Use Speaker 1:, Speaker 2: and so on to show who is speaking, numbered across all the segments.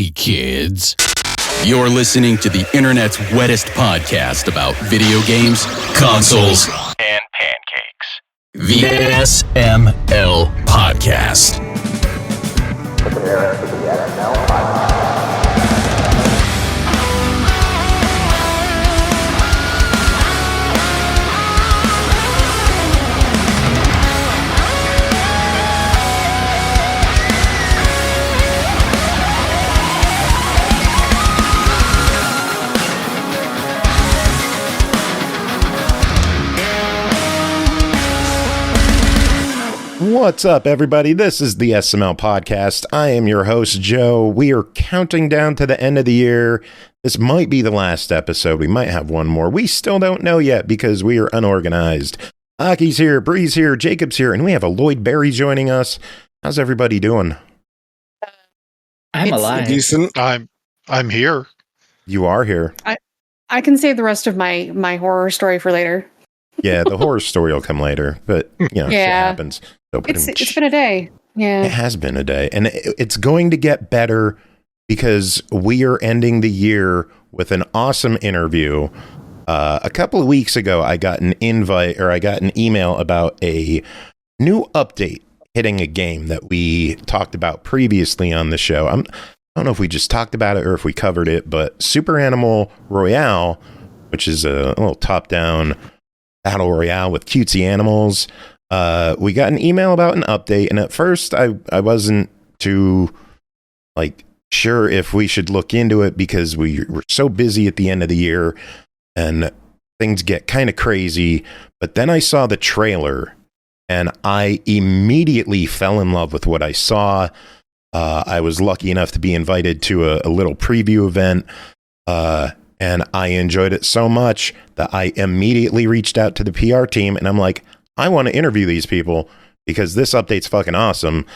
Speaker 1: Hey, kids. You're listening to the internet's wettest podcast about video games, consoles, and pancakes. The SML Podcast. Prepare for the SML Podcast.
Speaker 2: What's up, everybody? This is the SML Podcast. I am your host, Joe. We are counting down to the end of the year. This might be the last episode. We might have one more. We still don't know yet because we are unorganized. Aki's here, Bri's here, Jacob's here, and we have a Lloyd Berry joining us. How's everybody doing?
Speaker 3: I'm alive.
Speaker 4: Decent. I'm here.
Speaker 2: You are here.
Speaker 5: I can save the rest of my horror story for later.
Speaker 2: Yeah, the horror story will come later, but shit happens. So
Speaker 5: it's been a day. Yeah,
Speaker 2: it has been a day, and it's going to get better because we are ending the year with an awesome interview. A couple of weeks ago, I got an email about a new update hitting a game that we talked about previously on the show. I don't know if we just talked about it or if we covered it, but Super Animal Royale, which is a little top-down battle royale with cutesy animals. We got an email about an update, and at first I wasn't too sure if we should look into it because we were so busy at the end of the year and things get kind of crazy. But then I saw the trailer and I immediately fell in love with what I saw. I was lucky enough to be invited to a little preview event, and I enjoyed it so much that I immediately reached out to the PR team and I'm like, I want to interview these people because this update's fucking awesome.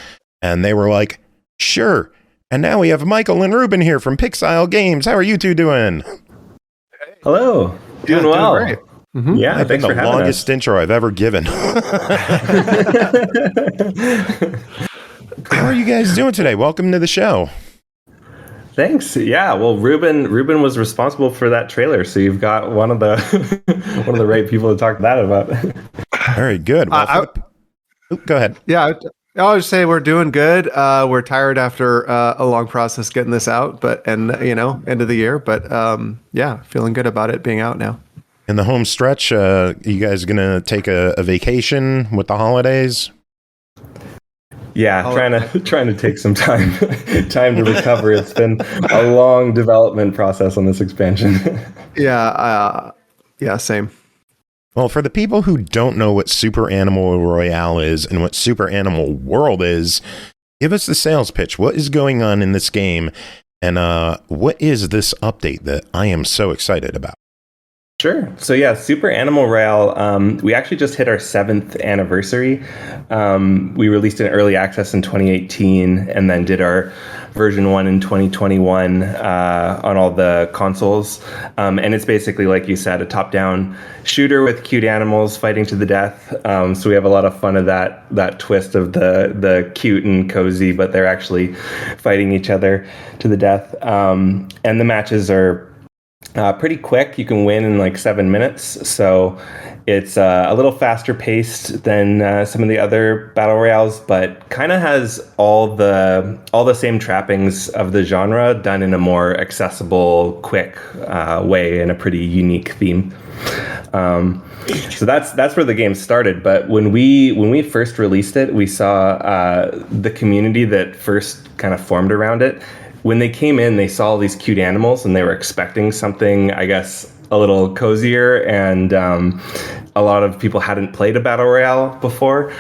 Speaker 2: And they were like, sure. And now we have Michael and Ruben here from Pixile Games. How are you two doing?
Speaker 3: Hello. Doing well.
Speaker 4: Doing great.
Speaker 3: Mm-hmm. Yeah,
Speaker 2: I've been the longest intro I've ever given. How are you guys doing today? Welcome to the show.
Speaker 3: Thanks. Yeah. Well, Ruben was responsible for that trailer, so you've got one of the one of the right people to talk that about.
Speaker 2: Very good. Well, go ahead.
Speaker 4: Yeah, I'll just say we're doing good. We're tired after a long process getting this out, end of the year. But feeling good about it being out now.
Speaker 2: In the home stretch, you guys gonna take a vacation with the holidays?
Speaker 3: Yeah, trying to take some time to recover. It's been a long development process on this expansion.
Speaker 4: Yeah, same.
Speaker 2: Well, for the people who don't know what Super Animal Royale is and what Super Animal World is, give us the sales pitch. What is going on in this game, and what is this update that I am so excited about?
Speaker 3: Sure. So yeah, Super Animal Royale, we actually just hit our 7th anniversary. We released an early access in 2018 and then did our version 1 in 2021 on all the consoles. And it's basically, like you said, a top-down shooter with cute animals fighting to the death. So we have a lot of fun of that twist of the cute and cozy, but they're actually fighting each other to the death. And the matches are pretty quick. You can win in 7 minutes, so it's a little faster paced than some of the other battle royales, but kind of has all the same trappings of the genre done in a more accessible, quick way and a pretty unique theme. So that's where the game started. But when we first released it, we saw the community that first kind of formed around it. When they came in, they saw all these cute animals and they were expecting something, I guess, a little cozier, and a lot of people hadn't played a battle royale before.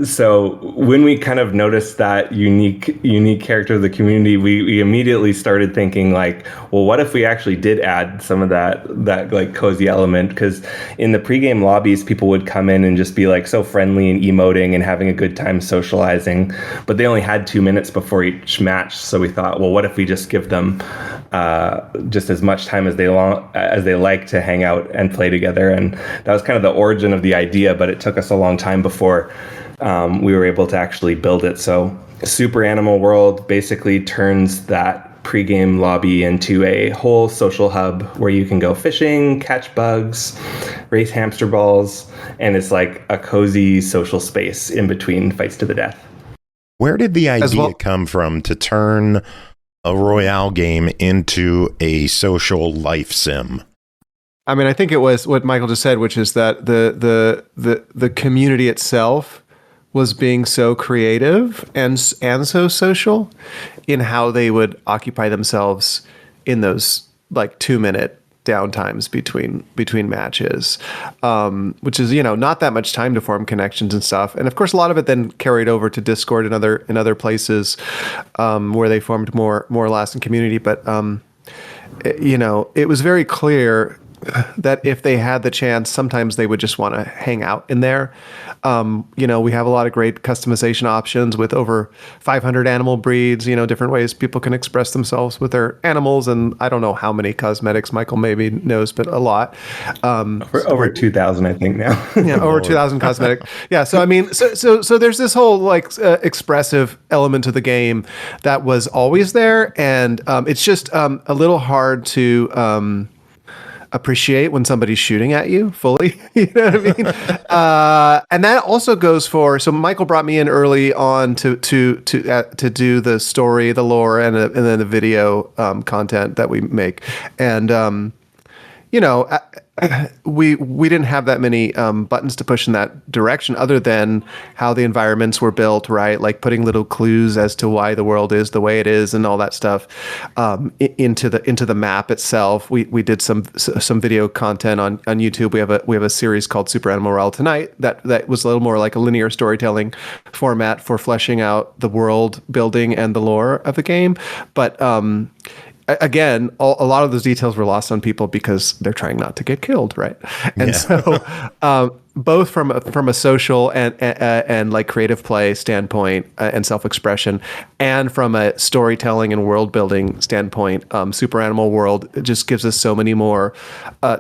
Speaker 3: So when we kind of noticed that unique character of the community, we immediately started thinking well, what if we actually did add some of that cozy element? Because in the pregame lobbies, people would come in and just be so friendly and emoting and having a good time socializing, but they only had 2 minutes before each match. So we thought, well, what if we just give them just as much time as they like to hang out and play together? And that was kind of the origin of the idea, but it took us a long time before we were able to actually build it. So Super Animal World basically turns that pregame lobby into a whole social hub where you can go fishing, catch bugs, race hamster balls, and it's like a cozy social space in between fights to the death.
Speaker 2: Where did the idea come from to turn a Royale game into a social life sim?
Speaker 4: I mean, I think it was what Michael just said, which is that the community itself was being so creative and so social in how they would occupy themselves in those like 2-minute downtimes between matches, which is, not that much time to form connections and stuff. And of course, a lot of it then carried over to Discord and other places where they formed more lasting community. But it was very clear that if they had the chance, sometimes they would just want to hang out in there. We have a lot of great customization options with over 500 animal breeds, different ways people can express themselves with their animals. And I don't know how many cosmetics Michael maybe knows, but a lot.
Speaker 3: Over 2,000, I think now.
Speaker 4: Yeah, over 2,000 cosmetic. Yeah. So, I mean, so there's this whole expressive element to the game that was always there. And it's just a little hard to appreciate when somebody's shooting at you fully. You know what I mean? And that also goes for, so Michael brought me in early on to do the story, the lore, and then the video content that we make. And we didn't have that many buttons to push in that direction, other than how the environments were built, right? Like putting little clues as to why the world is the way it is and all that stuff into the map itself. We did some video content on YouTube. We have a series called Super Animal Royale Tonight that was a little more like a linear storytelling format for fleshing out the world building and the lore of the game. But again, a lot of those details were lost on people because they're trying not to get killed, right? And so, both from a social and like creative play standpoint and self-expression, and from a storytelling and world building standpoint, Super Animal World just gives us so many more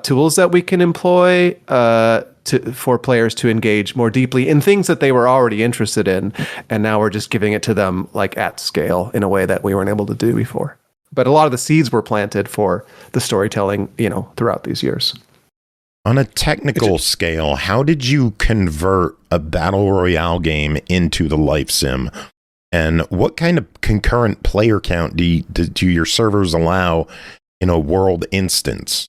Speaker 4: tools that we can employ for players to engage more deeply in things that they were already interested in, and now we're just giving it to them like at scale in a way that we weren't able to do before. But a lot of the seeds were planted for the storytelling, throughout these years.
Speaker 2: On a technical scale, how did you convert a battle royale game into the life sim? And what kind of concurrent player count do your servers allow in a world instance?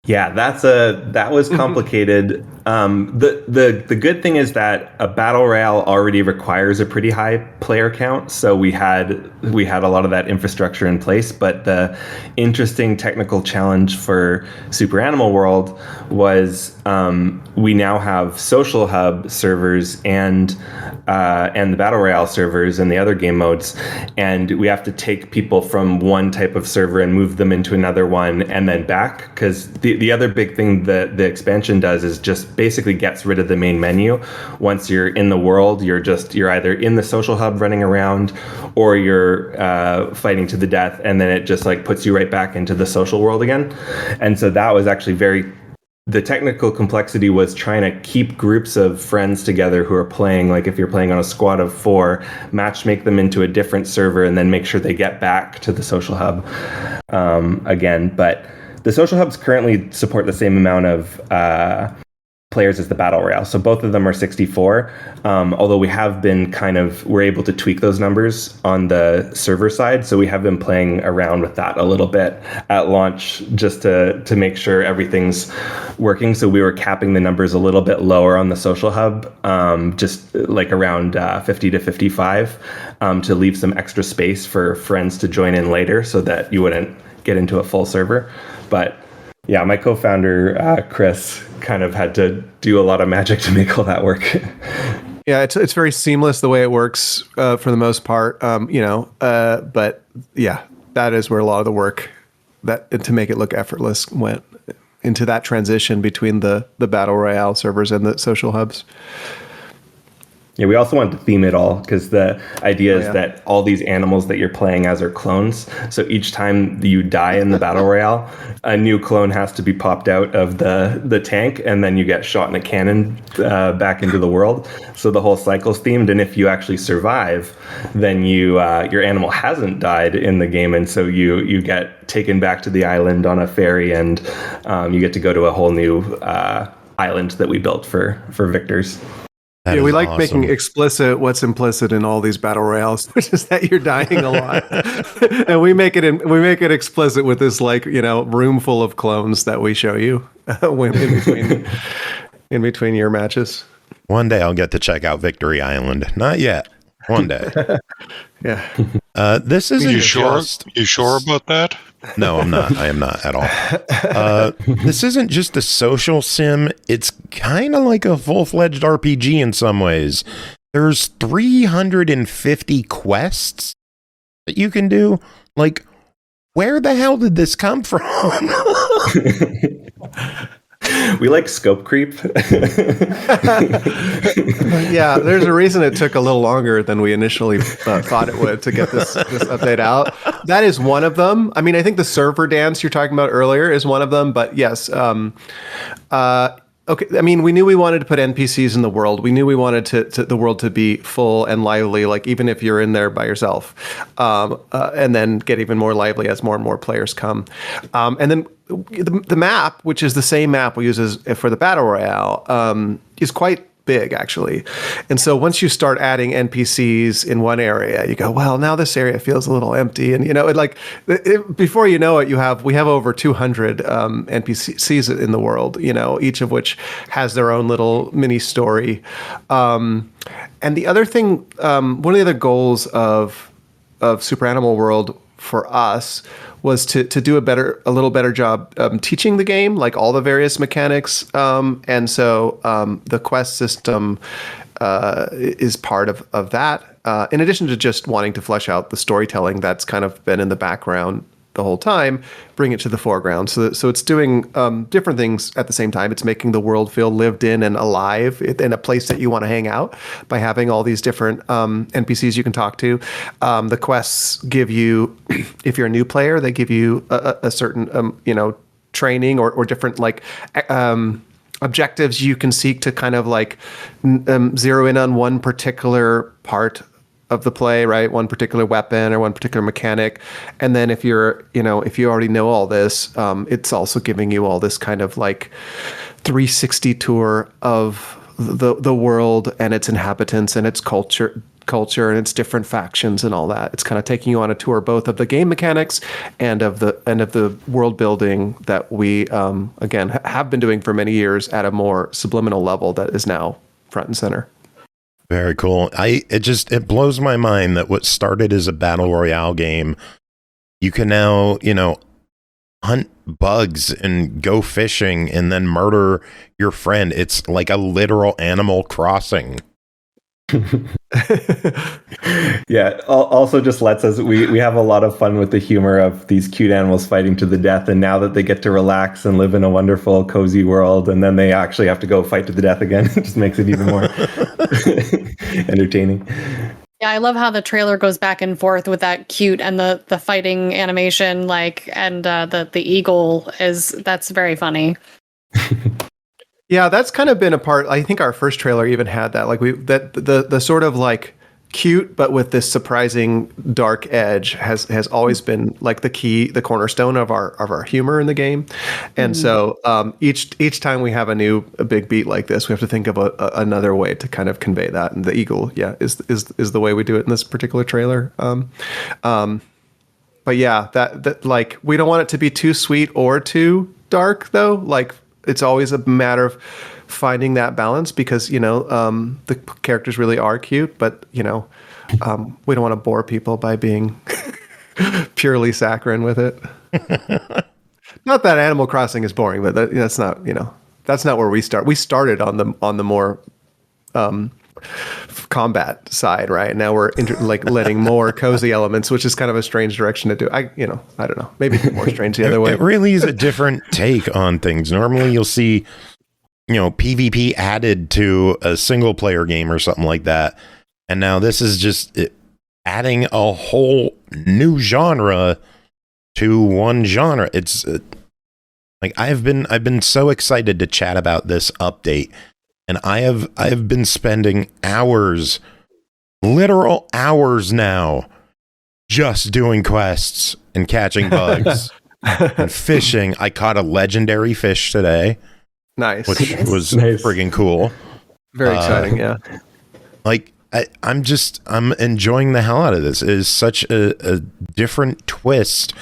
Speaker 3: Yeah, that was complicated. The good thing is that a battle royale already requires a pretty high player count, so we had a lot of that infrastructure in place. But the interesting technical challenge for Super Animal World was we now have social hub servers and the battle royale servers and the other game modes, and we have to take people from one type of server and move them into another one and then back, because the other big thing that the expansion does is just basically gets rid of the main menu. Once you're in the world, you're either in the social hub running around, or you're fighting to the death, and then it just like puts you right back into the social world again. And so that was actually the technical complexity was trying to keep groups of friends together who are playing, like if you're playing on a squad of 4, make them into a different server and then make sure they get back to the social hub again. But the social hubs currently support the same amount of players as the battle royale, so both of them are 64. Although we're able to tweak those numbers on the server side, so we have been playing around with that a little bit at launch just to make sure everything's working. So we were capping the numbers a little bit lower on the social hub, just like around 50 to 55, to leave some extra space for friends to join in later, so that you wouldn't get into a full server. But yeah, my co-founder, Chris, kind of had to do a lot of magic to make all that work.
Speaker 4: Yeah, it's very seamless the way it works for the most part, but yeah, that is where a lot of the work to make it look effortless went into that transition between the battle royale servers and the social hubs.
Speaker 3: Yeah, we also wanted to theme it all because the idea is that all these animals that you're playing as are clones. So each time you die in the battle royale, a new clone has to be popped out of the tank, and then you get shot in a cannon back into the world. So the whole cycle's themed, and if you actually survive, then your animal hasn't died in the game, and so you get taken back to the island on a ferry, and you get to go to a whole new island that we built for victors.
Speaker 4: Yeah, we like
Speaker 2: awesome.
Speaker 4: making explicit what's implicit in all these battle royales, which is that you're dying a lot, and we make it explicit with this room full of clones that we show you when in between your matches.
Speaker 2: One day I'll get to check out Victory Island. Not yet. One day.
Speaker 4: Yeah.
Speaker 2: This isn't
Speaker 6: You sure about that?
Speaker 2: No, I'm not. I am not at all. This isn't just a social sim. It's kind of like a full-fledged RPG in some ways. There's 350 quests that you can do. Like, where the hell did this come from?
Speaker 3: We like scope creep.
Speaker 4: Yeah, there's a reason it took a little longer than we initially thought it would to get this update out. That is one of them. I mean, I think the server dance you're talking about earlier is one of them, but yes. Okay, I mean, we knew we wanted to put NPCs in the world. We knew we wanted the world to be full and lively, like even if you're in there by yourself, and then get even more lively as more and more players come. And then the map, which is the same map we use for the Battle Royale, is quite big, actually. And so once you start adding NPCs in one area, you go, well, now this area feels a little empty. And, before you know it, we have over 200 NPCs in the world, each of which has their own little mini story. And the other thing, one of the other goals of Super Animal World for us was to do a little better job teaching the game, like all the various mechanics. And so the quest system is part of that. In addition to just wanting to flesh out the storytelling that's kind of been in the background the whole time, bring it to the foreground. So it's doing different things at the same time. It's making the world feel lived in and alive in a place that you want to hang out by having all these different NPCs you can talk to. The quests give you, if you're a new player, they give you a certain training or different objectives you can seek to kind of zero in on one particular part of the play, right? One particular weapon or one particular mechanic. And then if you already know all this, it's also giving you all this kind of 360 tour of the world and its inhabitants and its culture and its different factions and all that. It's kind of taking you on a tour both of the game mechanics and of the world building that we again have been doing for many years at a more subliminal level that is now front and center.
Speaker 2: Very cool. It blows my mind that what started as a battle royale game, you can now, hunt bugs and go fishing and then murder your friend. It's like a literal Animal Crossing.
Speaker 3: Yeah, also just lets us, we have a lot of fun with the humor of these cute animals fighting to the death, and now that they get to relax and live in a wonderful cozy world, and then they actually have to go fight to the death again, it just makes it even more entertaining.
Speaker 5: Yeah, I love how the trailer goes back and forth with that cute and the fighting animation, and the eagle that's very funny.
Speaker 4: Yeah, that's kind of been a part. I think our first trailer even had that. The sort of cute, but with this surprising dark edge has always been the cornerstone of our humor in the game. And so each time we have a big beat like this, we have to think of another way to kind of convey that. And the eagle, is the way we do it in this particular trailer. But yeah, that we don't want it to be too sweet or too dark though. It's always a matter of finding that balance because, the characters really are cute, but, we don't want to bore people by being purely saccharine with it. Not that Animal Crossing is boring, but that's not, that's not where we start. We started on the more combat side, right? Now we're letting more cozy elements, which is kind of a strange direction to do. I don't know. Maybe more strange the other way.
Speaker 2: It really is a different take on things. Normally you'll see PvP added to a single player game or something like that. And now this is just adding a whole new genre to one genre. It's like I've been so excited to chat about this update, and I've been spending hours, literal hours now, just doing quests and catching bugs and fishing. I caught a legendary fish today.
Speaker 4: Nice.
Speaker 2: Which was
Speaker 3: Nice.
Speaker 2: friggin' cool.
Speaker 4: Very exciting, yeah.
Speaker 2: Like I'm enjoying the hell out of this. It is such a different twist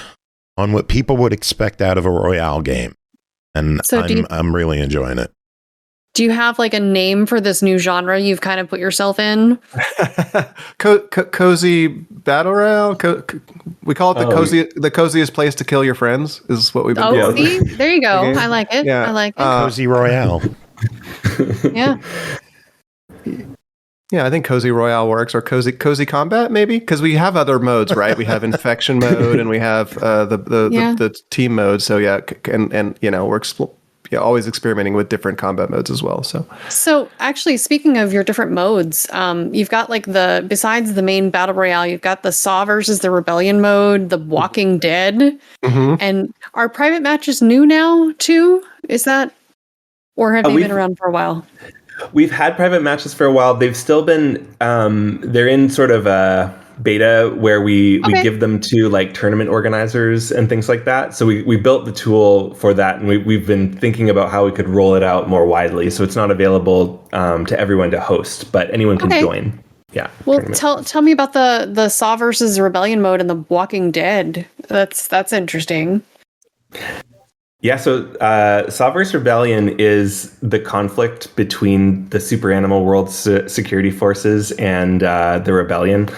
Speaker 2: on what people would expect out of a Royale game. And
Speaker 5: So
Speaker 2: I'm really enjoying it.
Speaker 5: Do you have like a name for this new genre you've kind of put yourself in?
Speaker 4: Cozy battle royale. We call it the coziest place to kill your friends. Is what we've been doing.
Speaker 5: Oh, see, there you go.
Speaker 4: Okay.
Speaker 5: I like it.
Speaker 4: Yeah.
Speaker 5: I like it.
Speaker 2: Cozy Royale.
Speaker 5: Yeah.
Speaker 4: Yeah, I think Cozy Royale works, or Cozy Combat, maybe, because we have other modes, right? We have Infection mode, and we have the team mode. So yeah, and we're always experimenting with different combat modes as well. So
Speaker 5: actually, speaking of your different modes, you've got like besides the main battle royale, you've got the Saw versus the Rebellion mode, the Walking Dead, and are private matches new now too? Is that, or have they been around for a while?
Speaker 3: We've had private matches for a while. They've still been, they're in sort of a beta where we give them to like tournament organizers and things like that. So we built the tool for that, and we've been thinking about how we could roll it out more widely. So it's not available to everyone to host, but anyone can join. Yeah.
Speaker 5: Well, tell me about the Saw versus Rebellion mode and the Walking Dead. That's interesting.
Speaker 3: Yeah, so Saw vs. Rebellion is the conflict between the Super Animal World security forces and the Rebellion,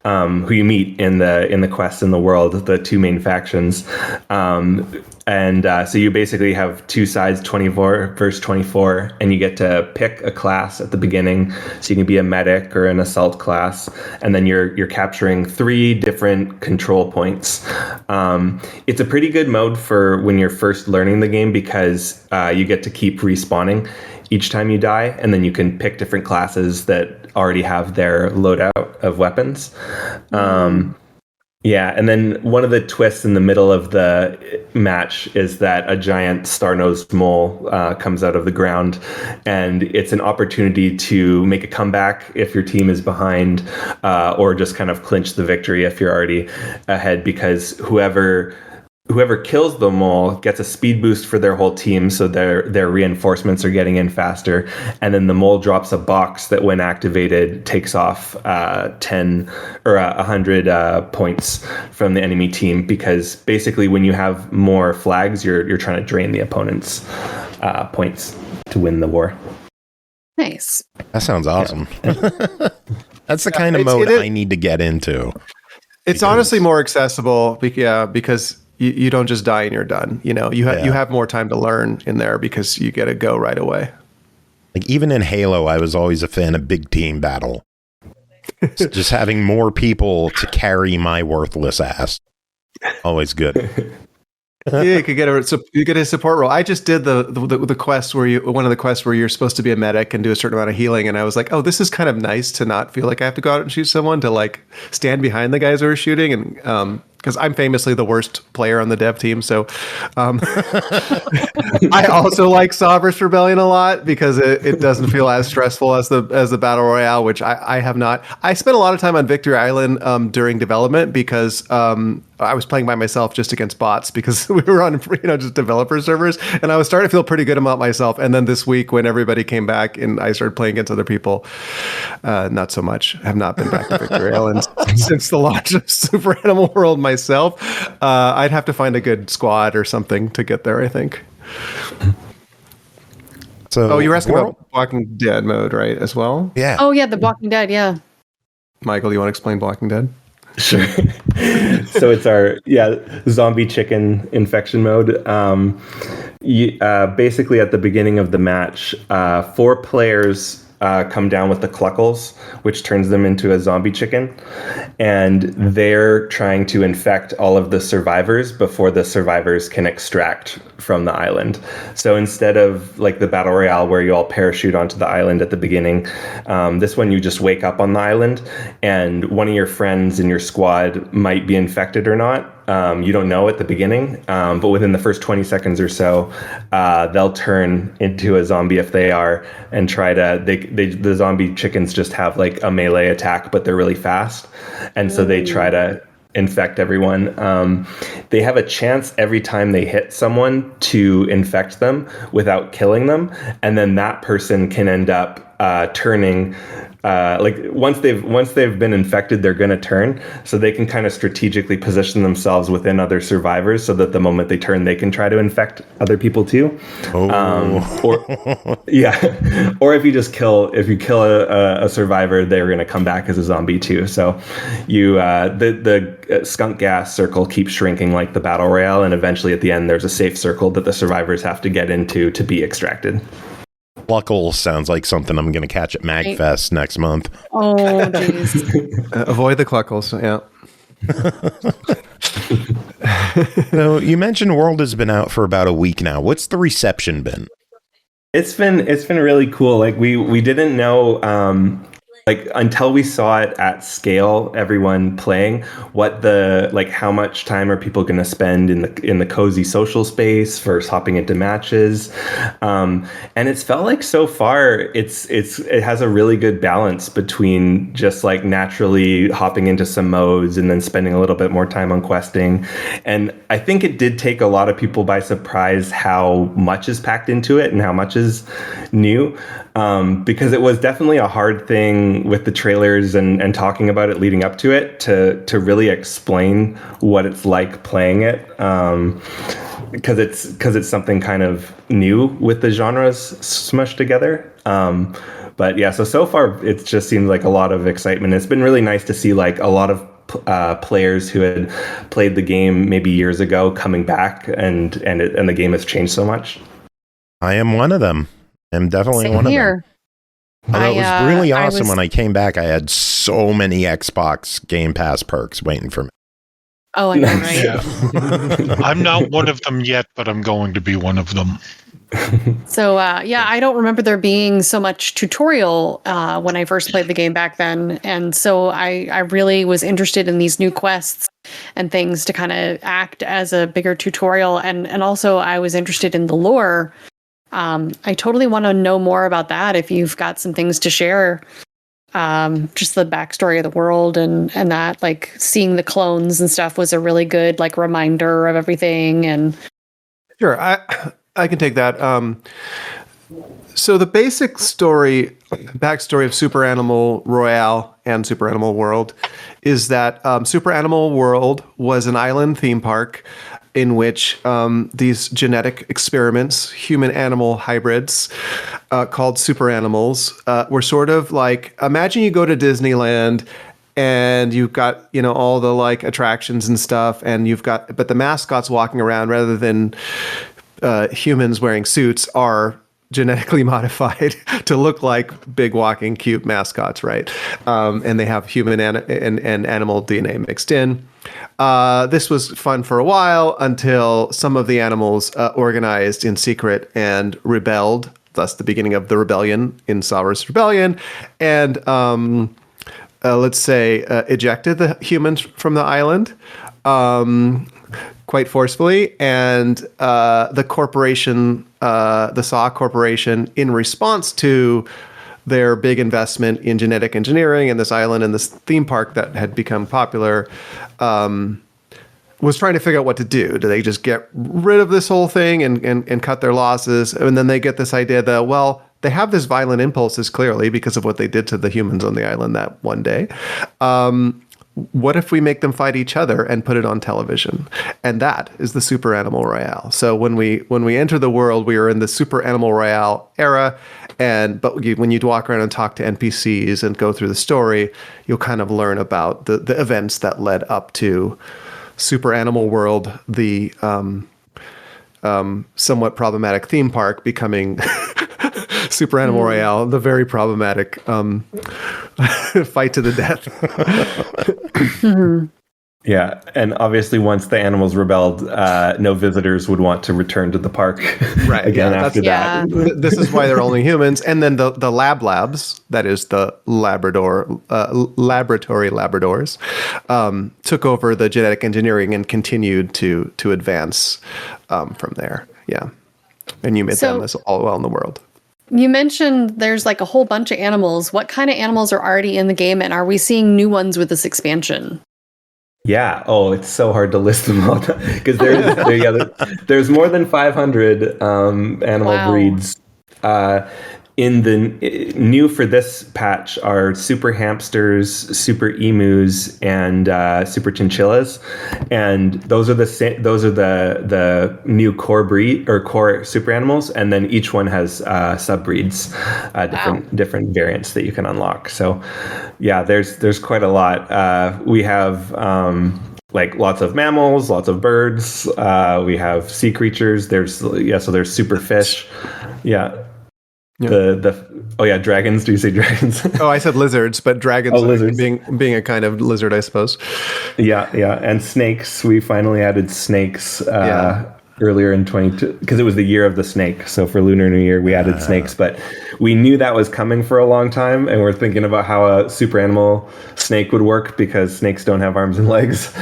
Speaker 3: who you meet in the quest in the world, the two main factions. So you basically have two sides, 24 versus 24, and you get to pick a class at the beginning. So you can be a medic or an assault class, and then you're capturing 3 different control points. It's a pretty good mode for when you're first learning the game, because you get to keep respawning each time you die, and then you can pick different classes that already have their loadout of weapons. Yeah, and then one of the twists in the middle of the match is that a giant star-nosed mole comes out of the ground, and it's an opportunity to make a comeback if your team is behind, or just kind of clinch the victory if you're already ahead, because whoever kills the mole gets a speed boost for their whole team, so their reinforcements are getting in faster. And then the mole drops a box that, when activated, takes off 10 or 100 points from the enemy team, because basically when you have more flags, you're trying to drain the opponent's points to win the war.
Speaker 5: Nice.
Speaker 2: That sounds awesome. That's the kind of mode I need to get into.
Speaker 4: It's honestly more accessible, because you don't just die and you're done. You have more time to learn in there because you get to go right away.
Speaker 2: Like even in Halo, I was always a fan of big team battle. Just having more people to carry my worthless ass. Always good.
Speaker 4: Yeah, you could get a support role. I just did the quest one of the quests where you're supposed to be a medic and do a certain amount of healing, and I was like, oh, this is kind of nice to not feel like I have to go out and shoot someone, to like stand behind the guys who are shooting, and because I'm famously the worst player on the dev team, so I also like Saw vs. Rebellion a lot, because it doesn't feel as stressful as the battle royale, which I have not. I spent a lot of time on Victory Island during development, because I was playing by myself just against bots, because we were on just developer servers, and I was starting to feel pretty good about myself. And then this week, when everybody came back and I started playing against other people, not so much. I have not been back to Victory Island since the launch of Super Animal World myself. I'd have to find a good squad or something to get there, I think.
Speaker 2: So
Speaker 4: you were asking about Walking Dead mode, right, as well?
Speaker 2: Yeah.
Speaker 5: Oh yeah, the Walking Dead. Yeah.
Speaker 4: Michael, do you want to explain Walking Dead?
Speaker 3: Sure. So it's our zombie chicken infection mode. Basically, at the beginning of the match, 4 players come down with the cluckles, which turns them into a zombie chicken. And they're trying to infect all of the survivors before the survivors can extract from the island. So instead of like the Battle Royale where you all parachute onto the island at the beginning, this one you just wake up on the island and one of your friends in your squad might be infected or not. You don't know at the beginning, but within the first 20 seconds or so, they'll turn into a zombie if they are, and try to. The zombie chickens just have like a melee attack, but they're really fast, and so they try to infect everyone. They have a chance every time they hit someone to infect them without killing them, and then that person can end up turning. Like once they've been infected, they're going to turn, so they can kind of strategically position themselves within other survivors, so that the moment they turn, they can try to infect other people too. Or if you kill a survivor, they're going to come back as a zombie too. So the skunk gas circle keeps shrinking like the Battle Royale, and eventually at the end, there's a safe circle that the survivors have to get into to be extracted.
Speaker 2: Cluckle sounds like something I'm going to catch at MagFest next month.
Speaker 5: Oh, jeez.
Speaker 4: Avoid the cluckles, yeah.
Speaker 2: So you mentioned World has been out for about a week now. What's the reception been?
Speaker 3: It's been really cool. Like we didn't know like until we saw it at scale, everyone playing, how much time are people going to spend in the cozy social space versus hopping into matches, and it's felt like so far it has a really good balance between just like naturally hopping into some modes and then spending a little bit more time on questing. And I think it did take a lot of people by surprise how much is packed into it and how much is new, because it was definitely a hard thing with the trailers and talking about it leading up to it to really explain what it's like playing it, because it's something kind of new with the genres smushed together. But yeah, so far it just seems like a lot of excitement. It's been really nice to see like a lot of players who had played the game maybe years ago coming back, and the game has changed so much.
Speaker 2: I am one of them. I'm definitely
Speaker 5: Same
Speaker 2: one
Speaker 5: here.
Speaker 2: of them. Although it was really awesome when I came back. I had so many Xbox Game Pass perks waiting for me.
Speaker 5: Oh, I know, right?
Speaker 6: Yeah. I'm not one of them yet, but I'm going to be one of them.
Speaker 5: So, I don't remember there being so much tutorial when I first played the game back then. And so I really was interested in these new quests and things to kind of act as a bigger tutorial. And also I was interested in the lore. I totally want to know more about that if you've got some things to share. Just the backstory of the world and that, like seeing the clones and stuff was a really good like reminder of everything. And
Speaker 4: sure, I can take that. So the basic backstory of Super Animal Royale and Super Animal World is that Super Animal World was an island theme park in which these genetic experiments, human-animal hybrids called super animals, were sort of like, imagine you go to Disneyland and you've got, all the like attractions and stuff, and but the mascots walking around rather than humans wearing suits are genetically modified to look like big walking cute mascots, right? And they have human and animal DNA mixed in. This was fun for a while until some of the animals organized in secret and rebelled, thus the beginning of the rebellion in Saurus Rebellion, and let's say ejected the humans from the island quite forcefully, and the corporation, the SAW Corporation, in response to their big investment in genetic engineering and this island and this theme park that had become popular, was trying to figure out what to do. Do they just get rid of this whole thing and cut their losses? And then they get this idea that, well, they have this violent impulses clearly because of what they did to the humans on the island that one day. What if we make them fight each other and put it on television? And that is the Super Animal Royale. So when we enter the world, we are in the Super Animal Royale era. But when you walk around and talk to NPCs and go through the story, you'll kind of learn about the events that led up to Super Animal World, the somewhat problematic theme park, becoming Super Animal Royale, the very problematic fight to the death.
Speaker 3: Yeah, and obviously once the animals rebelled, no visitors would want to return to the park again after that.
Speaker 4: This is why they're only humans. And then the labs, that is the laboratory Labradors, took over the genetic engineering and continued to advance from there. Yeah. And you made them as all well in the world.
Speaker 5: You mentioned there's like a whole bunch of animals. What kind of animals are already in the game, and are we seeing new ones with this expansion?
Speaker 3: Yeah. Oh, it's so hard to list them all because there's more than 500 animal breeds. In the new for this patch are super hamsters, super emus, and super chinchillas, and those are the new core breed or core super animals, and then each one has subbreeds, different variants that you can unlock. So, yeah, there's quite a lot. We have like lots of mammals, lots of birds. We have sea creatures. So there's super fish. Yeah. Dragons. Do you say dragons?
Speaker 4: Oh, I said lizards, but dragons,
Speaker 3: lizards.
Speaker 4: being a kind of lizard, I suppose.
Speaker 3: Yeah, and snakes. We finally added snakes earlier in 22 because it was the year of the snake. So for Lunar New Year, we added snakes, but we knew that was coming for a long time, and we're thinking about how a super animal snake would work because snakes don't have arms and legs.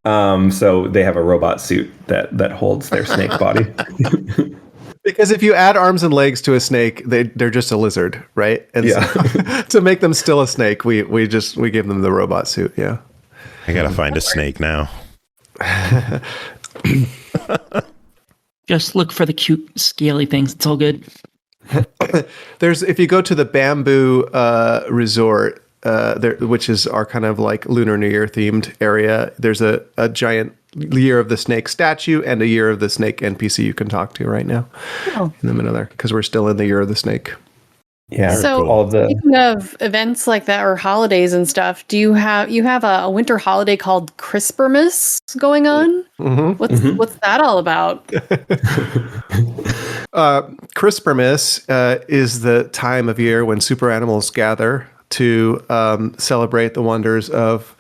Speaker 3: So they have a robot suit that holds their snake body.
Speaker 4: Because if you add arms and legs to a snake, they're just a lizard, right? And so, to make them still a snake, we give them the robot suit. Yeah.
Speaker 2: I gotta find a snake now.
Speaker 7: Just look for the cute scaly things. It's all good.
Speaker 4: If you go to the Bamboo Resort, which is our kind of like Lunar New Year themed area, there's a giant Year of the Snake statue and a Year of the Snake NPC you can talk to right now in the middle there, because we're still in the Year of the Snake.
Speaker 3: Yeah.
Speaker 5: So
Speaker 3: all of
Speaker 5: speaking of events like that or holidays and stuff, do you have a winter holiday called Crispurmas going on? Mm-hmm. What's that all about?
Speaker 4: Crispurmas is the time of year when super animals gather to celebrate the wonders of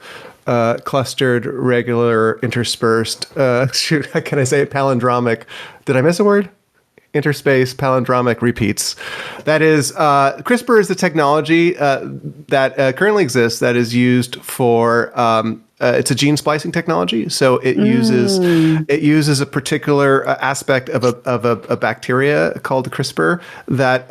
Speaker 4: clustered, regular, interspersed, how can I say it? Palindromic. Did I miss a word? Interspace palindromic repeats. That is, CRISPR is the technology that currently exists that is used for. It's a gene splicing technology, so it uses a particular aspect of a bacteria called CRISPR that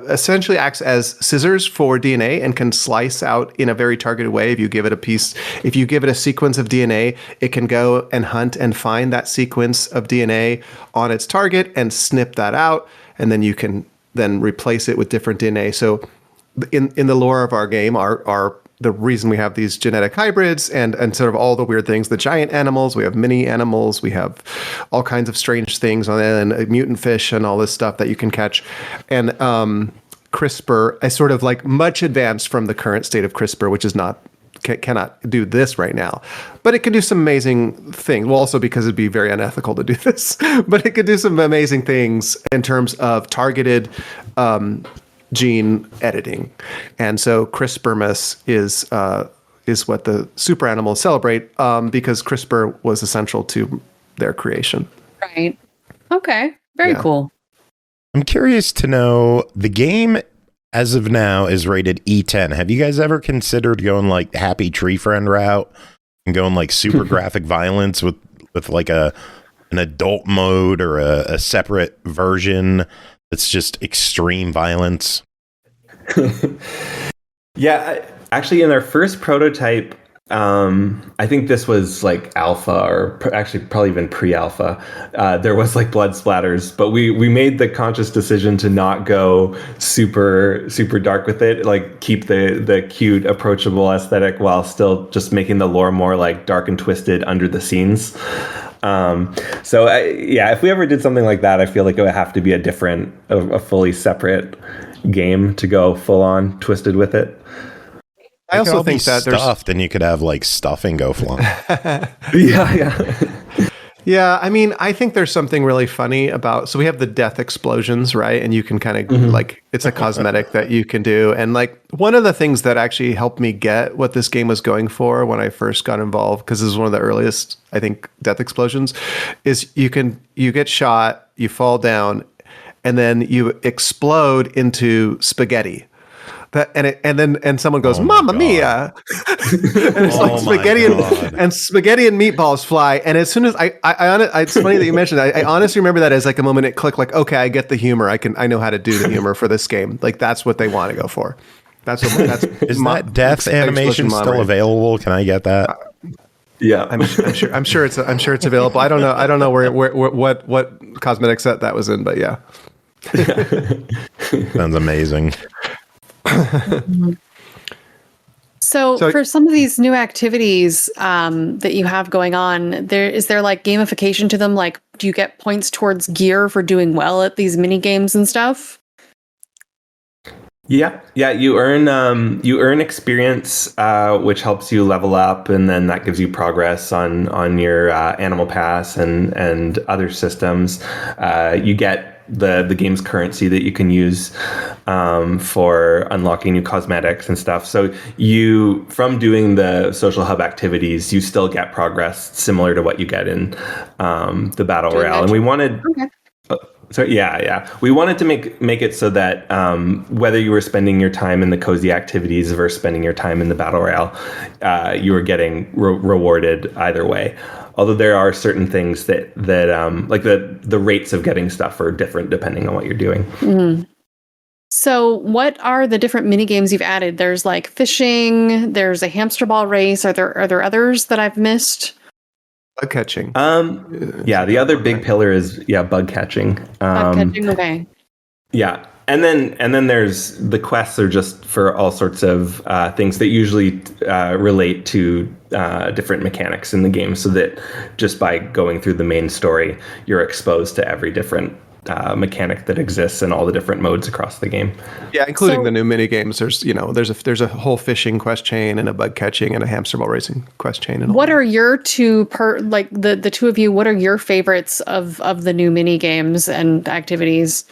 Speaker 4: essentially acts as scissors for DNA and can slice out in a very targeted way. If you give it a sequence of DNA, it can go and hunt and find that sequence of DNA on its target and snip that out, and then you can then replace it with different DNA. So in the lore of our game, the reason we have these genetic hybrids and sort of all the weird things, the giant animals, we have mini animals, we have all kinds of strange things on it, and mutant fish and all this stuff that you can catch. And CRISPR is sort of like much advanced from the current state of CRISPR, which is cannot do this right now. But it can do some amazing things. Well, also because it'd be very unethical to do this. But it could do some amazing things in terms of targeted gene editing. And so Crispurmas is what the super animals celebrate because CRISPR was essential to their creation.
Speaker 5: Right. Okay. Very cool.
Speaker 2: I'm curious to know, the game as of now is rated E10. Have you guys ever considered going like the Happy Tree Friend route and going like super graphic violence with like an adult mode or a separate version that's just extreme violence?
Speaker 3: Yeah, actually in their first prototype, I think this was like alpha or actually probably even pre-alpha. There was like blood splatters, but we made the conscious decision to not go super dark with it, like keep the cute, approachable aesthetic while still just making the lore more like dark and twisted under the scenes. If we ever did something like that, I feel like it would have to be a fully separate game to go full on twisted with it.
Speaker 4: I also think that there's
Speaker 2: stuff, then you could have like stuffing go flying.
Speaker 3: Yeah.
Speaker 4: Yeah, I mean, I think there's something really funny about, so we have the death explosions, right? And you can kind of like, it's a cosmetic that you can do. And like one of the things that actually helped me get what this game was going for when I first got involved, because this is one of the earliest, I think, death explosions, is you get shot, you fall down, and then you explode into spaghetti. And someone goes, "Mamma mia!" and it's like spaghetti and spaghetti and meatballs fly. And as soon as it's funny that you mentioned that. I honestly remember that as like a moment it clicked. Like, okay, I get the humor. I know how to do the humor for this game. Like that's what they want to go for. That's
Speaker 2: that death animation still available? Can I get that?
Speaker 3: Yeah,
Speaker 4: I'm sure it's available. I don't know where what cosmetic set that was in, but yeah.
Speaker 2: Sounds amazing.
Speaker 5: So for some of these new activities that you have going on, is there like gamification to them? Like, do you get points towards gear for doing well at these mini games and stuff?
Speaker 3: Yeah. You earn experience, which helps you level up, and then that gives you progress on your animal pass and other systems. You get the game's currency that you can use for unlocking new cosmetics and stuff. So you, from doing the social hub activities, you still get progress similar to what you get in the Battle Royale. And we wanted... Okay. So we wanted to make it so that whether you were spending your time in the cozy activities versus spending your time in the Battle Royale, you were getting rewarded either way. Although there are certain things that like the rates of getting stuff are different depending on what you're doing.
Speaker 5: Mm-hmm. So what are the different mini games you've added? There's like fishing, there's a hamster ball race. Are there others that I've missed?
Speaker 4: Bug catching.
Speaker 3: The other big pillar is bug catching.
Speaker 5: Bug catching, okay.
Speaker 3: Yeah. And then there's the quests are just for all sorts of things that usually relate to different mechanics in the game, so that just by going through the main story, you're exposed to every different mechanic that exists in all the different modes across the game.
Speaker 4: Yeah, including the new mini games. There's a whole fishing quest chain and a bug catching and a hamster ball racing quest chain. And
Speaker 5: what are your two the two of you? What are your favorites of the new mini games and activities?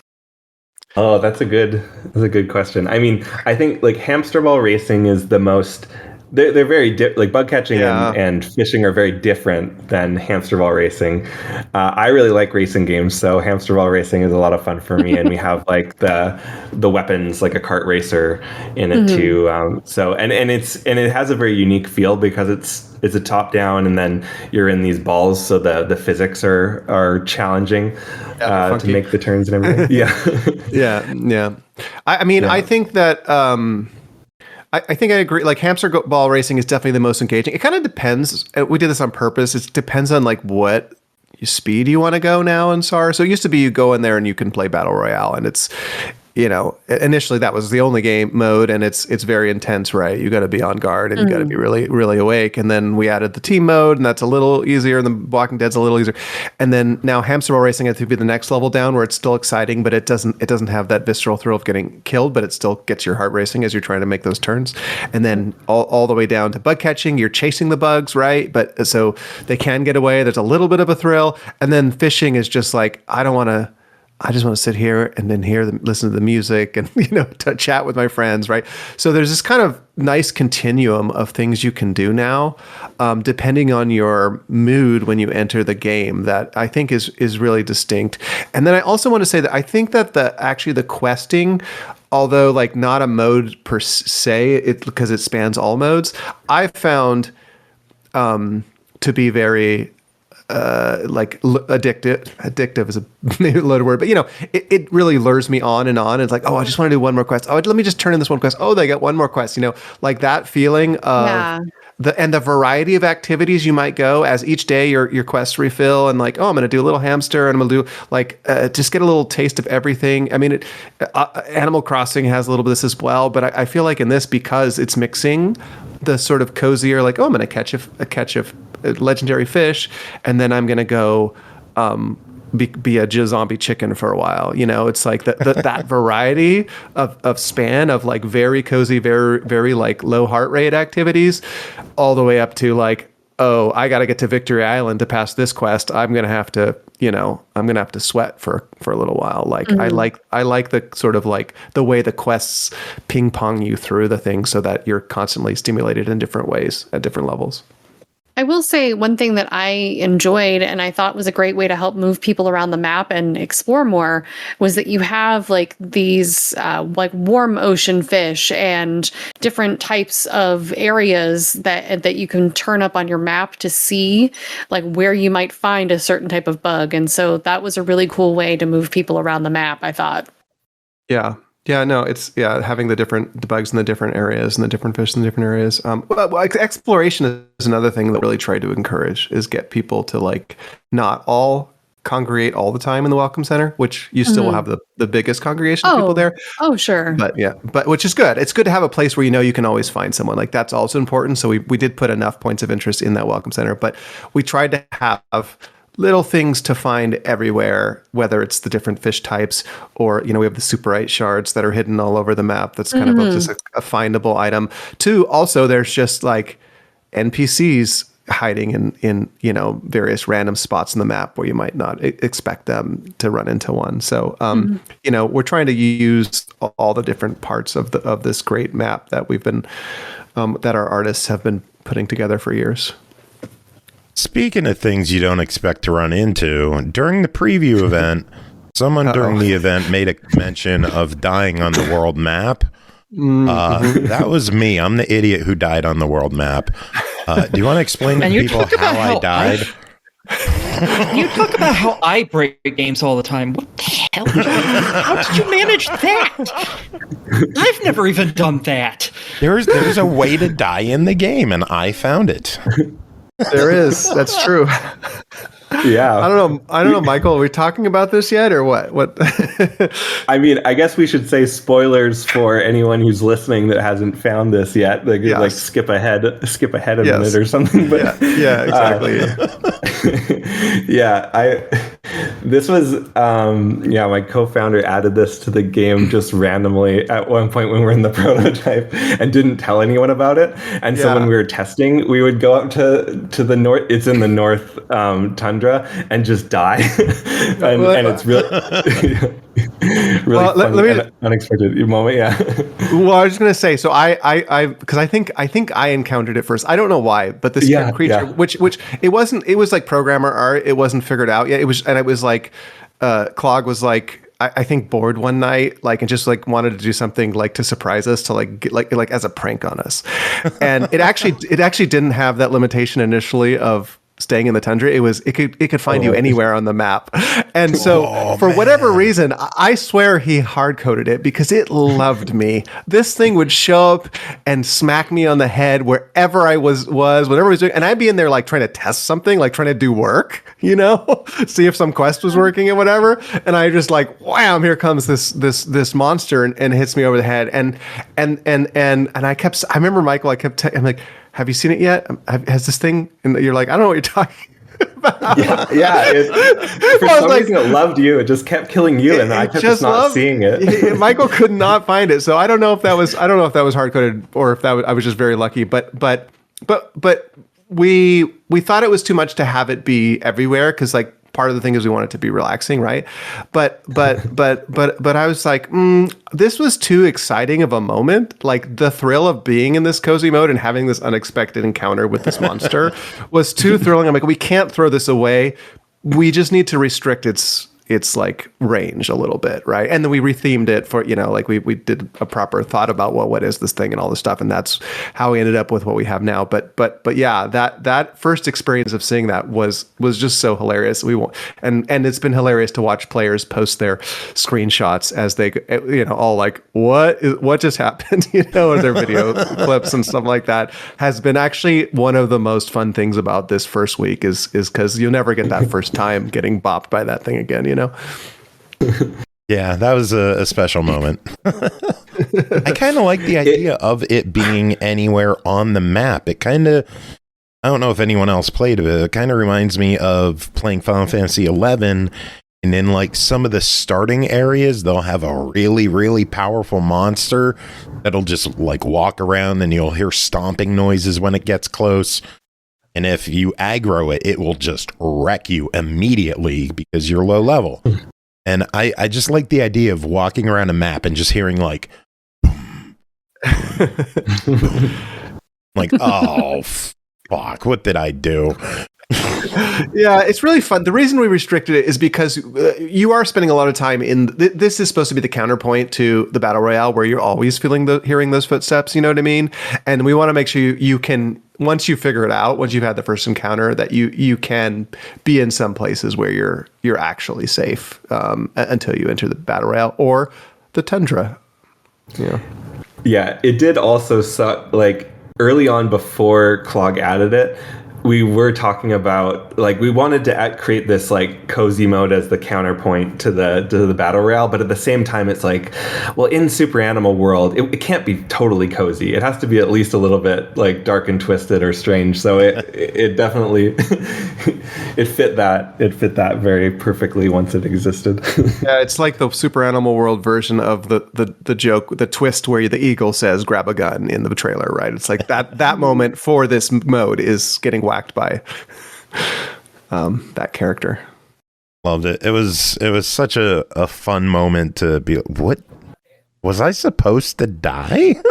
Speaker 3: Oh, that's a good question. I mean, I think like hamster ball racing is the most. They're very like bug catching and fishing are very different than hamster ball racing. I really like racing games, so hamster ball racing is a lot of fun for me. And we have like the weapons, like a kart racer in it too. And it has a very unique feel because it's a top down, and then you're in these balls, so the physics are challenging to make the turns and everything.
Speaker 4: Yeah. I mean, I think that. I think I agree. Like hamster ball racing is definitely the most engaging. It kind of depends. We did this on purpose. It depends on like what speed you want to go now in SAR. So it used to be you go in there and you can play Battle Royale, and it's, initially that was the only game mode, and it's very intense, right? You got to be on guard and you got to be really, really awake. And then we added the team mode, and that's a little easier. And the Walking Dead's a little easier. And then now hamster ball racing has to be the next level down, where it's still exciting, but it doesn't have that visceral thrill of getting killed, but it still gets your heart racing as you're trying to make those turns. And then all the way down to bug catching, you're chasing the bugs, right? But so they can get away. There's a little bit of a thrill. And then fishing is just like, I just want to sit here and then listen to the music and, to chat with my friends, right? So there's this kind of nice continuum of things you can do now, depending on your mood when you enter the game, that I think is really distinct. And then I also want to say that I think that the questing, although like not a mode per se, because it spans all modes, I've found to be very addictive is a loaded word, but it really lures me on and on. It's like, oh, I just want to do one more quest. Oh, let me just turn in this one quest. Oh, they got one more quest, like that feeling of the variety of activities you might go as each day your quests refill, and like, oh, I'm going to do a little hamster, and I'm going to do like, just get a little taste of everything. I mean, Animal Crossing has a little bit of this as well, but I feel like in this, because it's mixing the sort of cozier, like, oh, I'm going to catch a legendary fish, and then I'm gonna go be a zombie chicken for a while. It's like that variety of span of like very cozy, very very like low heart rate activities, all the way up to like oh, I got to get to Victory Island to pass this quest. I'm going to have to, sweat for a little while. Like I like the sort of like the way the quests ping pong you through the thing so that you're constantly stimulated in different ways at different levels.
Speaker 5: I will say one thing that I enjoyed and I thought was a great way to help move people around the map and explore more was that you have like these like warm ocean fish and different types of areas that you can turn up on your map to see like where you might find a certain type of bug. And so that was a really cool way to move people around the map, I thought.
Speaker 4: Yeah. Yeah, no, it's having the different bugs in the different areas and the different fish in the different areas. Exploration is another thing that really tried to encourage is get people to like not all congregate all the time in the Welcome Center, which you still will have the biggest congregation of people there.
Speaker 5: Oh, sure.
Speaker 4: But which is good. It's good to have a place where you can always find someone. Like that's also important. So we did put enough points of interest in that Welcome Center, but we tried to have little things to find everywhere, whether it's the different fish types or, we have the superite shards that are hidden all over the map. That's kind of just a findable item. Two, also, there's just like NPCs hiding in various random spots in the map where you might not expect them to run into one. So, we're trying to use all the different parts of this great map that we've been, that our artists have been putting together for years.
Speaker 2: Speaking of things you don't expect to run into, during the preview event, someone during the event made a mention of dying on the world map. That was me. I'm the idiot who died on the world map. Do you want to explain to people how I died?
Speaker 7: You talk about how I break games all the time. What the hell? How did you manage that? I've never even done that.
Speaker 2: There's a way to die in the game, and I found it.
Speaker 4: There is. That's true.
Speaker 3: Yeah.
Speaker 4: I don't know, Michael, are we talking about this yet or what?
Speaker 3: I mean, I guess we should say spoilers for anyone who's listening that hasn't found this yet. They could like skip ahead a minute or something. But
Speaker 4: yeah, exactly.
Speaker 3: This was my co-founder added this to the game just randomly at one point when we were in the prototype and didn't tell anyone about it. And so when we were testing, we would go up to the north. It's in the north tundra and just die. and it's really fun, unexpected moment. Yeah.
Speaker 4: Well, I was just gonna say, so because I think I encountered it first. I don't know why, but this creature, which it was like programmer art. It wasn't figured out yet. It was like Clog was like, I think bored one night, like, and just like wanted to do something like to surprise us, to like as a prank on us. And it actually didn't have that limitation initially of staying in the tundra. It could find you anywhere on the map. And so for whatever reason, I swear he hard coded it because it loved me. This thing would show up and smack me on the head wherever I was whatever I was doing. And I'd be in there like trying to test something, like trying to do work, see if some quest was working and whatever. And I just like, wham, here comes this monster and hits me over the head. And I remember, Michael, I'm like, have you seen it yet? Has this thing? And you're like, I don't know what you're talking about.
Speaker 3: Yeah. For some reason, it loved you. It just kept killing you, and I kept just not seeing it.
Speaker 4: Michael could not find it, so I don't know if that was hard coded or if I was just very lucky. But we thought it was too much to have it be everywhere because like part of the thing is we want it to be relaxing, right? But I was like, this was too exciting of a moment. Like the thrill of being in this cozy mode and having this unexpected encounter with this monster was too thrilling. I'm like, we can't throw this away. We just need to restrict its like range a little bit, right? And then we rethemed it for, like we did a proper thought about what is this thing and all this stuff, and that's how we ended up with what we have now. But yeah, that first experience of seeing that was just so hilarious. And it's been hilarious to watch players post their screenshots as they all like, what just happened, or their video clips and stuff like that. Has been actually one of the most fun things about this first week is because you'll never get that first time getting bopped by that thing again.
Speaker 2: Yeah, that was a special moment. I kind of like the idea of it being anywhere on the map. It kind of, I don't know if anyone else played it. It kind of reminds me of playing Final Fantasy 11, and in like some of the starting areas, they'll have a really, really powerful monster that'll just like walk around, and you'll hear stomping noises when it gets close. And if you aggro it, it will just wreck you immediately because you're low level. And I just like the idea of walking around a map and just hearing like, like, oh, fuck, what did I do?
Speaker 4: Yeah, it's really fun. The reason we restricted it is because you are spending a lot of time in this is supposed to be the counterpoint to the battle royale where you're always hearing those footsteps, you know what I mean? And we want to make sure you can, once you figure it out, once you've had the first encounter, that you can be in some places where you're actually safe until you enter the battle royale or the tundra.
Speaker 3: Yeah, it did also suck. Like early on, before Clog added it, we were talking about like we wanted to create this like cozy mode as the counterpoint to the battle royale, but at the same time it's like, well, in Super Animal World it can't be totally cozy. It has to be at least a little bit like dark and twisted or strange. So it definitely it fit that very perfectly once it existed.
Speaker 4: Yeah, it's like the Super Animal World version of the joke, the twist where the eagle says grab a gun in the trailer, right? It's like that moment for this mode is getting whacked by that character.
Speaker 2: Loved it. It was such a fun moment to be. What was I supposed to die?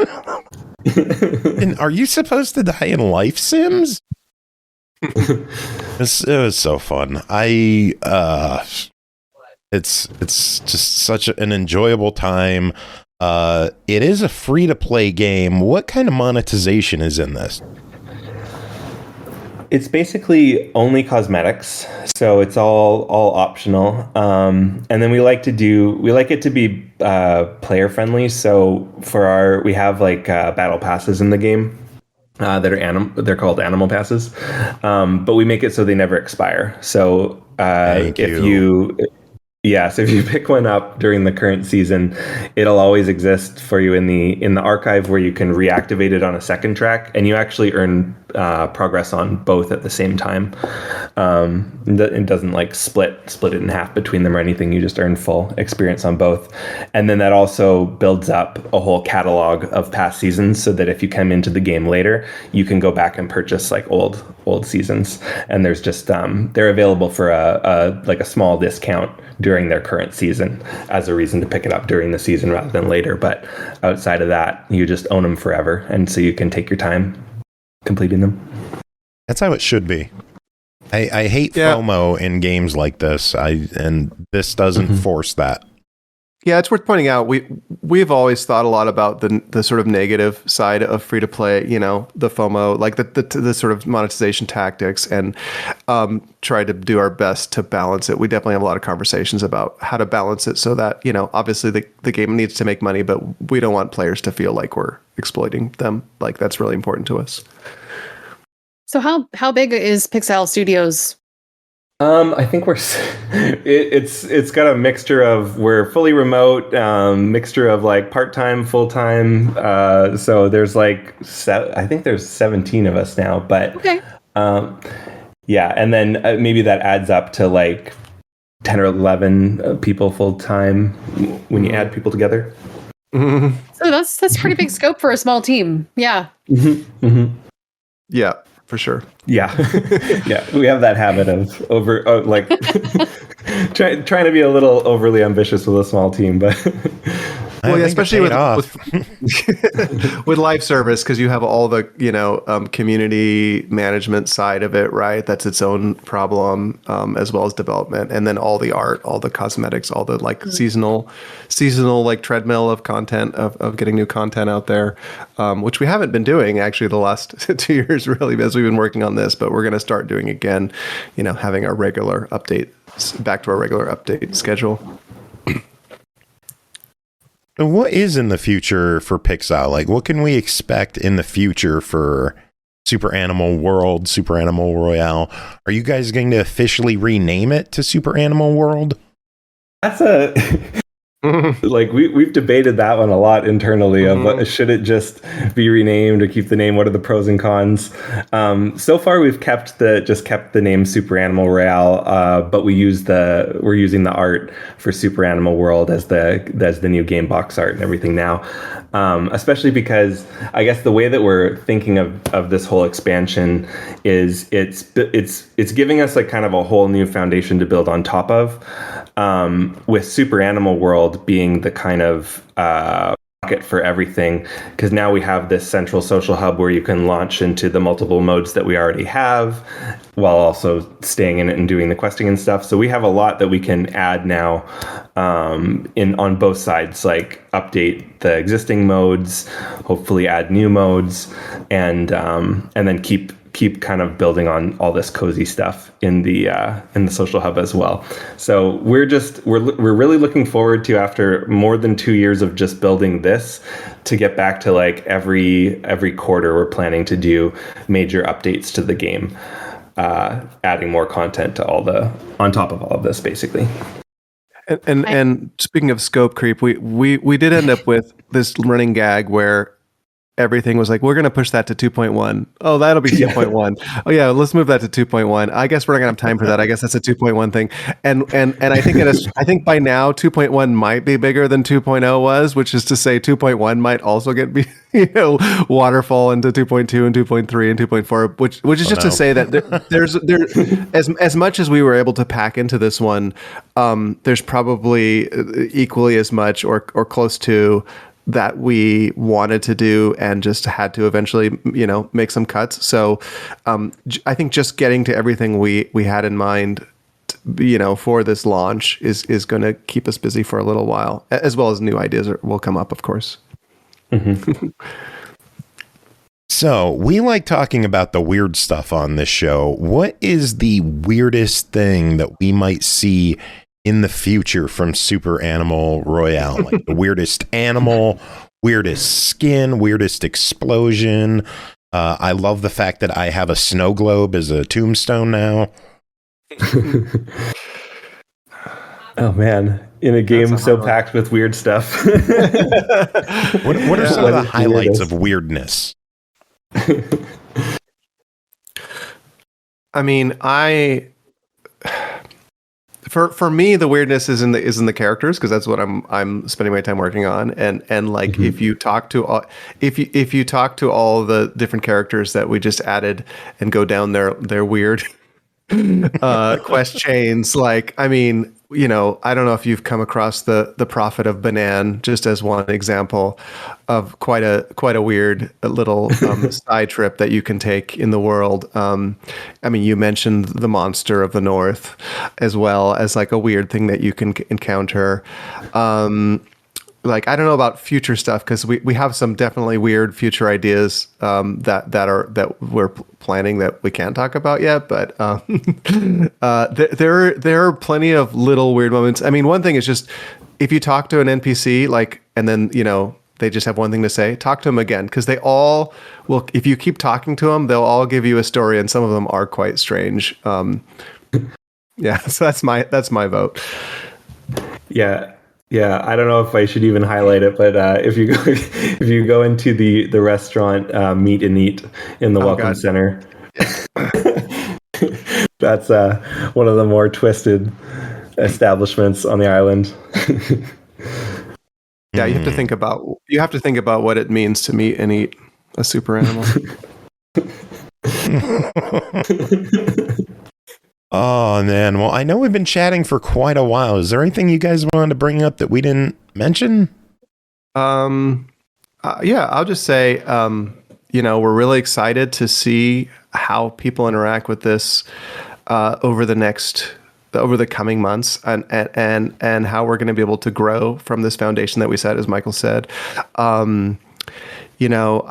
Speaker 2: And are you supposed to die in life sims? It was so fun. It's just such an enjoyable time. It is a free to play game. What kind of monetization is in this?
Speaker 3: It's basically only cosmetics, so it's all optional. And then we like it to be player friendly. So we have like battle passes in the game that are they're called animal passes, but we make it so they never expire. So so if you pick one up during the current season, it'll always exist for you in the archive where you can reactivate it on a second track, and you actually earn progress on both at the same time. It doesn't like split it in half between them or anything. You just earn full experience on both. And then that also builds up a whole catalog of past seasons so that if you come into the game later, you can go back and purchase like old seasons. And there's just they're available for a small discount during their current season as a reason to pick it up during the season rather than later. But outside of that, you just own them forever. And so you can take your time completing them.
Speaker 2: That's how it should be. I hate FOMO in games like this. And this doesn't force that.
Speaker 4: Yeah, it's worth pointing out we've always thought a lot about the sort of negative side of free to play, the FOMO, like the sort of monetization tactics, and try to do our best to balance it. We definitely have a lot of conversations about how to balance it so that, obviously the game needs to make money, but we don't want players to feel like we're exploiting them. Like that's really important to us.
Speaker 5: So how big is Pixile Studios?
Speaker 3: I think it's got a mixture of we're fully remote, mixture of like part-time, full-time. So there's like I think there's 17 of us now, but
Speaker 5: okay.
Speaker 3: And then maybe that adds up to like 10 or 11 people full-time when you add people together.
Speaker 5: So that's pretty big scope for a small team. Yeah.
Speaker 4: Yeah. For sure.
Speaker 3: Yeah. Yeah. We have that habit of trying to be a little overly ambitious with a small team, but
Speaker 4: especially with with live service, because you have all the community management side of it, right? That's its own problem, as well as development, and then all the art, all the cosmetics, all the like seasonal like treadmill of content of getting new content out there, which we haven't been doing actually the last 2 years really as we've been working on this, but we're going to start doing again, having our regular update back to our regular update schedule.
Speaker 2: And what is in the future for Pixile? Like, what can we expect in the future for Super Animal World, Super Animal Royale? Are you guys going to officially rename it to Super Animal World?
Speaker 3: That's a Like we've debated that one a lot internally of should it just be renamed or keep the name? What are the pros and cons? So far we've kept the name Super Animal Royale, but we're using the art for Super Animal World as the new game box art and everything now. Especially because I guess the way that we're thinking of this whole expansion is it's giving us like kind of a whole new foundation to build on top of, with Super Animal World being the kind of pocket for everything, because now we have this central social hub where you can launch into the multiple modes that we already have while also staying in it and doing the questing and stuff. So we have a lot that we can add now on both sides, like update the existing modes, hopefully add new modes, and then keep kind of building on all this cozy stuff in the social hub as well. So we're really looking forward to, after more than 2 years of just building this, to get back to like every quarter we're planning to do major updates to the game, adding more content on top of all of this, basically.
Speaker 4: And speaking of scope creep, we did end up with this running gag where everything was like, we're going to push that to 2.1. Oh, that'll be 2.1. Oh yeah, let's move that to 2.1. I guess we're not going to have time for that. I guess that's a 2.1 thing. And I think by now 2.1 might be bigger than 2.0 was, which is to say 2.1 might also get waterfall into 2.2 and 2.3 and 2.4, which is just to say that there's as much as we were able to pack into this one, there's probably equally as much or close to that we wanted to do and just had to eventually, make some cuts. So I think just getting to everything we had in mind, for this launch is going to keep us busy for a little while, as well as new ideas will come up, of course.
Speaker 2: Mm-hmm. So we like talking about the weird stuff on this show. What is the weirdest thing that we might see in the future from Super Animal Royale? Like the weirdest animal, weirdest skin, weirdest explosion. I love the fact that I have a snow globe as a tombstone now.
Speaker 3: Oh man, in a game so packed with weird stuff.
Speaker 2: What are some of the highlights of weirdness?
Speaker 4: I mean, For me, the weirdness is in the characters, because that's what I'm spending my time working on. And like, mm-hmm. if you talk to all the different characters that we just added and go down their weird quest chains, like, I mean, I don't know if you've come across the Prophet of Banan, just as one example of quite a weird little side trip that you can take in the world. I mean, you mentioned the Monster of the North as well as like a weird thing that you can encounter. Like, I don't know about future stuff, because we have some definitely weird future ideas that we're planning that we can't talk about yet. But there are plenty of little weird moments. I mean, one thing is just, if you talk to an NPC, like, and then they just have one thing to say, talk to them again, because they all will. If you keep talking to them, they'll all give you a story, and some of them are quite strange. Yeah, so that's my vote.
Speaker 3: Yeah. Yeah, I don't know if I should even highlight it, but if you go into the restaurant Meet and Eat in the Welcome Center, that's one of the more twisted establishments on the island.
Speaker 4: Yeah, you have to think about what it means to meet and eat a super animal.
Speaker 2: Oh, man. Well, I know we've been chatting for quite a while. Is there anything you guys wanted to bring up that we didn't mention?
Speaker 4: Yeah, I'll just say, we're really excited to see how people interact with this over the coming months, and how we're going to be able to grow from this foundation that we set, as Michael said. I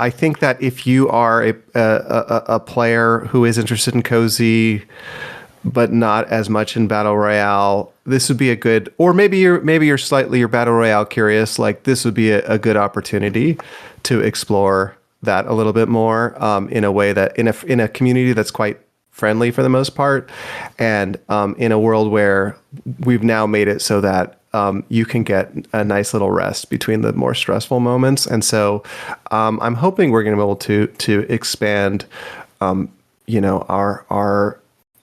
Speaker 4: think that if you are a player who is interested in cozy, but not as much in Battle Royale, this would be a good, or maybe you're slightly Battle Royale curious, like this would be a good opportunity to explore that a little bit more, in a way that in a community that's quite friendly for the most part, and in a world where we've now made it so that you can get a nice little rest between the more stressful moments. And so I'm hoping we're going to be able to expand, our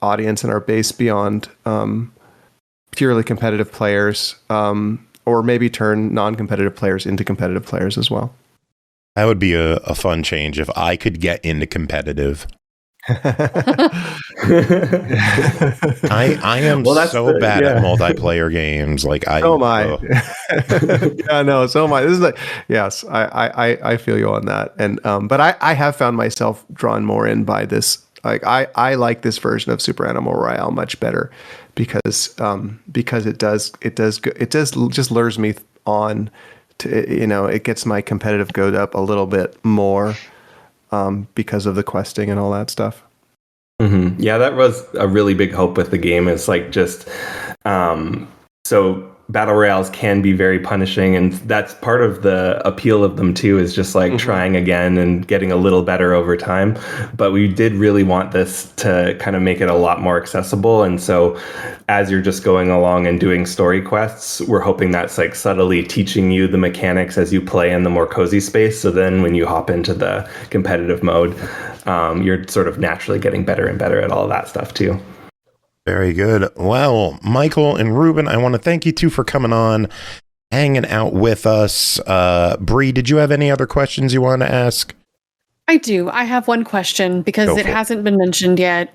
Speaker 4: audience and our base beyond purely competitive players, or maybe turn non-competitive players into competitive players as well.
Speaker 2: That would be a fun change if I could get into competitive. I am so bad at multiplayer games. Like
Speaker 4: so am I. Yeah, no, so am I. This is like, yes, I feel you on that. And but I have found myself drawn more in by this. Like I like this version of Super Animal Royale much better because it does just lures me on to, it gets my competitive goat up a little bit more because of the questing and all that stuff.
Speaker 3: Mm-hmm. Yeah, that was a really big hope with the game. It's like just so battle royales can be very punishing, and that's part of the appeal of them too, is just like trying again and getting a little better over time. But we did really want this to kind of make it a lot more accessible, and so as you're just going along and doing story quests, we're hoping that's like subtly teaching you the mechanics as you play in the more cozy space, so then when you hop into the competitive mode, you're sort of naturally getting better and better at all of that stuff too.
Speaker 2: Very good. Well, Michael and Ruben, I want to thank you two for coming on, hanging out with us. Bri, did you have any other questions you want to ask?
Speaker 5: I do. I have one question because it hasn't been mentioned yet.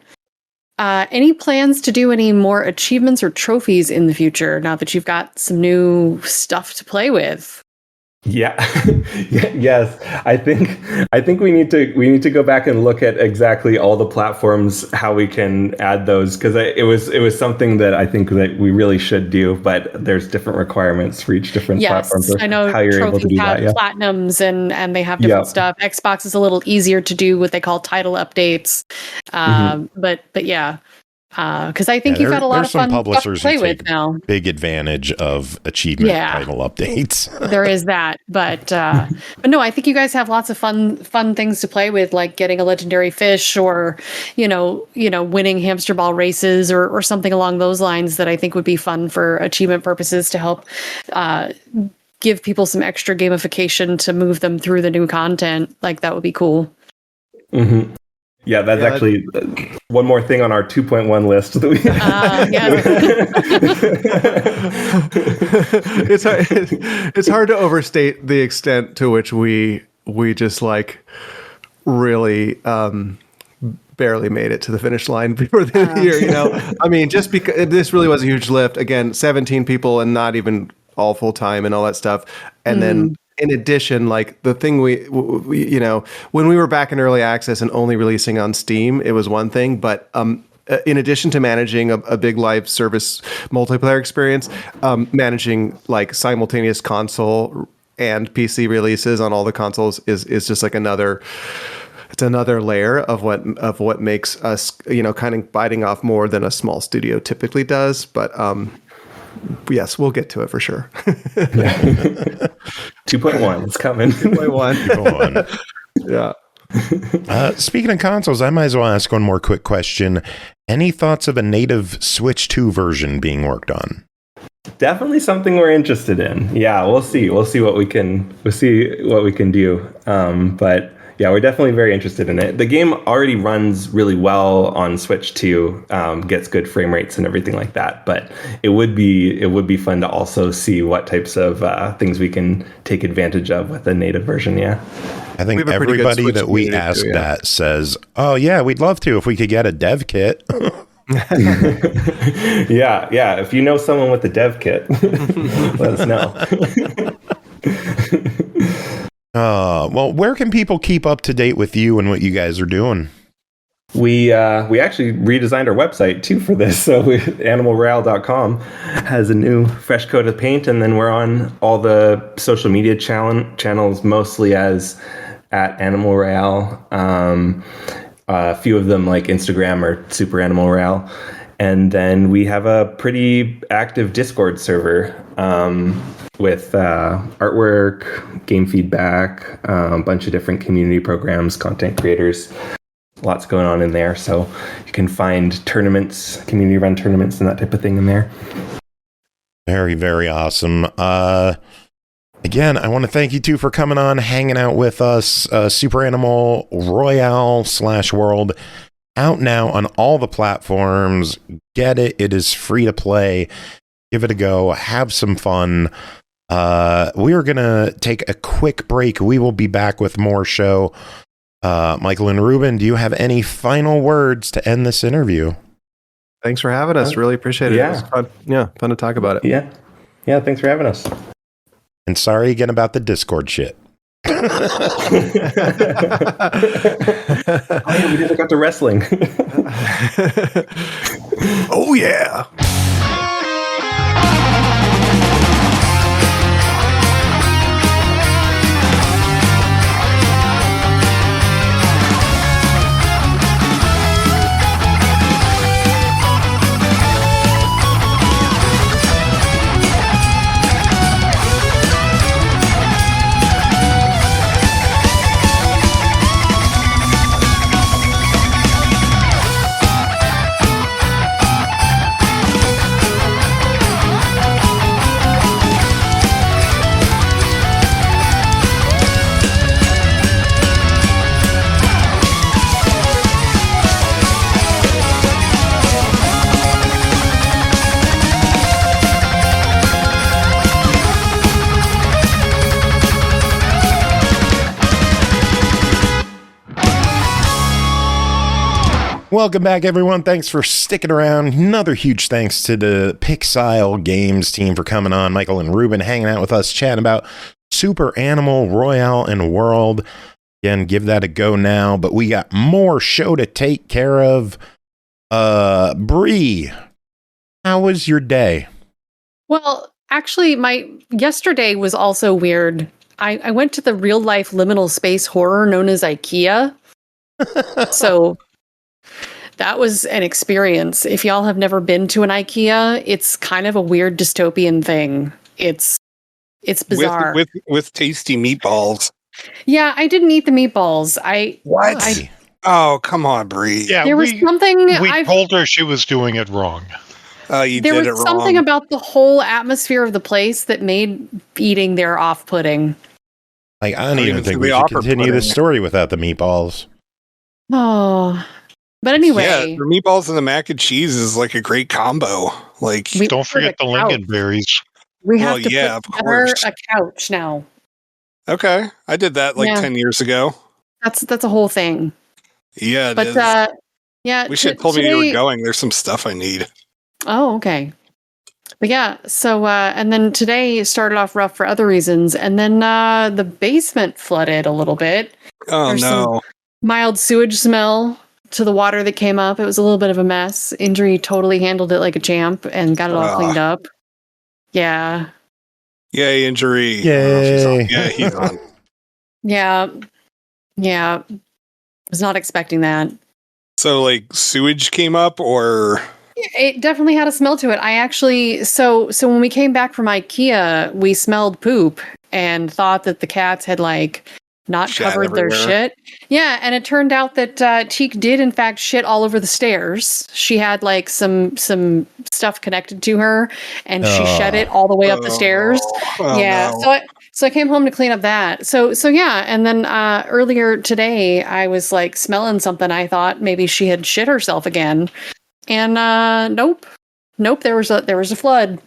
Speaker 5: Any plans to do any more achievements or trophies in the future now that you've got some new stuff to play with?
Speaker 3: Yeah. Yes. I think we need to go back and look at exactly all the platforms, how we can add those, because it was something that I think that we really should do, but there's different requirements for each different platform.
Speaker 5: Yes, I know
Speaker 3: how you're able to do
Speaker 5: have
Speaker 3: that. Yeah.
Speaker 5: platinums and they have different stuff. Xbox is a little easier to do what they call title updates. But yeah. Because I think you've got a lot of fun stuff to play with now.
Speaker 2: Big advantage of achievement title updates.
Speaker 5: There is that, but no, I think you guys have lots of fun things to play with, like getting a legendary fish, or winning hamster ball races, or something along those lines that I think would be fun for achievement purposes to help give people some extra gamification to move them through the new content. Like that would be cool.
Speaker 3: Mm-hmm. Yeah, that's actually one more thing on our 2.1 list that we
Speaker 4: it's hard to overstate the extent to which we just like really barely made it to the finish line before the end of the year. I mean, just because this really was a huge lift. Again, 17 people and not even all full time and all that stuff, and then. In addition, like the thing we when we were back in early access and only releasing on Steam, it was one thing. But in addition to managing a big live service multiplayer experience, managing like simultaneous console and PC releases on all the consoles is just like another layer of what makes us kind of biting off more than a small studio typically does. But yes, we'll get to it for sure.
Speaker 3: 2.1, it's coming.
Speaker 4: 2.1. Yeah.
Speaker 2: Speaking of consoles, I might as well ask one more quick question. Any thoughts of a native Switch 2 version being worked on?
Speaker 3: Definitely something we're interested in. Yeah, we'll see what we can do. But yeah, we're definitely very interested in it. The game already runs really well on Switch 2, gets good frame rates and everything like that. But it would be fun to also see what types of things we can take advantage of with a native version. Yeah,
Speaker 2: I think everybody that we ask that says, "Oh yeah, we'd love to if we could get a dev kit."
Speaker 3: Yeah. If you know someone with a dev kit, let us know.
Speaker 2: Well, where can people keep up to date with you and what you guys are doing?
Speaker 3: We actually redesigned our website too for this. So animalroyale.com has a new fresh coat of paint, and then we're on all the social media channels, mostly at Animal Royale. A few of them like Instagram or Super Animal Royale. And then we have a pretty active Discord server with artwork, game feedback, a bunch of different community programs, content creators. Lots going on in there. So you can find tournaments, community run tournaments and that type of thing in there.
Speaker 2: Very, very awesome. Again, I want to thank you two for coming on, hanging out with us. Super Animal Royale /World out now on all the platforms. Get it. It is free to play. Give it a go. Have some fun. We are going to take a quick break. We will be back with more show. Michael and Ruben, do you have any final words to end this interview?
Speaker 4: Thanks for having us. Really appreciate it.
Speaker 3: Yeah.
Speaker 4: It was fun. Yeah, fun to talk about it.
Speaker 3: Yeah. Thanks for having us.
Speaker 2: And sorry again about the Discord shit.
Speaker 3: Oh, yeah, we never got to wrestling.
Speaker 4: Oh, yeah.
Speaker 2: Welcome back, everyone. Thanks for sticking around. Another huge thanks to the Pixile Games team for coming on. Michael and Ruben hanging out with us, chatting about Super Animal Royale and World. Again, give that a go now. But we got more show to take care of. Bri, how was your day?
Speaker 5: Well, actually, my yesterday was also weird. I went to the real life liminal space horror known as IKEA. So that was an experience. If y'all have never been to an IKEA, it's kind of a weird dystopian thing. It's bizarre.
Speaker 8: With tasty meatballs.
Speaker 5: Yeah, I didn't eat the meatballs.
Speaker 8: Oh, come on, Bri.
Speaker 6: Yeah,
Speaker 5: there was something.
Speaker 6: We told her she was doing it wrong.
Speaker 8: You
Speaker 5: there
Speaker 8: did
Speaker 5: was
Speaker 8: it wrong.
Speaker 5: something about the whole atmosphere of the place that made eating there off-putting.
Speaker 2: Like, I don't even think we should continue this story without the meatballs.
Speaker 5: Oh, but anyway.
Speaker 8: Yeah, the meatballs and the mac and cheese is like a great combo. Like,
Speaker 6: don't forget the lingonberries.
Speaker 5: We have to put together a couch now.
Speaker 8: Okay, I did that 10 years ago.
Speaker 5: That's a whole thing.
Speaker 8: Yeah,
Speaker 5: but yeah,
Speaker 8: we should tell me you were going. There's some stuff I need.
Speaker 5: Oh, okay. But yeah, so and then today started off rough for other reasons, and then the basement flooded a little bit.
Speaker 8: Oh,
Speaker 5: There's
Speaker 8: no.
Speaker 5: some mild sewage smell to the water that came up. It was a little bit of a mess. Injury totally handled it like a champ and got it all cleaned up. Yeah.
Speaker 8: Yay, Injury.
Speaker 2: Yay.
Speaker 8: Yeah, he's on.
Speaker 5: Yeah. Was not expecting that.
Speaker 8: So, sewage came up, or...
Speaker 5: It definitely had a smell to it. I actually, so when we came back from IKEA, we smelled poop and thought that the cats had not
Speaker 8: Shat
Speaker 5: covered their shit. Yeah, and it turned out that Teak did in fact shit all over the stairs. She had some stuff connected to her, and she shed it all the way up the stairs. Yeah, no. So I came home to clean up that. So yeah, and then earlier today I was smelling something. I thought maybe she had shit herself again. And nope. There was a flood.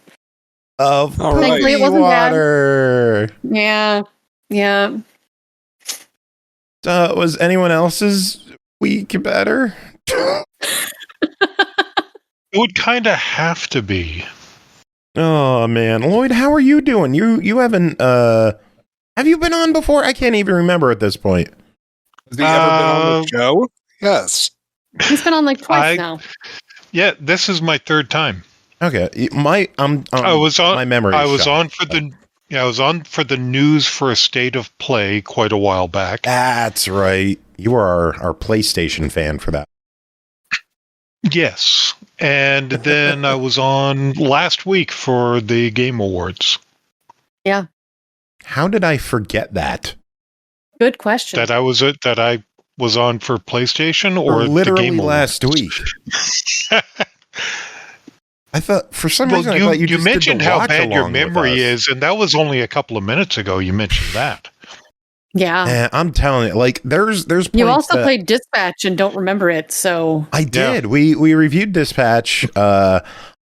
Speaker 2: Of
Speaker 5: thankfully it wasn't
Speaker 2: water.
Speaker 5: Bad. Yeah.
Speaker 2: Was anyone else's week better?
Speaker 6: It would kind of have to be.
Speaker 2: Oh man, Lloyd, how are you doing? You haven't have you been on before? I can't even remember at this point.
Speaker 8: Has he ever been on the show? Yes.
Speaker 5: He's been on twice now.
Speaker 6: Yeah, this is my third time.
Speaker 2: Okay, I was on. My memory.
Speaker 6: I was on for the news for a state of play quite a while back.
Speaker 2: That's right. You are our PlayStation fan for that.
Speaker 6: Yes, and then I was on last week for the Game Awards.
Speaker 5: Yeah.
Speaker 2: How did I forget that?
Speaker 5: Good question.
Speaker 6: That I was on for PlayStation or
Speaker 2: literally
Speaker 6: the Game
Speaker 2: last
Speaker 6: Awards?
Speaker 2: week. I thought for some
Speaker 6: Well,
Speaker 2: reason I thought you just
Speaker 6: mentioned
Speaker 2: did the
Speaker 6: how
Speaker 2: watch
Speaker 6: bad your
Speaker 2: along with
Speaker 6: memory
Speaker 2: us.
Speaker 6: is, and that was only a couple of minutes ago. You mentioned that.
Speaker 5: Yeah.
Speaker 2: And I'm telling you, like there's points
Speaker 5: You also
Speaker 2: that
Speaker 5: played Dispatch and don't remember it, so
Speaker 2: I did. We reviewed Dispatch.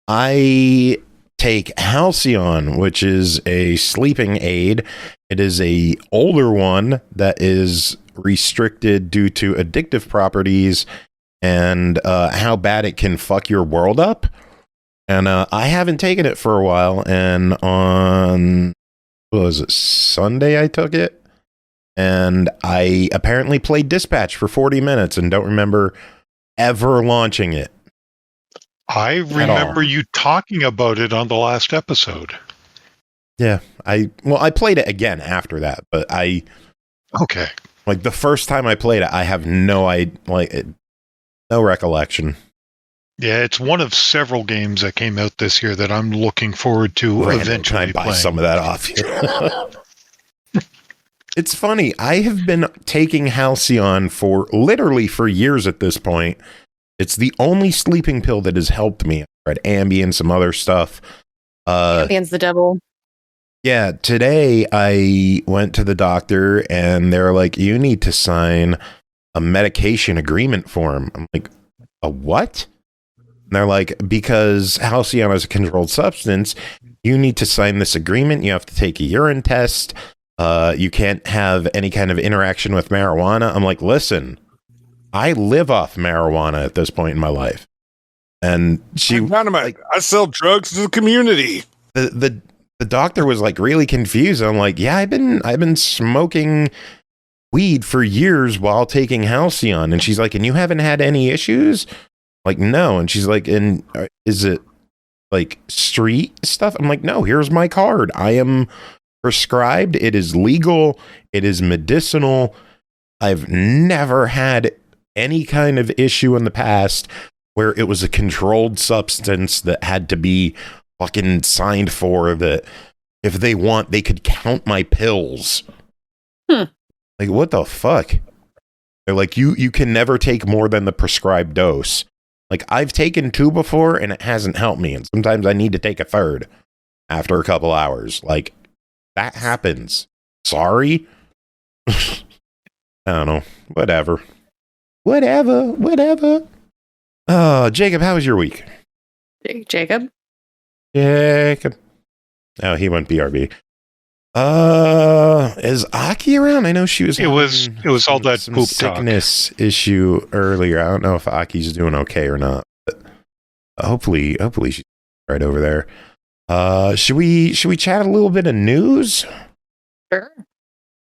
Speaker 2: I take Halcyon, which is a sleeping aid. It is a older one that is restricted due to addictive properties and how bad it can fuck your world up. And I haven't taken it for a while. And on, what was it, Sunday I took it. And I apparently played Dispatch for 40 minutes and don't remember ever launching it.
Speaker 6: I remember you talking about it on the last episode.
Speaker 2: Yeah, I played it again after that, but
Speaker 6: Okay.
Speaker 2: Like the first time I played it, I have no recollection.
Speaker 6: Yeah, it's one of several games that came out this year that I'm looking forward to eventually
Speaker 2: Can I buy
Speaker 6: playing.
Speaker 2: some of that off you? It's funny. I have been taking Halcyon for years at this point. It's the only sleeping pill that has helped me. I read Ambien, some other stuff.
Speaker 5: Ambien's the devil.
Speaker 2: Yeah, today I went to the doctor and they're like, you need to sign a medication agreement form. I'm like, a what? And they're like, because Halcyon is a controlled substance, you need to sign this agreement. You have to take a urine test. You can't have any kind of interaction with marijuana. I'm like, listen, I live off marijuana at this point in my life. And
Speaker 8: I sell drugs to the community.
Speaker 2: The doctor was like really confused. I'm like, yeah, I've been smoking weed for years while taking Halcyon. And she's like, and you haven't had any issues? Like, no. And she's like, and is it like street stuff? I'm like, no, here's my card. I am prescribed. It is legal. It is medicinal. I've never had any kind of issue in the past where it was a controlled substance that had to be fucking signed for, that if they want, they could count my pills. Like, what the fuck? They're like, you can never take more than the prescribed dose. Like, I've taken 2 before and it hasn't helped me. And sometimes I need to take a 3rd after a couple hours. Like, that happens. Sorry. I don't know. Whatever. Jacob, how was your week?
Speaker 5: Jacob?
Speaker 2: Oh, he went BRB. Is Aki around? I know she was.
Speaker 6: It was all that
Speaker 2: some
Speaker 6: poop
Speaker 2: sickness issue earlier. I don't know if Aki's doing okay or not, but hopefully she's right over there. Should we chat a little bit of news?
Speaker 5: Sure.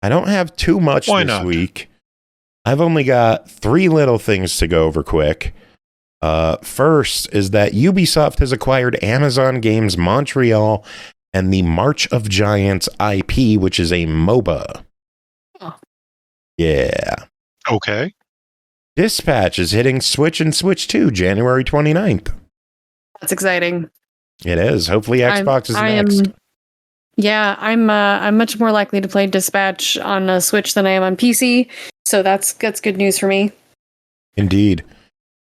Speaker 2: I don't have too much this week. I've only got 3 little things to go over quick. First is that Ubisoft has acquired Amazon Games Montreal and the March of Giants IP, which is a MOBA.
Speaker 5: Oh.
Speaker 2: Yeah.
Speaker 6: Okay.
Speaker 2: Dispatch is hitting Switch and Switch 2 January 29th.
Speaker 5: That's exciting.
Speaker 2: It is. Hopefully Xbox is next.
Speaker 5: I'm much more likely to play Dispatch on a Switch than I am on PC, so that's good news for me.
Speaker 2: Indeed.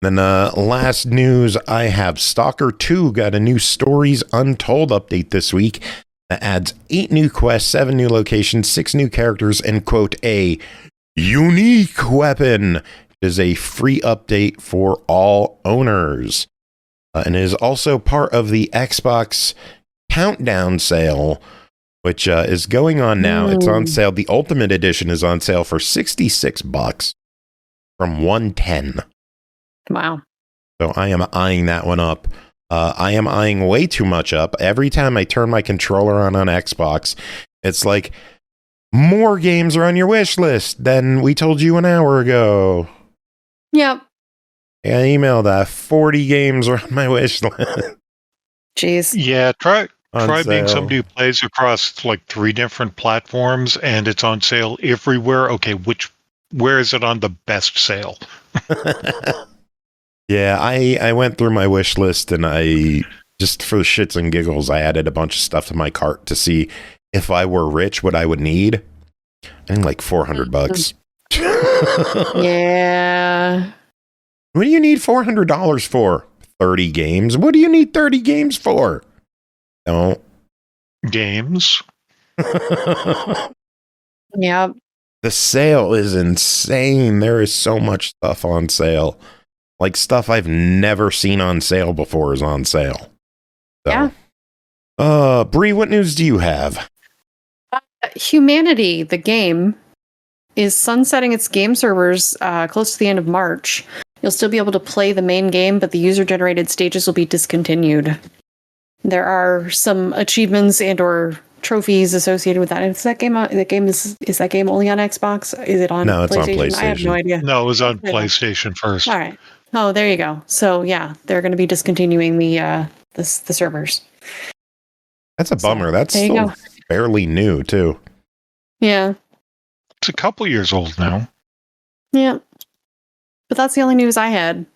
Speaker 2: Then last news I have, Stalker 2 got a new Stories Untold update this week that adds 8 new quests, 7 new locations, 6 new characters, and quote, a unique weapon. It is a free update for all owners. And it is also part of the Xbox Countdown sale, which is going on now. It's on sale. The Ultimate Edition is on sale for $66 from $110.
Speaker 5: Wow.
Speaker 2: So I am eyeing that one up. I am eyeing way too much up. Every time I turn my controller on Xbox, it's like, more games are on your wish list than we told you an hour ago.
Speaker 5: Yep.
Speaker 2: I emailed that 40 games are on my wish list.
Speaker 5: Jeez.
Speaker 6: Yeah, try being
Speaker 2: sale.
Speaker 6: somebody who plays across like 3 different platforms and it's on sale everywhere. Okay, where is it on the best sale?
Speaker 2: Yeah, I went through my wish list and I just for shits and giggles, I added a bunch of stuff to my cart to see if I were rich, what I would need. I think like $400.
Speaker 5: Yeah.
Speaker 2: What do you need $400 for? 30 games. What do you need 30 games for? Don't.
Speaker 6: Games.
Speaker 5: Yeah.
Speaker 2: The sale is insane. There is so much stuff on sale. Like stuff I've never seen on sale before is on sale. So.
Speaker 5: Yeah.
Speaker 2: Bri, what news do you have?
Speaker 5: Humanity, the game, is sunsetting its game servers close to the end of March. You'll still be able to play the main game, but the user-generated stages will be discontinued. There are some achievements and/or trophies associated with that. Is that game? Is that game only on Xbox? Is it on?
Speaker 2: No, it's on PlayStation.
Speaker 5: I have no idea.
Speaker 6: No, it was on PlayStation first.
Speaker 5: All right. Oh, there you go. So yeah, they're going to be discontinuing the servers.
Speaker 2: That's a bummer. That's still fairly new too.
Speaker 5: Yeah.
Speaker 6: It's a couple years old now.
Speaker 5: Yeah. But that's the only news I had.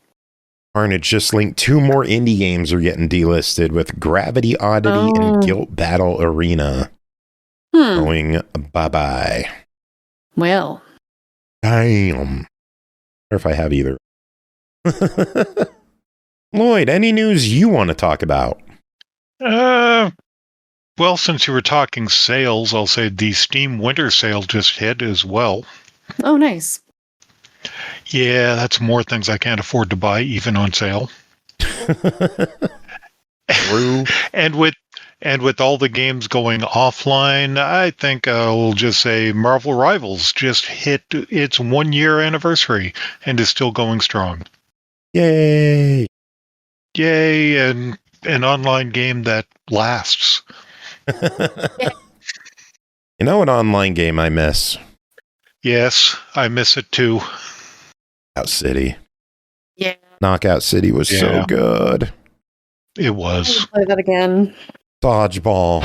Speaker 2: Carnage just linked 2 more indie games are getting delisted with Gravity Oddity and Guilt Battle Arena. Going bye-bye.
Speaker 5: Well.
Speaker 2: Damn. Or if I have either. Lloyd, any news you want to talk about?
Speaker 6: Well, since you were talking sales, I'll say the Steam Winter Sale just hit as well.
Speaker 5: Oh, nice.
Speaker 6: Yeah, that's more things I can't afford to buy, even on sale.
Speaker 2: True.
Speaker 6: And with all the games going offline, I think I'll just say Marvel Rivals just hit its 1-year anniversary and is still going strong.
Speaker 2: Yay!
Speaker 6: Yay, and an online game that lasts.
Speaker 2: You know what online game I miss?
Speaker 6: Yes, I miss it too.
Speaker 2: Knockout City.
Speaker 5: Yeah.
Speaker 2: Knockout City was so good.
Speaker 6: It was.
Speaker 5: Play that again.
Speaker 2: Dodgeball.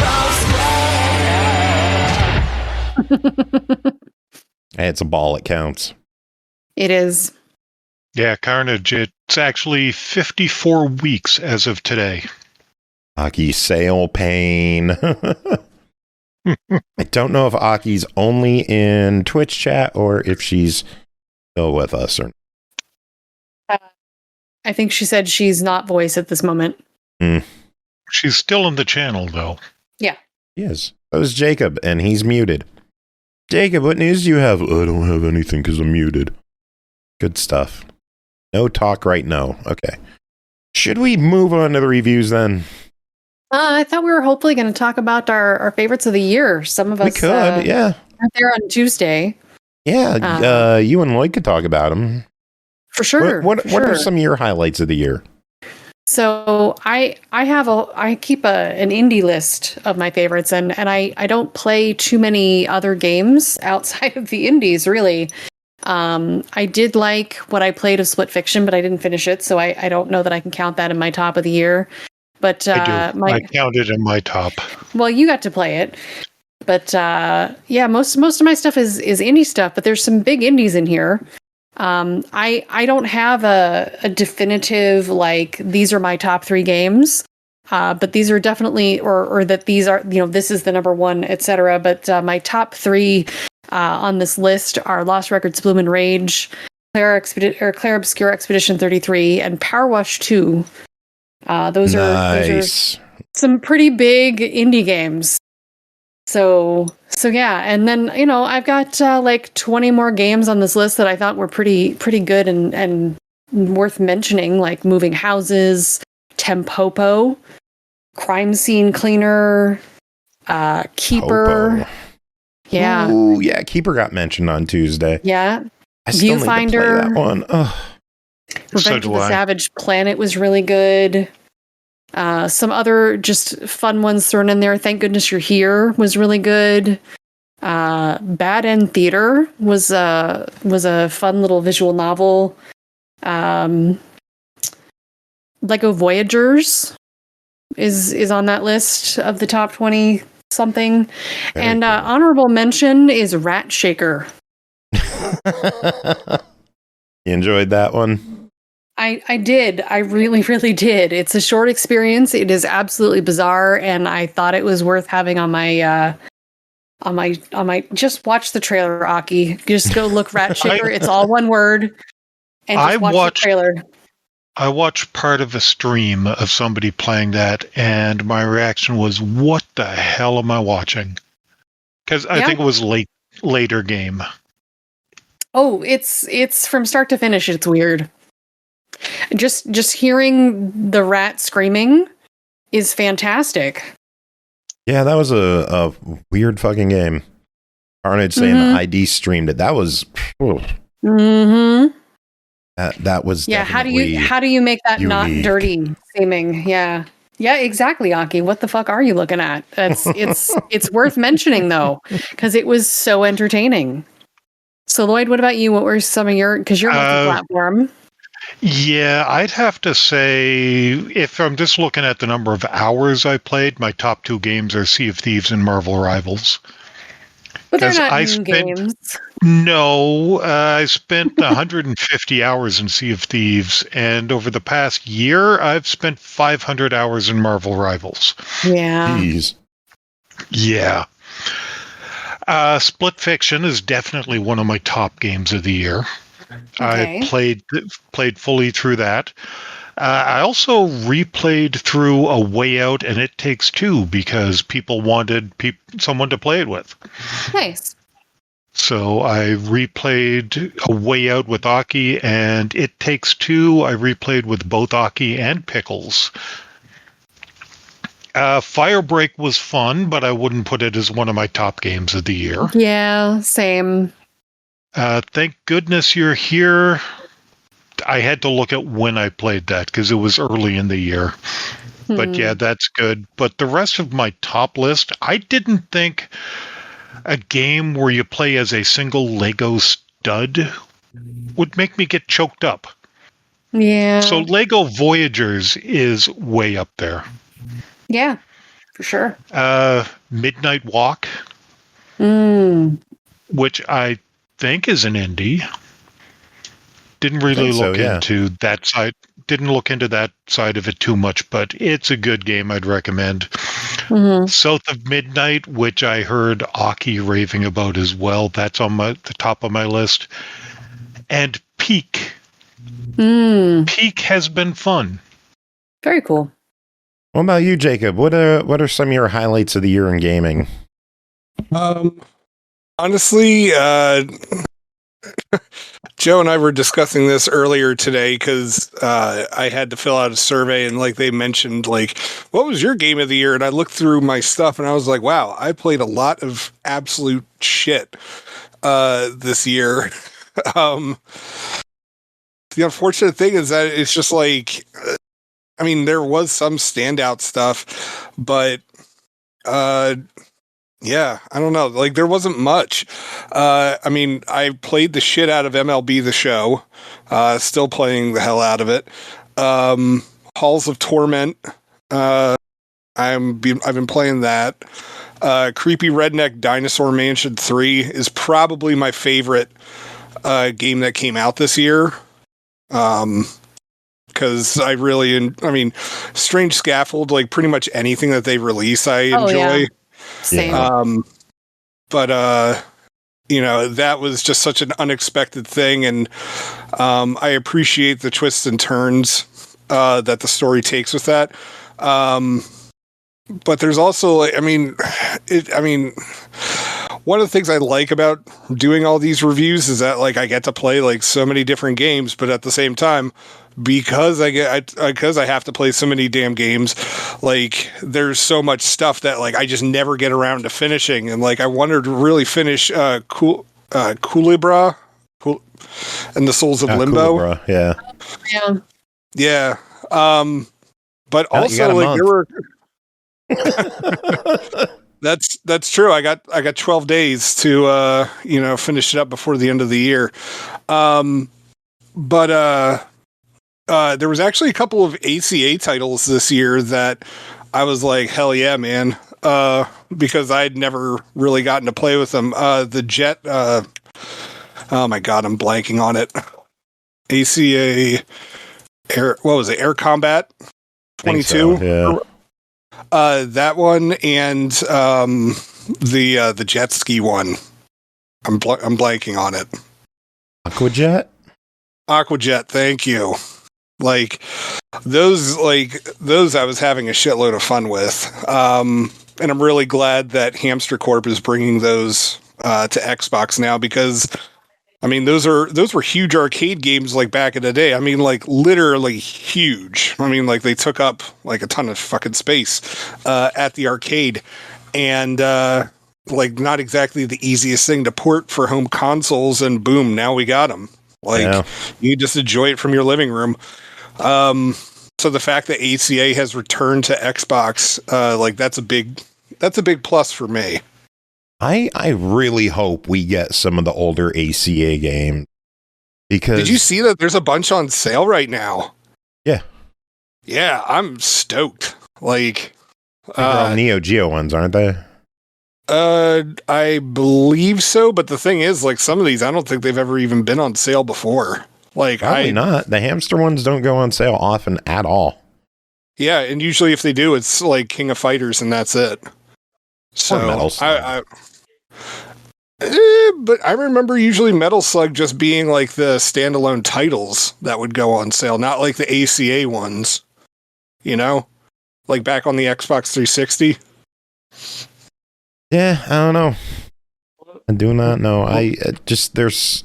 Speaker 2: Hey, it's a ball. It counts.
Speaker 5: It is.
Speaker 6: Yeah, Carnage. It's actually 54 weeks as of today.
Speaker 2: Aki sale pain. I don't know if Aki's only in Twitch chat or if she's still with us. Or
Speaker 5: I think she said she's not voice at this moment.
Speaker 6: She's still in the channel, though.
Speaker 5: Yeah.
Speaker 2: He is. So is Jacob, and he's muted. Jacob, what news do you have? I don't have anything because I'm muted. Good stuff. No talk right now. Okay. Should we move on to the reviews then?
Speaker 5: I thought we were hopefully going to talk about our favorites of the year. Some of us
Speaker 2: we could, yeah.
Speaker 5: Aren't there on Tuesday.
Speaker 2: Yeah, you and Lloyd could talk about them.
Speaker 5: For sure.
Speaker 2: What are some of your highlights of the year?
Speaker 5: So I keep an indie list of my favorites, and I don't play too many other games outside of the indies, really. I did like what I played of Split Fiction, but I didn't finish it, so I don't know that I can count that in my top of the year. But
Speaker 6: I do. I count it in my top.
Speaker 5: Well, you got to play it. But yeah, most of my stuff is indie stuff, but there's some big indies in here. I don't have a definitive, like, these are my top 3 games, but these are definitely, or that these are, this is the number 1, etc. But my top 3 on this list are Lost Records, Bloom and Rage, Claire Obscure Expedition 33, and Power Wash 2. Those are some pretty big indie games. So yeah, and then I've got like 20 more games on this list that I thought were pretty good and worth mentioning, like Moving Houses, Tempopo, Crime Scene Cleaner, Keeper.
Speaker 2: Popo.
Speaker 5: Yeah.
Speaker 2: Ooh, yeah, Keeper got mentioned on Tuesday.
Speaker 5: Yeah.
Speaker 2: I still need to play that one. Ugh.
Speaker 5: Revenge of the Savage Planet was really good. Some other just fun ones thrown in there. Thank Goodness You're Here was really good. Bad End Theater was a fun little visual novel. Lego Voyagers is on that list of the top 20 something.
Speaker 2: Very
Speaker 5: and
Speaker 2: cool.
Speaker 5: Honorable mention is Rat Shaker.
Speaker 2: You enjoyed that one?
Speaker 5: I did. I really, really did. It's a short experience. It is absolutely bizarre, and I thought it was worth having on my just watch the trailer, Aki. Just go look Rat Shaker. It's all one word. And just watch the trailer.
Speaker 6: I watched part of a stream of somebody playing that, and my reaction was, "What the hell am I watching?" Because I think it was later game.
Speaker 5: Oh, it's from start to finish. It's weird. Just hearing the rat screaming is fantastic.
Speaker 2: Yeah, that was a weird fucking game. Carnage saying the ID streamed it. That was.
Speaker 5: Mm-hmm.
Speaker 2: That was
Speaker 5: how do you make that
Speaker 2: unique.
Speaker 5: Not dirty seeming? Yeah exactly, Aki. What the fuck are you looking at? It's worth mentioning though, because it was so entertaining. So Lloyd, what about you? What were some of your, because you're multi-platform?
Speaker 6: Yeah, I'd have to say, if I'm just looking at the number of hours I played, my top two games are Sea of Thieves and Marvel Rivals.
Speaker 5: But they're not new games.
Speaker 6: No, I spent 150 hours in Sea of Thieves, and over the past year, I've spent 500 hours in Marvel Rivals.
Speaker 5: Yeah.
Speaker 2: Jeez.
Speaker 6: Yeah. Split Fiction is definitely one of my top games of the year.
Speaker 5: Okay.
Speaker 6: I played fully through that. I also replayed through A Way Out and It Takes Two because people wanted someone to play it with.
Speaker 5: Nice.
Speaker 6: So I replayed A Way Out with Aki, and It Takes Two I replayed with both Aki and Pickles. Firebreak was fun, but I wouldn't put it as one of my top games of the year.
Speaker 5: Yeah, same.
Speaker 6: Thank goodness you're here. I had to look at when I played that because it was early in the year. But yeah, that's good. But the rest of my top list, I didn't think a game where you play as a single Lego stud would make me get choked up.
Speaker 5: Yeah.
Speaker 6: So Lego Voyagers is way up there.
Speaker 5: Yeah, for sure.
Speaker 6: Midnight Walk, which I think is an indie. Didn't really look into that side. Didn't look into that side of it too much, but it's a good game. I'd recommend. South of Midnight, which I heard Aki raving about as well. That's on the top of my list. And Peak. Peak has been fun.
Speaker 5: Very cool.
Speaker 2: What about you, Jacob? What are some of your highlights of the year in gaming?
Speaker 8: Honestly, Joe and I were discussing this earlier today because I had to fill out a survey, and like they mentioned, like, what was your game of the year? And I looked through my stuff, and I was like, wow, I played a lot of absolute shit this year. The unfortunate thing is that it's just like, I mean, there was some standout stuff, but yeah, I don't know. Like, there wasn't much. I mean, I played the shit out of MLB The Show. Still playing the hell out of it. Halls of Torment. I've been playing that. Creepy Redneck Dinosaur Mansion 3 is probably my favorite game that came out this year. Because I mean, Strange Scaffold, like pretty much anything that they release, I enjoy.
Speaker 5: Yeah. Same.
Speaker 8: But you know, that was just such an unexpected thing, and I appreciate the twists and turns that the story takes with that. But there's also, like, I mean, one of the things I like about doing all these reviews is that, like, I get to play like so many different games, but at the same time, because I have to play so many damn games, like, there's so much stuff that, like, I just never get around to finishing. And like, I wanted to really finish Culebra and the Souls of Limbo.
Speaker 2: Culebra,
Speaker 8: Yeah. But also, like, there were That's true. I got 12 days to finish it up before the end of the year. But there was actually a couple of ACA titles this year that I was like, hell yeah, man. Because I'd never really gotten to play with them. The Jet, oh my God, I'm blanking on it. ACA Air, what was it? Air Combat 22.
Speaker 2: So,
Speaker 8: yeah. That one and the jet ski one. I'm blanking on it.
Speaker 2: Aquajet?
Speaker 8: Aquajet, thank you. Like those I was having a shitload of fun with. And I'm really glad that Hamster Corp is bringing those to Xbox now, because I mean those were huge arcade games like back in the day. I mean, like literally huge. I mean, like they took up like a ton of fucking space at the arcade, and like not exactly the easiest thing to port for home consoles, and boom, now we got them. Like you just enjoy it from your living room. So the fact that ACA has returned to Xbox, like that's a big plus for me.
Speaker 2: I really hope we get some of the older ACA games, because
Speaker 8: did you see that there's a bunch on sale right now? Yeah, I'm stoked. Like
Speaker 2: they're all Neo Geo ones, aren't they?
Speaker 8: I believe so, but the thing is, like, some of these I don't think they've ever even been on sale before. Like,
Speaker 2: probably not. The hamster ones don't go on sale often at all.
Speaker 8: Yeah, and usually if they do, it's like King of Fighters and that's it. So
Speaker 2: Metal Slug.
Speaker 8: But I remember usually Metal Slug just being like the standalone titles that would go on sale, not like the ACA ones. You know, like back on the Xbox 360.
Speaker 2: Yeah, I don't know. I do not know. I just there's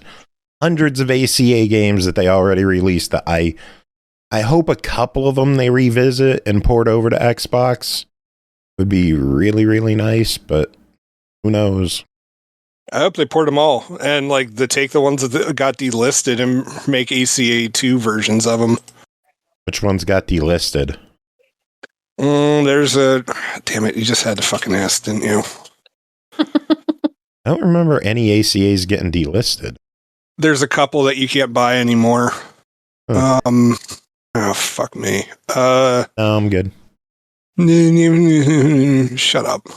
Speaker 2: hundreds of ACA games that they already released that I hope a couple of them they revisit and port over to Xbox. Would be really, really nice, but who knows?
Speaker 8: I hope they port them all and like take the ones that got delisted and make ACA 2 versions of them.
Speaker 2: Which ones got delisted?
Speaker 8: There's a... Damn it, you just had to fucking ask, didn't you?
Speaker 2: I don't remember any ACAs getting delisted.
Speaker 8: There's a couple that you can't buy anymore.
Speaker 2: Huh.
Speaker 8: Oh, fuck me.
Speaker 2: No, I'm good.
Speaker 8: Shut up.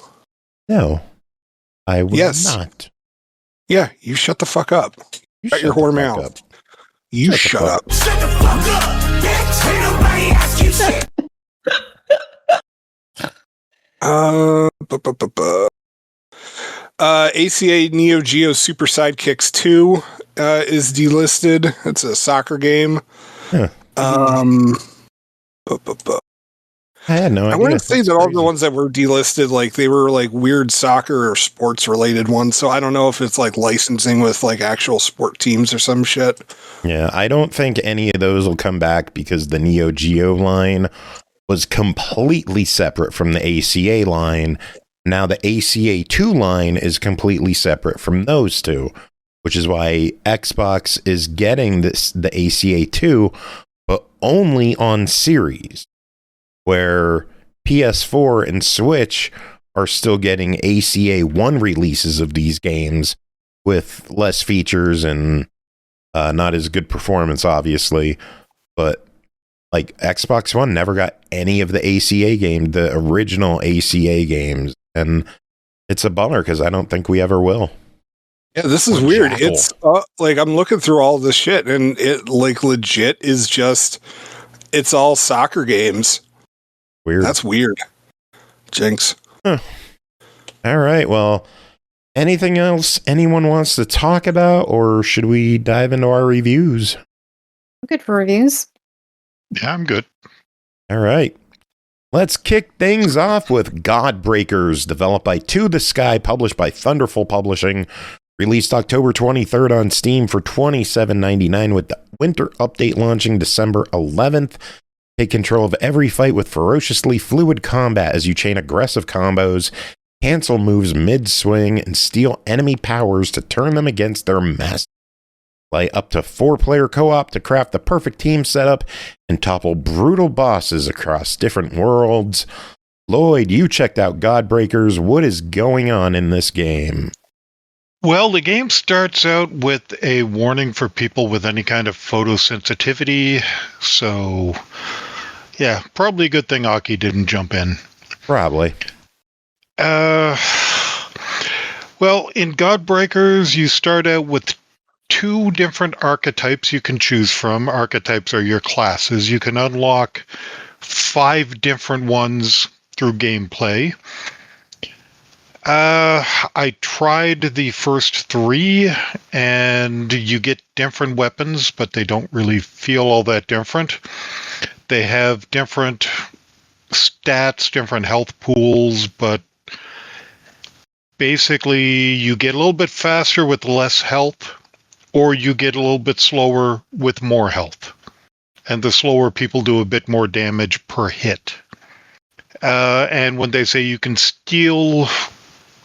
Speaker 2: No, I will not.
Speaker 8: Yeah, you shut the fuck up.
Speaker 2: You
Speaker 8: shut your whore mouth.
Speaker 2: Up.
Speaker 8: You shut up.
Speaker 9: Shut the fuck up, bitch. Ain't nobody ask you shit.
Speaker 8: ACA Neo Geo Super Sidekicks 2 is delisted. It's a soccer game.
Speaker 2: Huh. I had no idea.
Speaker 8: I want to say that all the ones that were delisted, like they were like weird soccer or sports related ones. So I don't know if it's like licensing with like actual sport teams or some shit.
Speaker 2: Yeah, I don't think any of those will come back because the Neo Geo line was completely separate from the ACA line. Now the ACA 2 line is completely separate from those two, which is why Xbox is getting the ACA 2, but only on series, where PS4 and Switch are still getting ACA 1 releases of these games with less features and not as good performance, obviously. But like Xbox One never got any of the ACA game, the original ACA games. And it's a bummer because I don't think we ever will.
Speaker 8: Yeah, this is weird. Jackal. It's like I'm looking through all this shit and it like legit is just, it's all soccer games.
Speaker 2: Weird.
Speaker 8: That's weird. Jinx.
Speaker 2: Huh. All right. Well, anything else anyone wants to talk about, or should we dive into our reviews?
Speaker 5: I'm good for reviews.
Speaker 6: Yeah, I'm good.
Speaker 2: All right. Let's kick things off with Godbreakers, developed by To the Sky, published by Thunderful Publishing, released October 23rd on Steam for $27.99, with the winter update launching December 11th. Take control of every fight with ferociously fluid combat as you chain aggressive combos, cancel moves mid-swing, and steal enemy powers to turn them against their master. Play up to 4-player co-op to craft the perfect team setup and topple brutal bosses across different worlds. Lloyd, you checked out Godbreakers. What is going on in this game?
Speaker 6: Well, the game starts out with a warning for people with any kind of photosensitivity. So, yeah, probably a good thing Aki didn't jump in.
Speaker 2: Probably.
Speaker 6: Well, in Godbreakers, you start out with 2 different archetypes you can choose from. Archetypes are your classes. You can unlock 5 different ones through gameplay. I tried the first 3, and you get different weapons, but they don't really feel all that different. They have different stats, different health pools, but basically you get a little bit faster with less health, or you get a little bit slower with more health. And the slower people do a bit more damage per hit. And when they say you can steal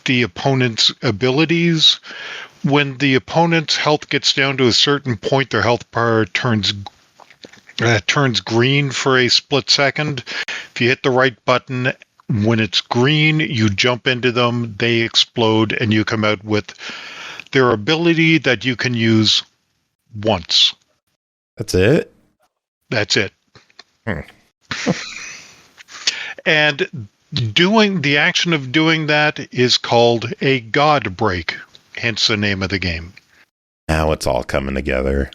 Speaker 6: the opponent's abilities, when the opponent's health gets down to a certain point, their health bar turns green for a split second. If you hit the right button, when it's green, you jump into them, they explode, and you come out with their ability that you can use once.
Speaker 2: That's it?
Speaker 6: That's it. And doing the action of doing that is called a God break, hence the name of the game.
Speaker 2: Now it's all coming together.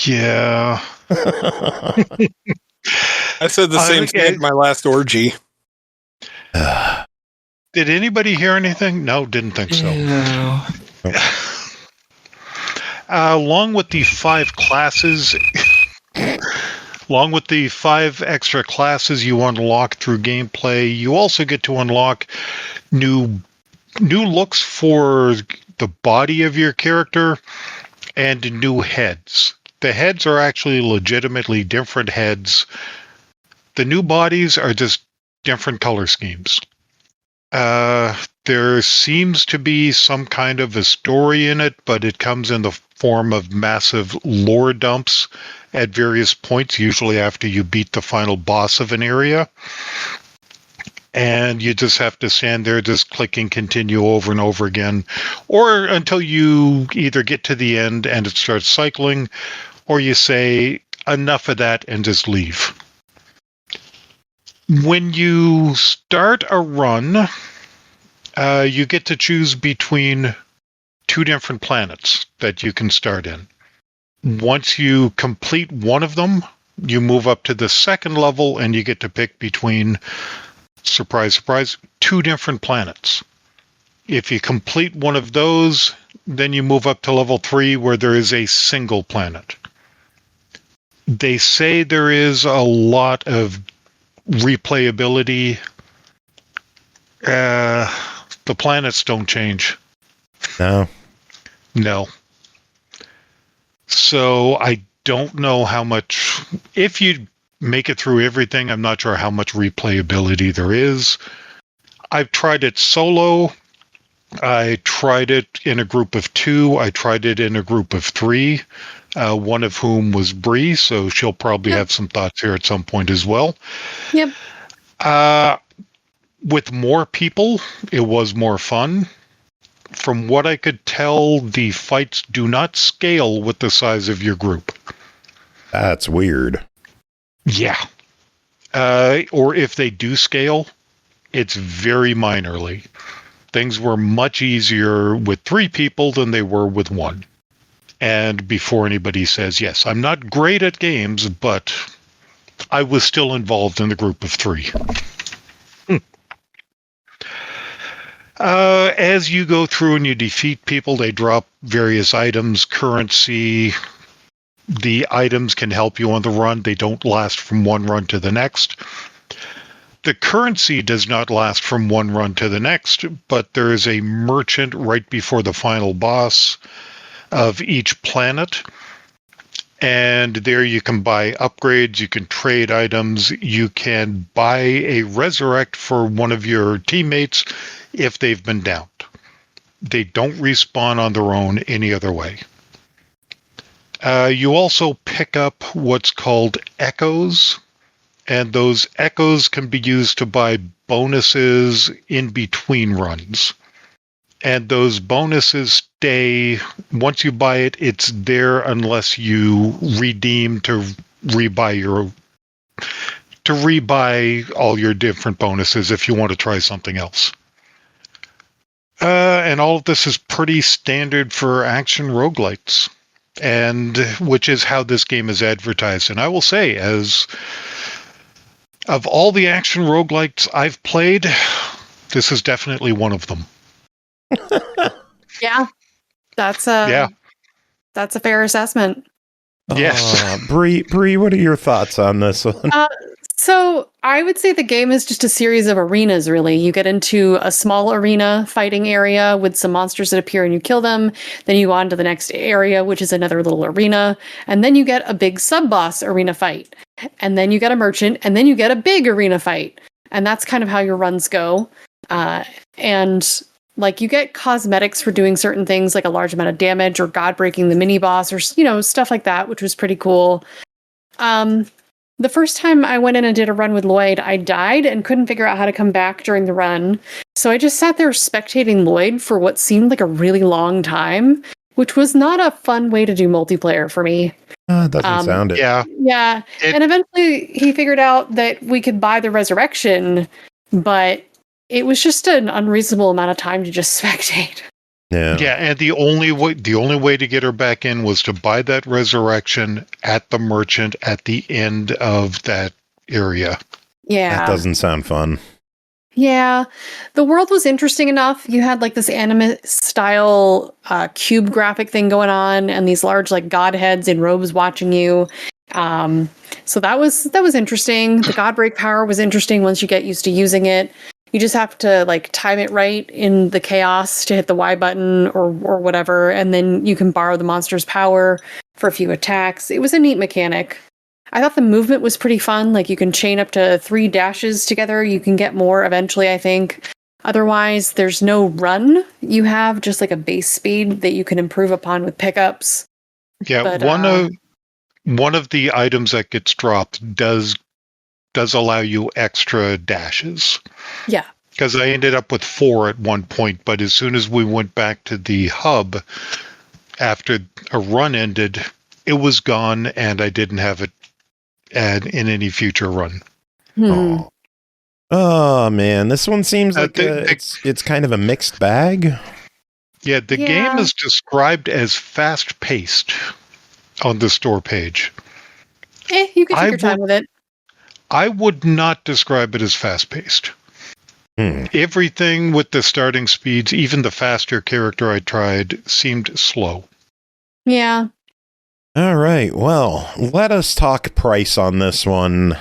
Speaker 6: Yeah.
Speaker 8: I said the same thing at my last orgy.
Speaker 6: Did anybody hear anything? No, didn't think so.
Speaker 7: No.
Speaker 6: Along with the 5 classes, along with the 5 extra classes you unlock through gameplay, you also get to unlock new looks for the body of your character and new heads. The heads are actually legitimately different heads. The new bodies are just different color schemes. There seems to be some kind of a story in it, but it comes in the form of massive lore dumps at various points, usually after you beat the final boss of an area. And you just have to stand there just clicking continue over and over again, or until you either get to the end and it starts cycling, or you say enough of that and just leave. When you start a run, you get to choose between 2 different planets that you can start in. Once you complete one of them, you move up to the second level and you get to pick between, surprise, surprise, 2 different planets. If you complete one of those, then you move up to level 3 where there is a single planet. They say there is a lot of replayability. The planets don't change. No. So I don't know how much, if you make it through everything, I'm not sure how much replayability there is. I've tried it solo. I tried it in a group of 2. I tried it in a group of 3, one of whom was Bri, so she'll probably have some thoughts here at some point as well.
Speaker 5: Yep.
Speaker 6: With more people, it was more fun. From what I could tell, the fights do not scale with the size of your group.
Speaker 2: That's weird.
Speaker 6: Yeah. Or if they do scale, it's very minorly. Things were much easier with 3 people than they were with 1. And before anybody says, yes, I'm not great at games, but I was still involved in the group of 3. As you go through and you defeat people, they drop various items, currency. The items can help you on the run. They don't last from one run to the next. The currency does not last from one run to the next, but there is a merchant right before the final boss of each planet. And there you can buy upgrades, you can trade items, you can buy a resurrect for one of your teammates if they've been downed. They don't respawn on their own any other way. You also pick up what's called echoes, and those echoes can be used to buy bonuses in between runs. And those bonuses stay, once you buy it, it's there unless you redeem to rebuy all your different bonuses if you want to try something else. And all of this is pretty standard for action roguelites, and which is how this game is advertised. And I will say, as of all the action roguelites I've played, This is definitely one of them.
Speaker 5: Yeah, that's a fair assessment.
Speaker 6: Yes.
Speaker 2: Bri, what are your thoughts on this one?
Speaker 5: So I would say the game is just a series of arenas, really. You get into a small arena fighting area with some monsters that appear and you kill them. Then you go on to the next area, which is another little arena. And then you get a big sub-boss arena fight. And then you get a merchant. And then you get a big arena fight. And that's kind of how your runs go. And like you get cosmetics for doing certain things, like a large amount of damage or God breaking the mini boss or, stuff like that, which was pretty cool. The first time I went in and did a run with Lloyd, I died and couldn't figure out how to come back during the run. So I just sat there spectating Lloyd for what seemed like a really long time, which was not a fun way to do multiplayer for me.
Speaker 2: Doesn't sound it.
Speaker 6: Yeah.
Speaker 5: Yeah. And eventually he figured out that we could buy the resurrection, but it was just an unreasonable amount of time to just spectate.
Speaker 6: Yeah, and the only way to get her back in was to buy that resurrection at the merchant at the end of that area.
Speaker 5: Yeah.
Speaker 2: That doesn't sound fun.
Speaker 5: Yeah. The world was interesting enough. You had like this anime style cube graphic thing going on and these large like godheads in robes watching you. So that was interesting. The God break power was interesting once you get used to using it. You just have to like time it right in the chaos to hit the Y button or whatever, and then you can borrow the monster's power for a few attacks. It was a neat mechanic. I thought the movement was pretty fun. Like you can chain up to 3 dashes together. You can get more eventually, I think. Otherwise, there's no run. You have just like a base speed that you can improve upon with pickups.
Speaker 6: Yeah, but, one of the items that gets dropped does allow you extra dashes.
Speaker 5: Yeah.
Speaker 6: Because I ended up with 4 at one point, but as soon as we went back to the hub after a run ended, it was gone and I didn't have it in any future run.
Speaker 2: Oh man, this one seems like it's kind of a mixed bag.
Speaker 6: Yeah, the game is described as fast-paced on the store page.
Speaker 5: You can take your time with it.
Speaker 6: I would not describe it as fast-paced. Everything with the starting speeds, even the faster character I tried, seemed slow.
Speaker 5: Yeah.
Speaker 2: All right. Well, let us talk price on this one.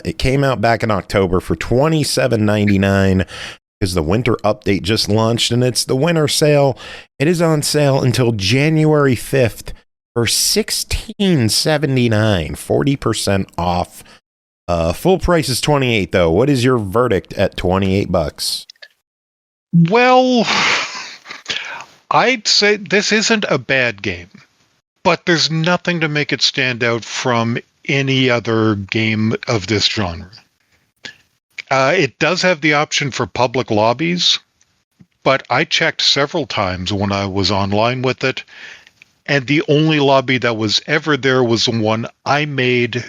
Speaker 2: It came out back in October for $27.99 because the winter update just launched and it's the winter sale. It is on sale until January 5th for $16.79, 40% off. Full price is $28 though. What is your verdict at $28?
Speaker 6: Well, I'd say this isn't a bad game, but there's nothing to make it stand out from any other game of this genre. It does have the option for public lobbies, but I checked several times when I was online with it, and the only lobby that was ever there was the one I made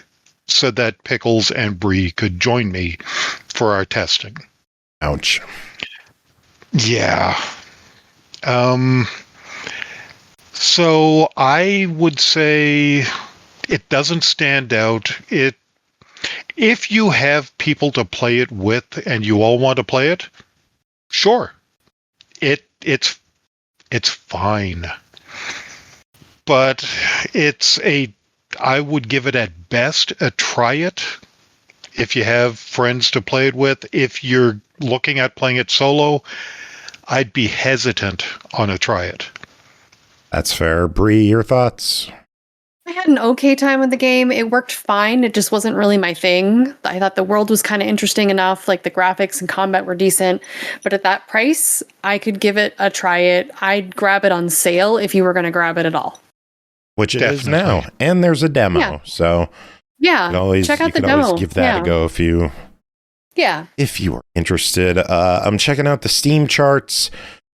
Speaker 6: so that Pickles and Bri could join me for our testing.
Speaker 2: Ouch.
Speaker 6: Yeah. So I would say it doesn't stand out. If you have people to play it with and you all want to play it, sure. It's fine. But I would give it at best a try it if you have friends to play it with. If you're looking at playing it solo, I'd be hesitant on a try it.
Speaker 2: That's fair. Bri, your thoughts?
Speaker 5: I had an okay time with the game. It worked fine. It just wasn't really my thing. I thought the world was kind of interesting enough. Like the graphics and combat were decent. But at that price, I could give it a try it. I'd grab it on sale if you were going to grab it at all.
Speaker 2: Which it is now. And there's a demo.
Speaker 5: Yeah.
Speaker 2: So
Speaker 5: check out the demo.
Speaker 2: Always give that a go if you are interested. I'm checking out the Steam charts.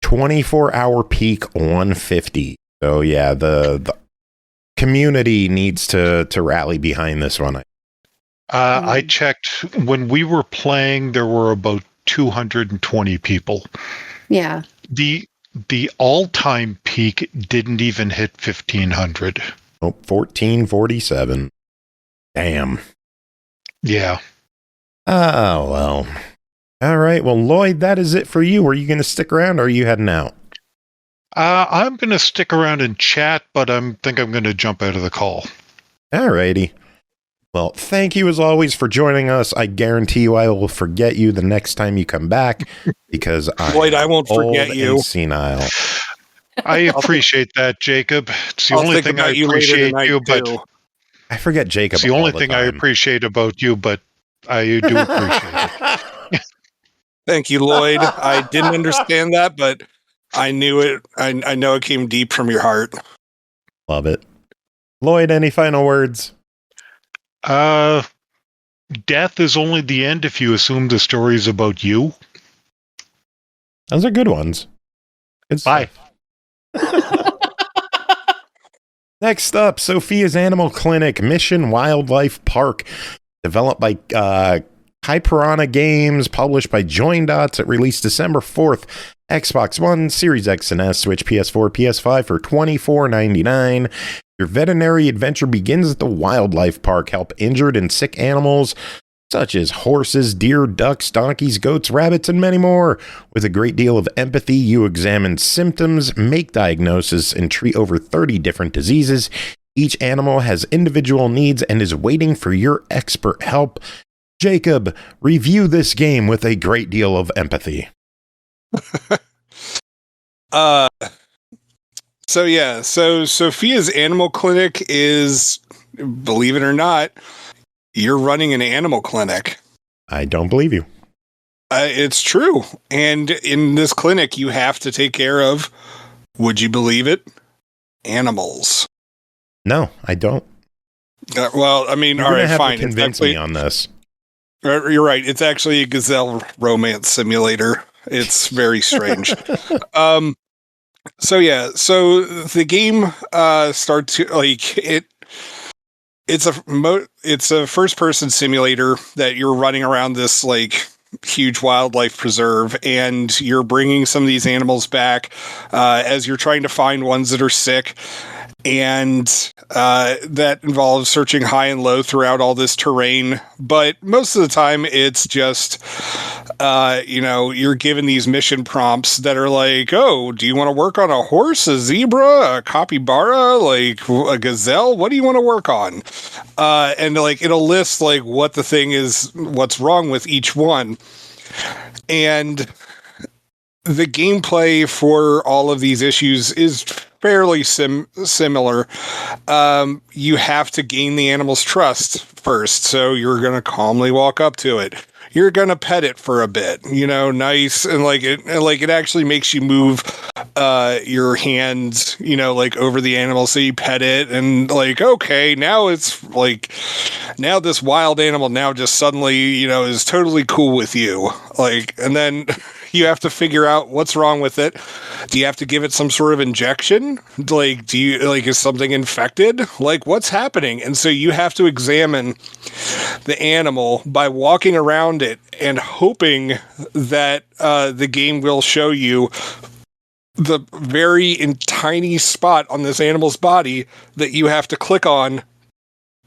Speaker 2: 24-hour peak 150. So yeah, the community needs to rally behind this one.
Speaker 6: I checked when we were playing, there were about 220 people.
Speaker 5: Yeah.
Speaker 6: The all-time peak didn't even hit 1,500.
Speaker 2: Oh, 1447. Damn.
Speaker 6: Yeah.
Speaker 2: Oh, well. All right. Well, Lloyd, that is it for you. Are you going to stick around or are you heading out?
Speaker 6: I'm going to stick around and chat, but I think I'm going to jump out of the call.
Speaker 2: All righty. Well, thank you as always for joining us. I guarantee you I will forget you the next time you come back because
Speaker 8: Lloyd, I won't forget you.
Speaker 2: And senile.
Speaker 6: I appreciate that, Jacob. It's the only thing I appreciate you, but
Speaker 2: I forget Jacob.
Speaker 6: It's the only thing I appreciate about you, but I do appreciate it.
Speaker 8: Thank you, Lloyd. I didn't understand that, but I knew it. I know it came deep from your heart.
Speaker 2: Love it. Lloyd, any final words?
Speaker 6: Death is only the end if you assume the story's about you.
Speaker 2: Those are good ones. Good
Speaker 6: Bye.
Speaker 2: Next up, Sophia's Animal Clinic Mission Wildlife Park. Developed by Caipirinha Games, published by Joindots. It released December 4th. Xbox One, Series X and S, Switch, PS4, PS5 for $24.99. Your veterinary adventure begins at the wildlife park. Help injured and sick animals such as horses, deer, ducks, donkeys, goats, rabbits, and many more. With a great deal of empathy, you examine symptoms, make diagnoses, and treat over 30 different diseases. Each animal has individual needs and is waiting for your expert help. Jacob, review this game with a great deal of empathy.
Speaker 8: So Sophia's Animal Clinic is, believe it or not, you're running an animal clinic.
Speaker 2: I don't believe you.
Speaker 8: It's true. And in this clinic, you have to take care of, would you believe it, animals.
Speaker 2: No, I don't.
Speaker 8: Well, I mean,
Speaker 2: You're
Speaker 8: all right,
Speaker 2: have
Speaker 8: fine.
Speaker 2: to convince me on this.
Speaker 8: You're right. It's actually a gazelle romance simulator. It's very strange. So the game starts to, like, it's a first person simulator that you're running around this like huge wildlife preserve, and you're bringing some of these animals back as you're trying to find ones that are sick. And that involves searching high and low throughout all this terrain. But most of the time, it's just, you're given these mission prompts that are like, oh, do you want to work on a horse, a zebra, a capybara, like a gazelle? What do you want to work on? And like, it'll list like what the thing is, what's wrong with each one. And the gameplay for all of these issues is fairly similar. You have to gain the animal's trust first. So you're going to calmly walk up to it. You're going to pet it for a bit, nice. And it actually makes you move your hands, like over the animal. So you pet it and like, okay, now it's like, now this wild animal now just suddenly, is totally cool with you. Like, and then you have to figure out what's wrong with it. Do you have to give it some sort of injection? Like, is something infected? Like, what's happening? And so you have to examine the animal by walking around it and hoping that the game will show you the very tiny spot on this animal's body that you have to click on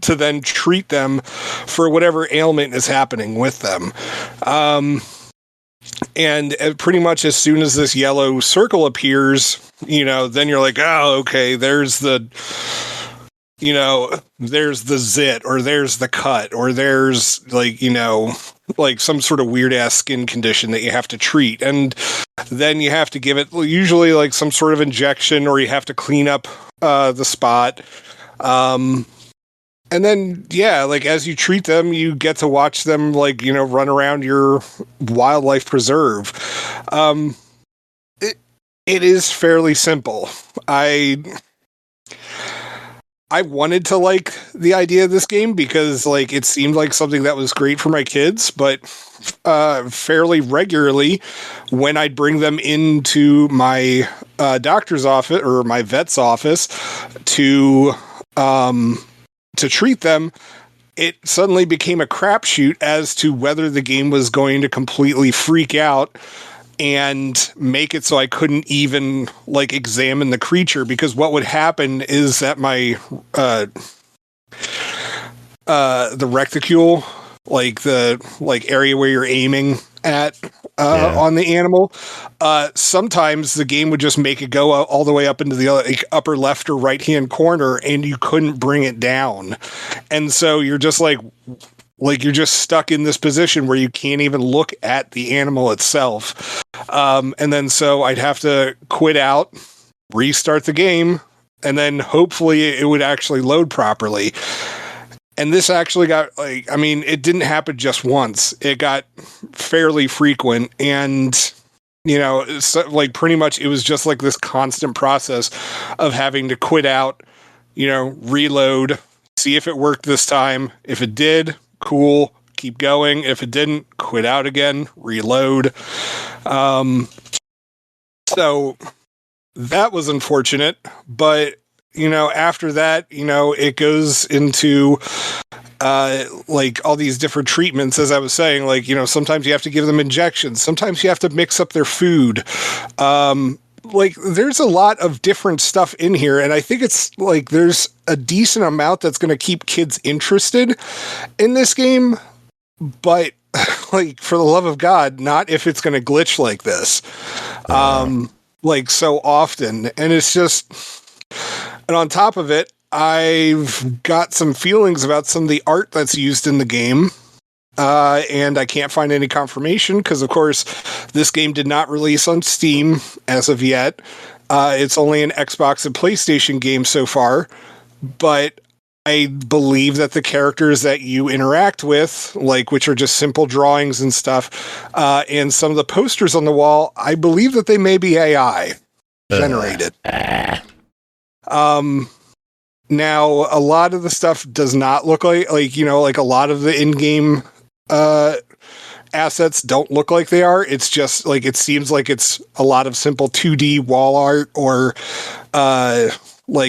Speaker 8: to then treat them for whatever ailment is happening with them. And pretty much as soon as this yellow circle appears, then you're like, oh, okay, there's the zit, or there's the cut, or there's like some sort of weird ass skin condition that you have to treat. And then you have to give it usually like some sort of injection, or you have to clean up the spot. And then, like as you treat them, you get to watch them run around your wildlife preserve. It is fairly simple. I wanted to like the idea of this game because it seemed like something that was great for my kids, but fairly regularly when I'd bring them into my doctor's office or my vet's office to treat them, it suddenly became a crapshoot as to whether the game was going to completely freak out and make it so I couldn't even examine the creature, because what would happen is that my the reticule, the area where you're aiming at on the animal. Sometimes the game would just make it go all the way up into the upper left or right hand corner, and you couldn't bring it down, and so you're just like you're just stuck in this position where you can't even look at the animal itself. And then so I'd have to quit out, restart the game, and then hopefully it would actually load properly. And this actually got it didn't happen just once. It got fairly frequent, and pretty much it was just like this constant process of having to quit out, reload, see if it worked this time. If it did, cool, keep going. If it didn't, quit out again, reload. So that was unfortunate, but after that, it goes into all these different treatments, as I was saying, sometimes you have to give them injections, sometimes you have to mix up their food. There's a lot of different stuff in here, and I think it's there's a decent amount that's going to keep kids interested in this game, but for the love of God, not if it's going to glitch like this, so often. And it's just, and on top of it, I've got some feelings about some of the art that's used in the game. And I can't find any confirmation because, of course, this game did not release on Steam as of yet. It's only an Xbox and PlayStation game so far. But I believe that the characters that you interact with, which are just simple drawings and stuff, and some of the posters on the wall, I believe that they may be AI generated. Now, a lot of the stuff does not look like a lot of the in-game assets don't look like they are. It's just it seems like it's a lot of simple 2D wall art or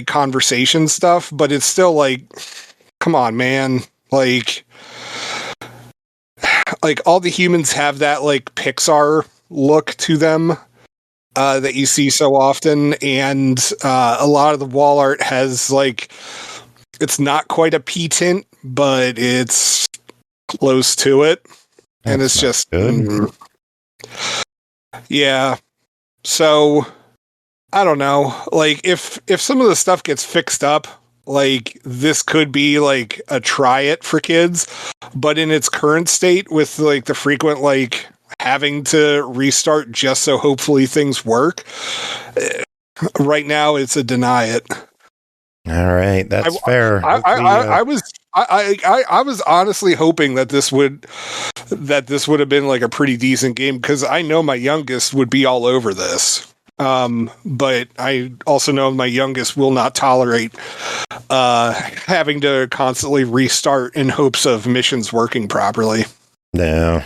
Speaker 8: conversation stuff, but it's still come on, man. All the humans have that Pixar look to them that you see so often, and a lot of the wall art has it's not quite a P tint, but it's close to it. And it's just good. Yeah. So I don't know. If some of the stuff gets fixed up, this could be a try it for kids, but in its current state with the frequent having to restart just so hopefully things work, right now it's a deny it.
Speaker 2: All right, that's fair.
Speaker 8: I was honestly hoping that this would have been a pretty decent game, because I know my youngest would be all over this. But I also know my youngest will not tolerate having to constantly restart in hopes of missions working properly.
Speaker 2: No.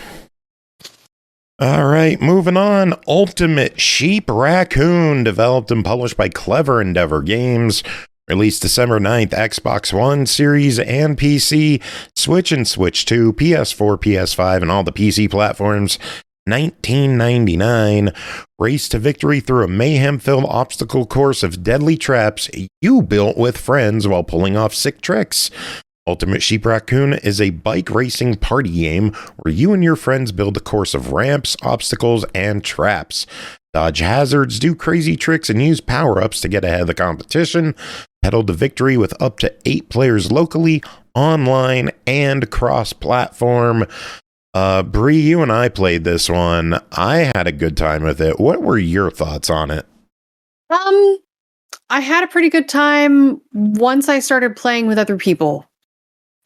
Speaker 2: All right, moving on. Ultimate Sheep Raccoon, developed and published by Clever Endeavour Games. Released December 9th, Xbox One, Series, and PC, Switch and Switch 2, PS4, PS5, and all the PC platforms. $19.99. Race to victory through a mayhem-filled obstacle course of deadly traps you built with friends while pulling off sick tricks. Ultimate Sheep Raccoon is a bike racing party game where you and your friends build a course of ramps, obstacles, and traps. Dodge hazards, do crazy tricks, and use power-ups to get ahead of the competition. Pedal to victory with up to 8 players locally, online, and cross-platform. Bri, you and I played this one. I had a good time with it. What were your thoughts on it?
Speaker 5: I had a pretty good time once I started playing with other people.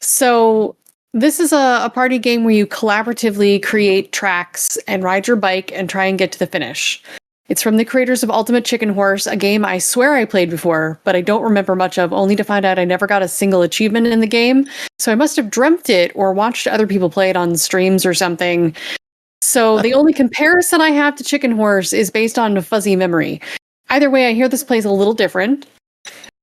Speaker 5: So this is a party game where you collaboratively create tracks and ride your bike and try and get to the finish. It's from the creators of Ultimate Chicken Horse, a game I swear I played before, but I don't remember much of, only to find out I never got a single achievement in the game. So I must have dreamt it or watched other people play it on streams or something. So the only comparison I have to Chicken Horse is based on a fuzzy memory. Either way, I hear this plays a little different.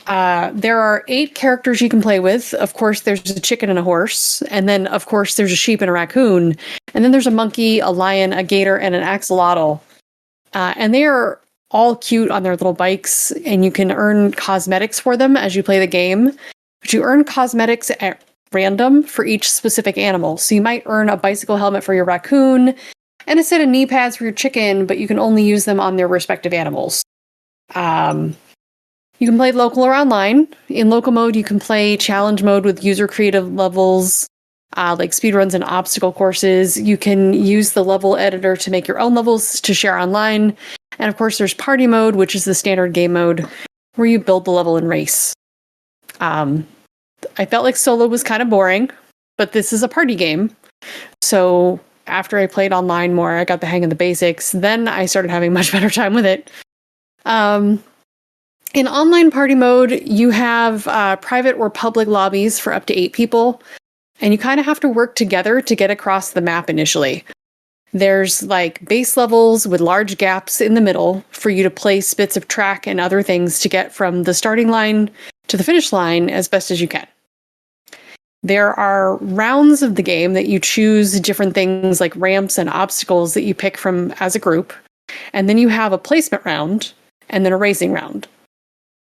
Speaker 5: There are 8 characters you can play with. Of course, there's a chicken and a horse. And then, of course, there's a sheep and a raccoon. And then there's a monkey, a lion, a gator, and an axolotl. And they are all cute on their little bikes. And you can earn cosmetics for them as you play the game. But you earn cosmetics at random for each specific animal. So you might earn a bicycle helmet for your raccoon, and a set of knee pads for your chicken, but you can only use them on their respective animals. You can play local or online. In local mode, you can play challenge mode with user creative levels, like speedruns and obstacle courses. You can use the level editor to make your own levels to share online. And of course, there's party mode, which is the standard game mode, where you build the level and race. I felt like solo was kind of boring, but this is a party game. So after I played online more, I got the hang of the basics. Then I started having much better time with it. In online party mode, you have private or public lobbies for up to 8 people, and you kind of have to work together to get across the map initially. There's like base levels with large gaps in the middle for you to place bits of track and other things to get from the starting line to the finish line as best as you can. There are rounds of the game that you choose different things like ramps and obstacles that you pick from as a group, and then you have a placement round and then a racing round.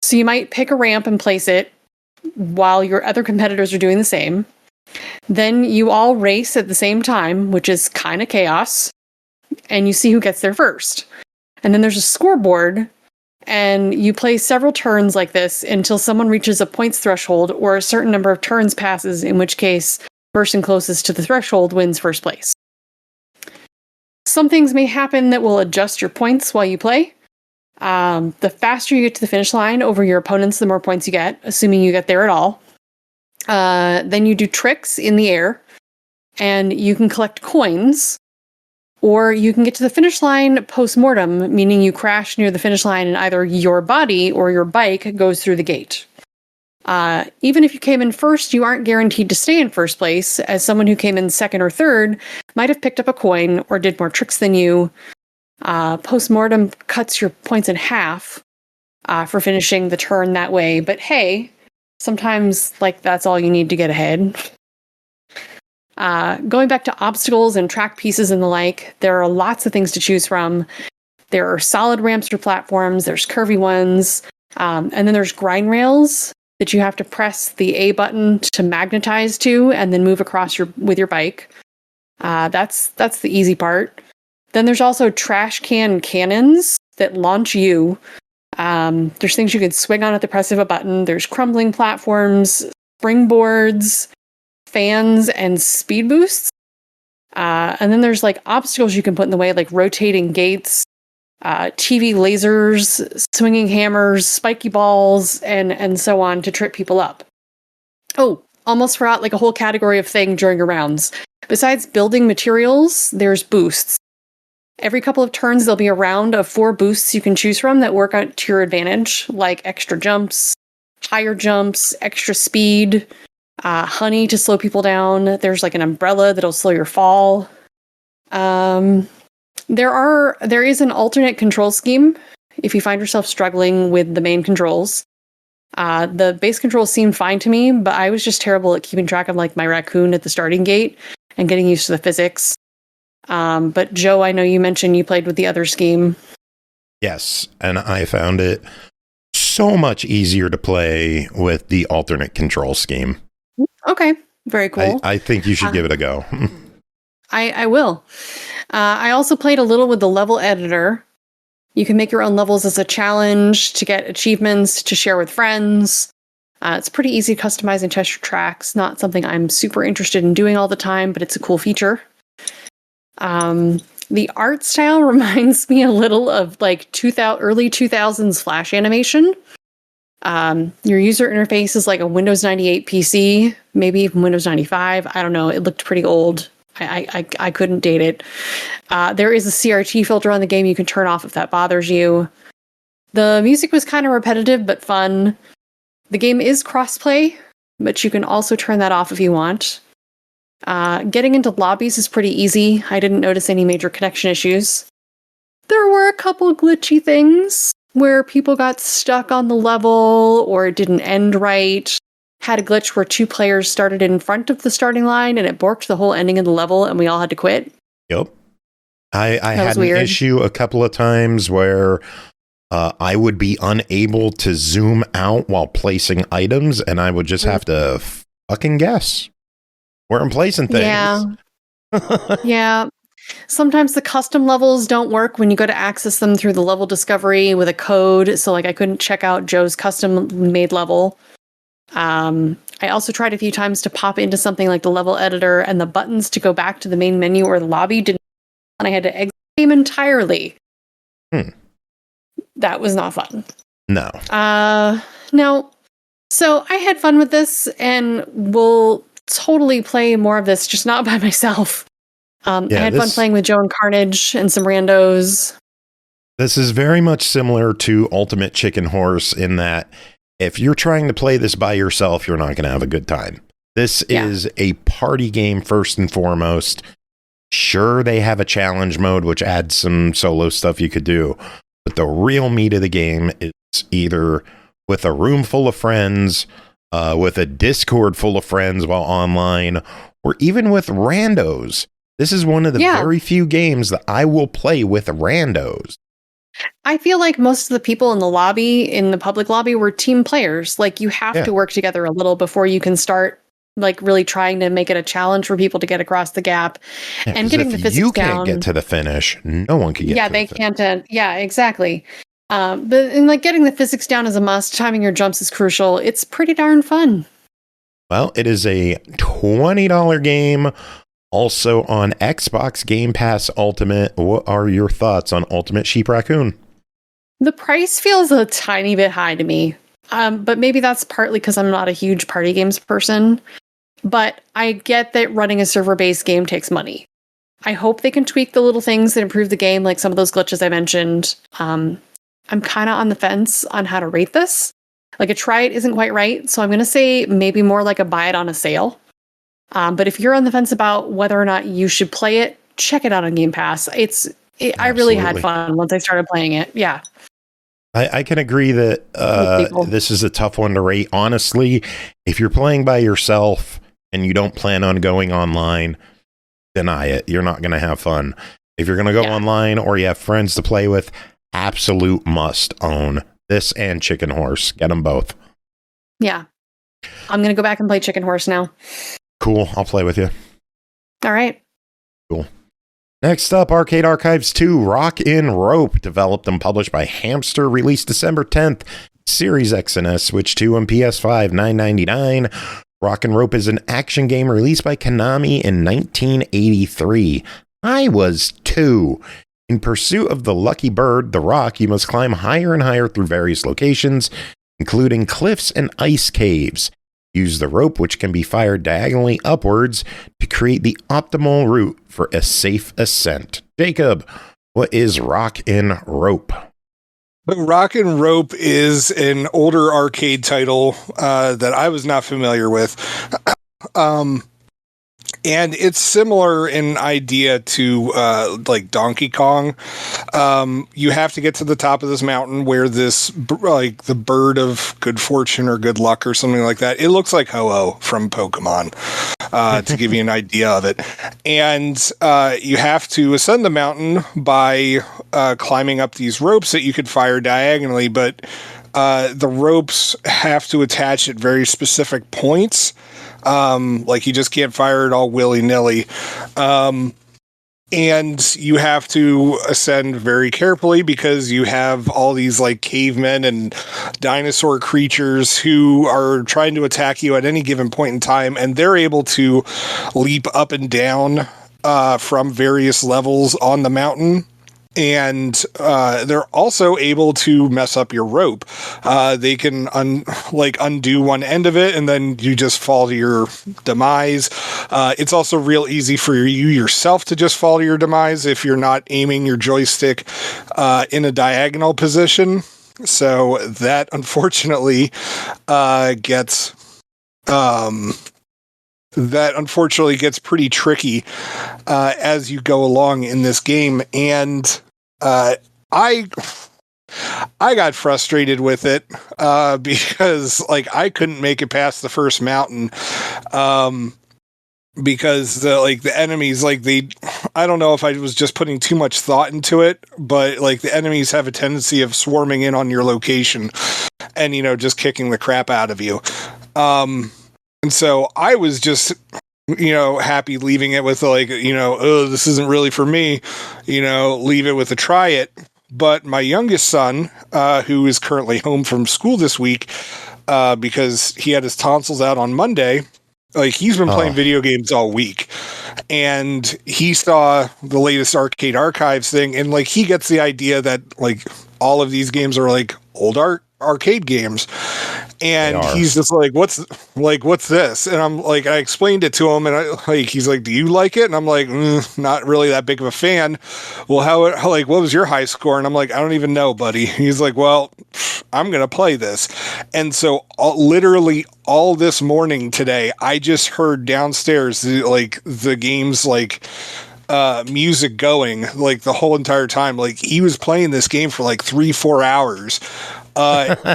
Speaker 5: So you might pick a ramp and place it while your other competitors are doing the same. Then you all race at the same time, which is kind of chaos, and you see who gets there first. And then there's a scoreboard, and you play several turns like this until someone reaches a points threshold or a certain number of turns passes, in which case, person closest to the threshold wins first place. Some things may happen that will adjust your points while you play. The faster you get to the finish line over your opponents, the more points you get, assuming you get there at all. Then you do tricks in the air, and you can collect coins, or you can get to the finish line post-mortem, meaning you crash near the finish line and either your body or your bike goes through the gate. Even if you came in first, you aren't guaranteed to stay in first place, as someone who came in second or third might have picked up a coin or did more tricks than you. Post-mortem cuts your points in half for finishing the turn that way, but hey, sometimes like that's all you need to get ahead. Going back to obstacles and track pieces and the like, there are lots of things to choose from. There are solid ramps or platforms, there's curvy ones, and then there's grind rails that you have to press the A button to magnetize to and then move across with your bike. That's the easy part. Then there's also trash can cannons that launch you. There's things you can swing on at the press of a button. There's crumbling platforms, springboards, fans, and speed boosts. And then there's like obstacles you can put in the way, like rotating gates, TV lasers, swinging hammers, spiky balls, and so on to trip people up. Oh, almost forgot like a whole category of thing during your rounds. Besides building materials, there's boosts. Every couple of turns, there'll be a round of 4 boosts you can choose from that work out to your advantage, like extra jumps, higher jumps, extra speed, honey to slow people down. There's like an umbrella that'll slow your fall. There is an alternate control scheme if you find yourself struggling with the main controls. The base controls seemed fine to me, but I was just terrible at keeping track of like my raccoon at the starting gate and getting used to the physics. But Joe, I know you mentioned you played with the other scheme.
Speaker 2: Yes, and I found it so much easier to play with the alternate control scheme.
Speaker 5: Okay, very cool.
Speaker 2: I think you should give it a go.
Speaker 5: I will. I also played a little with the level editor. You can make your own levels as a challenge to get achievements to share with friends. It's pretty easy to customize and test your tracks. Not something I'm super interested in doing all the time, but it's a cool feature. The art style reminds me a little of like early 2000s Flash animation. Your user interface is like a Windows 98 PC, maybe even Windows 95. I don't know. It looked pretty old. I couldn't date it. There is a CRT filter on the game you can turn off if that bothers you. The music was kind of repetitive but fun. The game is crossplay, but you can also turn that off if you want. Getting into lobbies is pretty easy. I didn't notice any major connection issues. There were a couple glitchy things where people got stuck on the level or it didn't end right. Had a glitch where 2 players started in front of the starting line and it borked the whole ending of the level and we all had to quit.
Speaker 2: Yep. I had an issue a couple of times where I would be unable to zoom out while placing items and I would just have to fucking guess where I'm placing things.
Speaker 5: Yeah. Sometimes the custom levels don't work when you go to access them through the level discovery with a code. So like I couldn't check out Joe's custom made level. I also tried a few times to pop into something like the level editor, and the buttons to go back to the main menu or the lobby didn't, and I had to exit the game entirely. That was not fun.
Speaker 2: No.
Speaker 5: No. So I had fun with this, and will totally play more of this, just not by myself. I had fun playing with Joe and Carnage and some randos.
Speaker 2: This is very much similar to Ultimate Chicken Horse in that if you're trying to play this by yourself, you're not going to have a good time. This is a party game first and foremost. Sure, they have a challenge mode, which adds some solo stuff you could do. But the real meat of the game is either with a room full of friends, with a Discord full of friends while online, or even with randos. This is one of the very few games that I will play with randos.
Speaker 5: I feel like most of the people in the lobby, in the public lobby, were team players. Like, you have to work together a little before you can start, like, really trying to make it a challenge for people to get across the gap. And getting the physics down. You can't
Speaker 2: get to the finish. No one can get to the finish.
Speaker 5: Yeah, they can't. Yeah, exactly. But in, like, getting the physics down is a must. Timing your jumps is crucial. It's pretty darn fun.
Speaker 2: Well, it is a $20 game. Also on Xbox Game Pass Ultimate. What are your thoughts on Ultimate Sheep Raccoon?
Speaker 5: The price feels a tiny bit high to me. But maybe that's partly because I'm not a huge party games person. But I get that running a server-based game takes money. I hope they can tweak the little things that improve the game, like some of those glitches I mentioned. I'm kind of on the fence on how to rate this. Like, a try it isn't quite right, so I'm going to say maybe more like a buy it on a sale. But if you're on the fence about whether or not you should play it, check it out on Game Pass. I really had fun once I started playing it. Yeah.
Speaker 2: I can agree that this is a tough one to rate. Honestly, if you're playing by yourself and you don't plan on going online, deny it. You're not going to have fun. If you're going to go online or you have friends to play with, absolute must own this and Chicken Horse. Get them both.
Speaker 5: Yeah. I'm going to go back and play Chicken Horse now.
Speaker 2: Cool. I'll play with you.
Speaker 5: All right.
Speaker 2: Cool. Next up, Arcade Archives 2, ROC'N Rope, developed and published by HAMSTER, released December 10th, Series X and S, Switch 2 and PS5, $9.99. ROC'N Rope is an action game released by Konami in 1983. I was 2. In pursuit of the lucky bird, the rock, you must climb higher and higher through various locations, including cliffs and ice caves. Use the rope, which can be fired diagonally upwards, to create the optimal route for a safe ascent. Jacob, what is ROC'N Rope?
Speaker 8: ROC'N Rope is an older arcade title that I was not familiar with. And it's similar in idea to like Donkey Kong. You have to get to the top of this mountain where this, like the bird of good fortune or good luck or something like that. It looks like Ho-Oh from Pokemon, to give you an idea of it. And you have to ascend the mountain by climbing up these ropes that you could fire diagonally, but the ropes have to attach at very specific points. Like you just can't fire it all willy-nilly. And you have to ascend very carefully because you have all these like cavemen and dinosaur creatures who are trying to attack you at any given point in time, and they're able to leap up and down from various levels on the mountain. And they're also able to mess up your rope. They can undo one end of it, and then you just fall to your demise. It's also real easy for you yourself to just fall to your demise if you're not aiming your joystick in a diagonal position. So that unfortunately gets pretty tricky as you go along in this game. And I got frustrated with it because like I couldn't make it past the first mountain because the enemies, like I don't know if I was just putting too much thought into it, but like the enemies have a tendency of swarming in on your location and, just kicking the crap out of you. And so I was just happy leaving it with like, oh, this isn't really for me, leave it with a try it. But my youngest son, who is currently home from school this week, because he had his tonsils out on Monday, like he's been playing video games all week, and he saw the latest Arcade Archives thing, and like he gets the idea that like all of these games are like old arcade games, and he's just like, what's this? And I'm like, I explained it to him, and he's like, do you like it? And I'm like, not really that big of a fan. Well, what was your high score? And I'm like, I don't even know, buddy. He's like, well, I'm gonna play this. And so literally all this morning today, I just heard downstairs the game's music going like the whole entire time. Like he was playing this game for like 3-4 hours.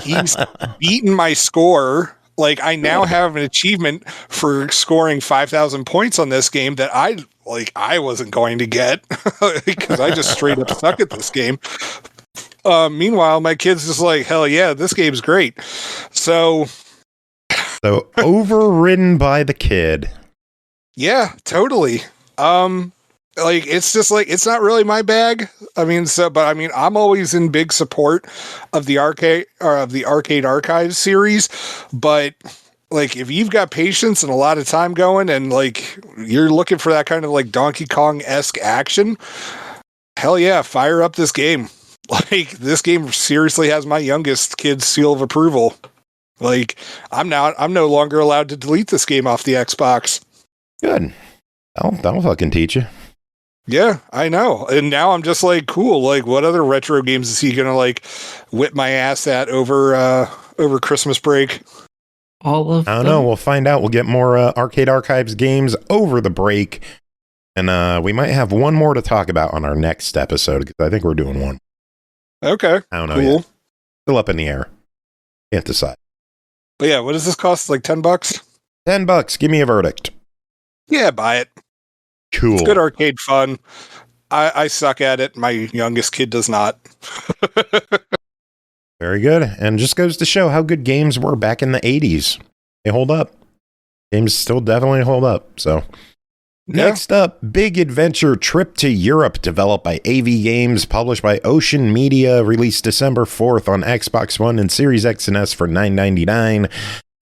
Speaker 8: He's beaten my score. Like I now have an achievement for scoring 5,000 points on this game that I wasn't going to get because I just straight up suck at this game. Meanwhile, my kid's just like, hell yeah, this game's great. So
Speaker 2: overridden by the kid.
Speaker 8: Yeah, totally. It's just like, it's not really my bag. I'm always in big support of the Arcade Archives series, but like, if you've got patience and a lot of time going and like, you're looking for that kind of like Donkey Kong-esque action, hell yeah, fire up this game. Like this game seriously has my youngest kid's seal of approval. Like I'm no longer allowed to delete this game off the Xbox.
Speaker 2: Good. That'll fucking teach you.
Speaker 8: Yeah, I know. And now I'm just like, cool. Like, what other retro games is he gonna like whip my ass at over Christmas break?
Speaker 7: All of
Speaker 2: I don't know. We'll find out. We'll get more Arcade Archives games over the break, and we might have one more to talk about on our next episode because I think we're doing one.
Speaker 8: Okay,
Speaker 2: I don't know.
Speaker 8: Cool.
Speaker 2: Yet. Still up in the air. Can't decide.
Speaker 8: But yeah, what does this cost? Like $10?
Speaker 2: $10. Give me a verdict.
Speaker 8: Yeah, buy it.
Speaker 2: Cool.
Speaker 8: It's good arcade fun. I suck at it. My youngest kid does not.
Speaker 2: Very good. And just goes to show how good games were back in the 80s. They hold up. Games still definitely hold up. So next up, Big Adventure Trip to Europe, developed by AV Games, published by Ocean Media, released December 4th on Xbox One and Series X and S for $9.99.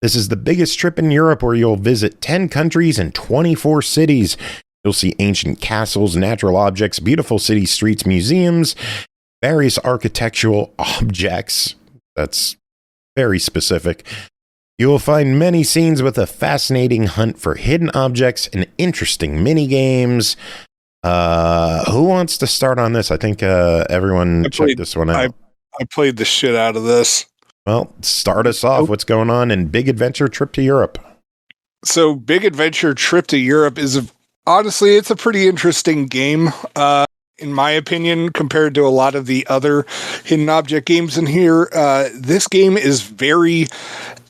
Speaker 2: This is the biggest trip in Europe where you'll visit 10 countries and 24 cities. You'll see ancient castles, natural objects, beautiful city streets, museums, various architectural objects. That's very specific. You will find many scenes with a fascinating hunt for hidden objects and interesting mini games. Who wants to start on this? I think everyone checked this one out.
Speaker 8: I played the shit out of this.
Speaker 2: Well, start us off. What's going on in Big Adventure Trip to Europe?
Speaker 8: So Big Adventure Trip to Europe is honestly, it's a pretty interesting game, in my opinion, compared to a lot of the other hidden object games in here. This game is very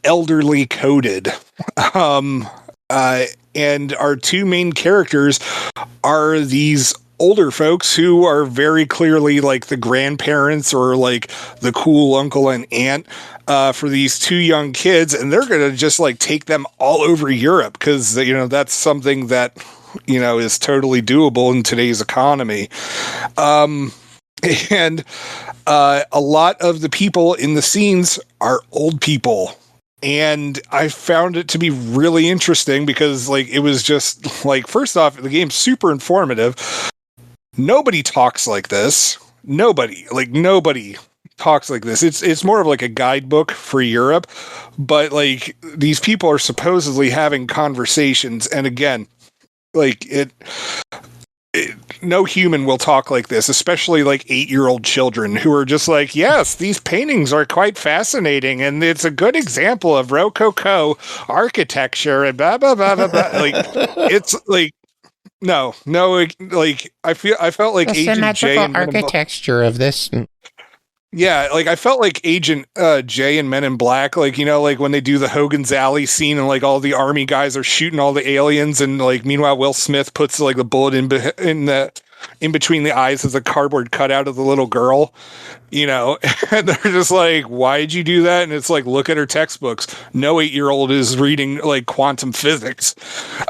Speaker 8: elderly coded. And our two main characters are these older folks who are very clearly like the grandparents or like the cool uncle and aunt for these two young kids. And they're going to just like take them all over Europe because, that's something that is totally doable in today's economy. And a lot of the people in the scenes are old people. And I found it to be really interesting because like, it was just like, first off, the game's super informative. Nobody talks like this. Nobody talks like this. It's more of like a guidebook for Europe, but like these people are supposedly having conversations. And again, like no human will talk like this, especially like 8-year-old children who are just like, yes, these paintings are quite fascinating. And it's a good example of Rococo architecture and blah, blah, blah, blah, blah. Like, it's like, no, like I felt like
Speaker 2: the
Speaker 8: Agent J and
Speaker 2: architecture of this.
Speaker 8: Yeah, like I felt like Agent J and Men in Black, like, like when they do the Hogan's Alley scene and like all the army guys are shooting all the aliens and like meanwhile Will Smith puts like the bullet in the in between the eyes is a cardboard cutout of the little girl, you know, and they're just like, why did you do that? And it's like, look at her textbooks. No 8-year-old is reading like quantum physics.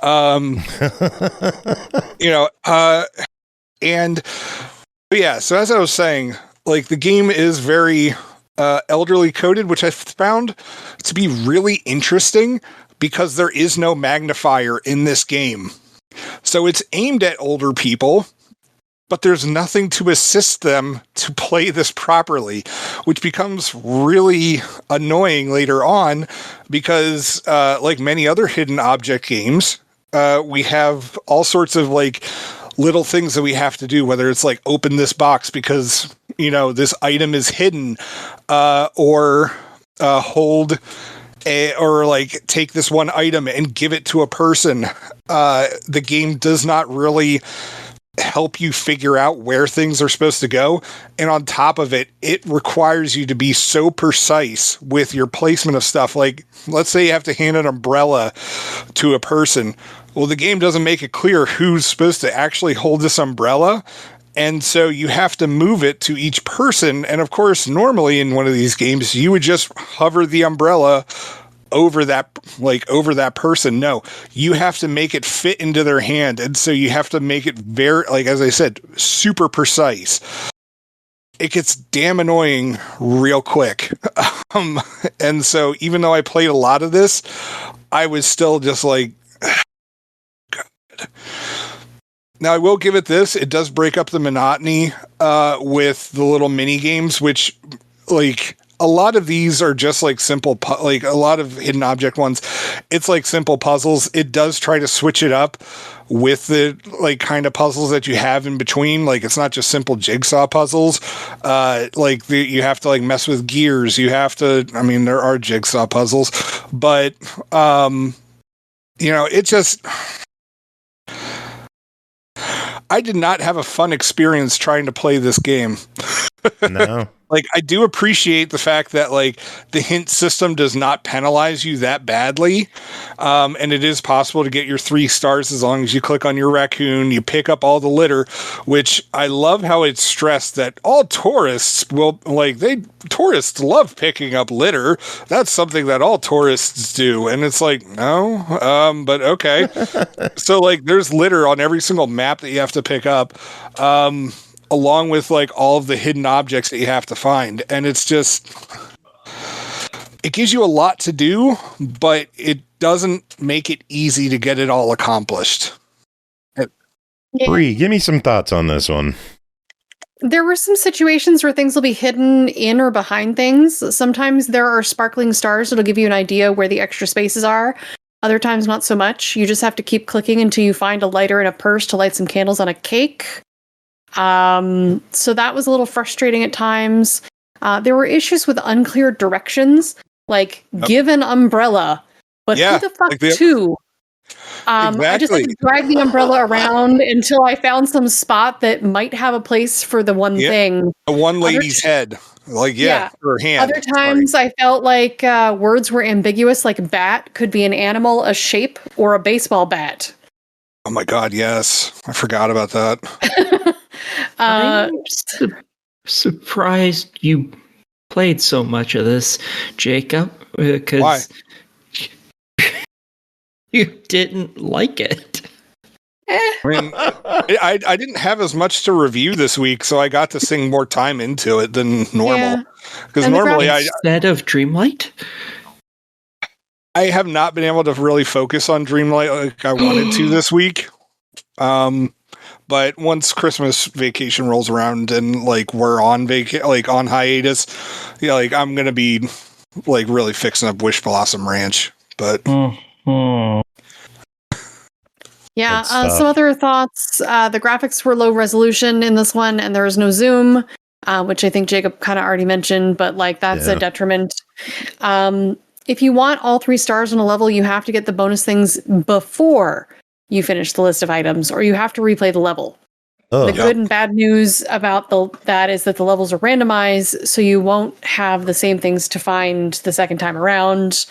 Speaker 8: You know, and yeah, so as I was saying, like the game is very elderly coded, which I found to be really interesting because there is no magnifier in this game. So it's aimed at older people, but there's nothing to assist them to play this properly, which becomes really annoying later on because like many other hidden object games, we have all sorts of like little things that we have to do, whether it's like open this box because, you know, this item is hidden, or hold or like take this one item and give it to a person. The game does not really help you figure out where things are supposed to go. And on top of it, it requires you to be so precise with your placement of stuff. Like, let's say you have to hand an umbrella to a person. Well, the game doesn't make it clear who's supposed to actually hold this umbrella. And so you have to move it to each person. And of course, normally in one of these games, you would just hover the umbrella over that person. No, you have to make it fit into their hand. And so you have to make it very, like, as I said, super precise. It gets damn annoying real quick. And so even though I played a lot of this, I was still just like, God. Now, I will give it this. It does break up the monotony with the little mini games, which, like, a lot of these are just like simple, like a lot of hidden object ones. It's like simple puzzles. It does try to switch it up with the like kind of puzzles that you have in between. Like, it's not just simple jigsaw puzzles. You have to like mess with gears. You have to, I mean, there are jigsaw puzzles, but, you know, it just, I did not have a fun experience trying to play this game.
Speaker 2: No.
Speaker 8: Like, I do appreciate the fact that, like, the hint system does not penalize you that badly. And it is possible to get your 3 stars as long as you click on your raccoon, you pick up all the litter, which I love how it's stressed that all tourists will, like, tourists love picking up litter. That's something that all tourists do. And it's like, no, but okay. So, like, there's litter on every single map that you have to pick up. Along with like all of the hidden objects that you have to find. And it's just, it gives you a lot to do, but it doesn't make it easy to get it all accomplished.
Speaker 2: Bri, give me some thoughts on this one.
Speaker 5: There were some situations where things will be hidden in or behind things. Sometimes there are sparkling stars that'll give you an idea where the extra spaces are. Other times, not so much. You just have to keep clicking until you find a lighter and a purse to light some candles on a cake. So that was a little frustrating at times. There were issues with unclear directions, like give an umbrella, but who the fuck to?
Speaker 8: Exactly.
Speaker 5: I just had to drag the umbrella around until I found some spot that might have a place for the one thing.
Speaker 8: The one lady's head. Like, her hand.
Speaker 5: Other times I felt like words were ambiguous, like bat could be an animal, a shape, or a baseball bat.
Speaker 8: Oh my God, yes. I forgot about that.
Speaker 7: I'm surprised you played so much of this, Jacob, because you didn't like it.
Speaker 8: I mean, I didn't have as much to review this week, so I got to sink more time into it than normal. Because normally
Speaker 7: instead of Dreamlight?
Speaker 8: I have not been able to really focus on Dreamlight like I wanted to this week. But once Christmas vacation rolls around and like we're on on hiatus, like I'm gonna be like really fixing up Wish Blossom Ranch. But
Speaker 5: some other thoughts. The graphics were low resolution in this one, and there was no zoom, which I think Jacob kind of already mentioned. But like that's a detriment. If you want all 3 stars on a level, you have to get the bonus things before you finish the list of items, or you have to replay the level. The good and bad news about that is that the levels are randomized, so you won't have the same things to find the second time around.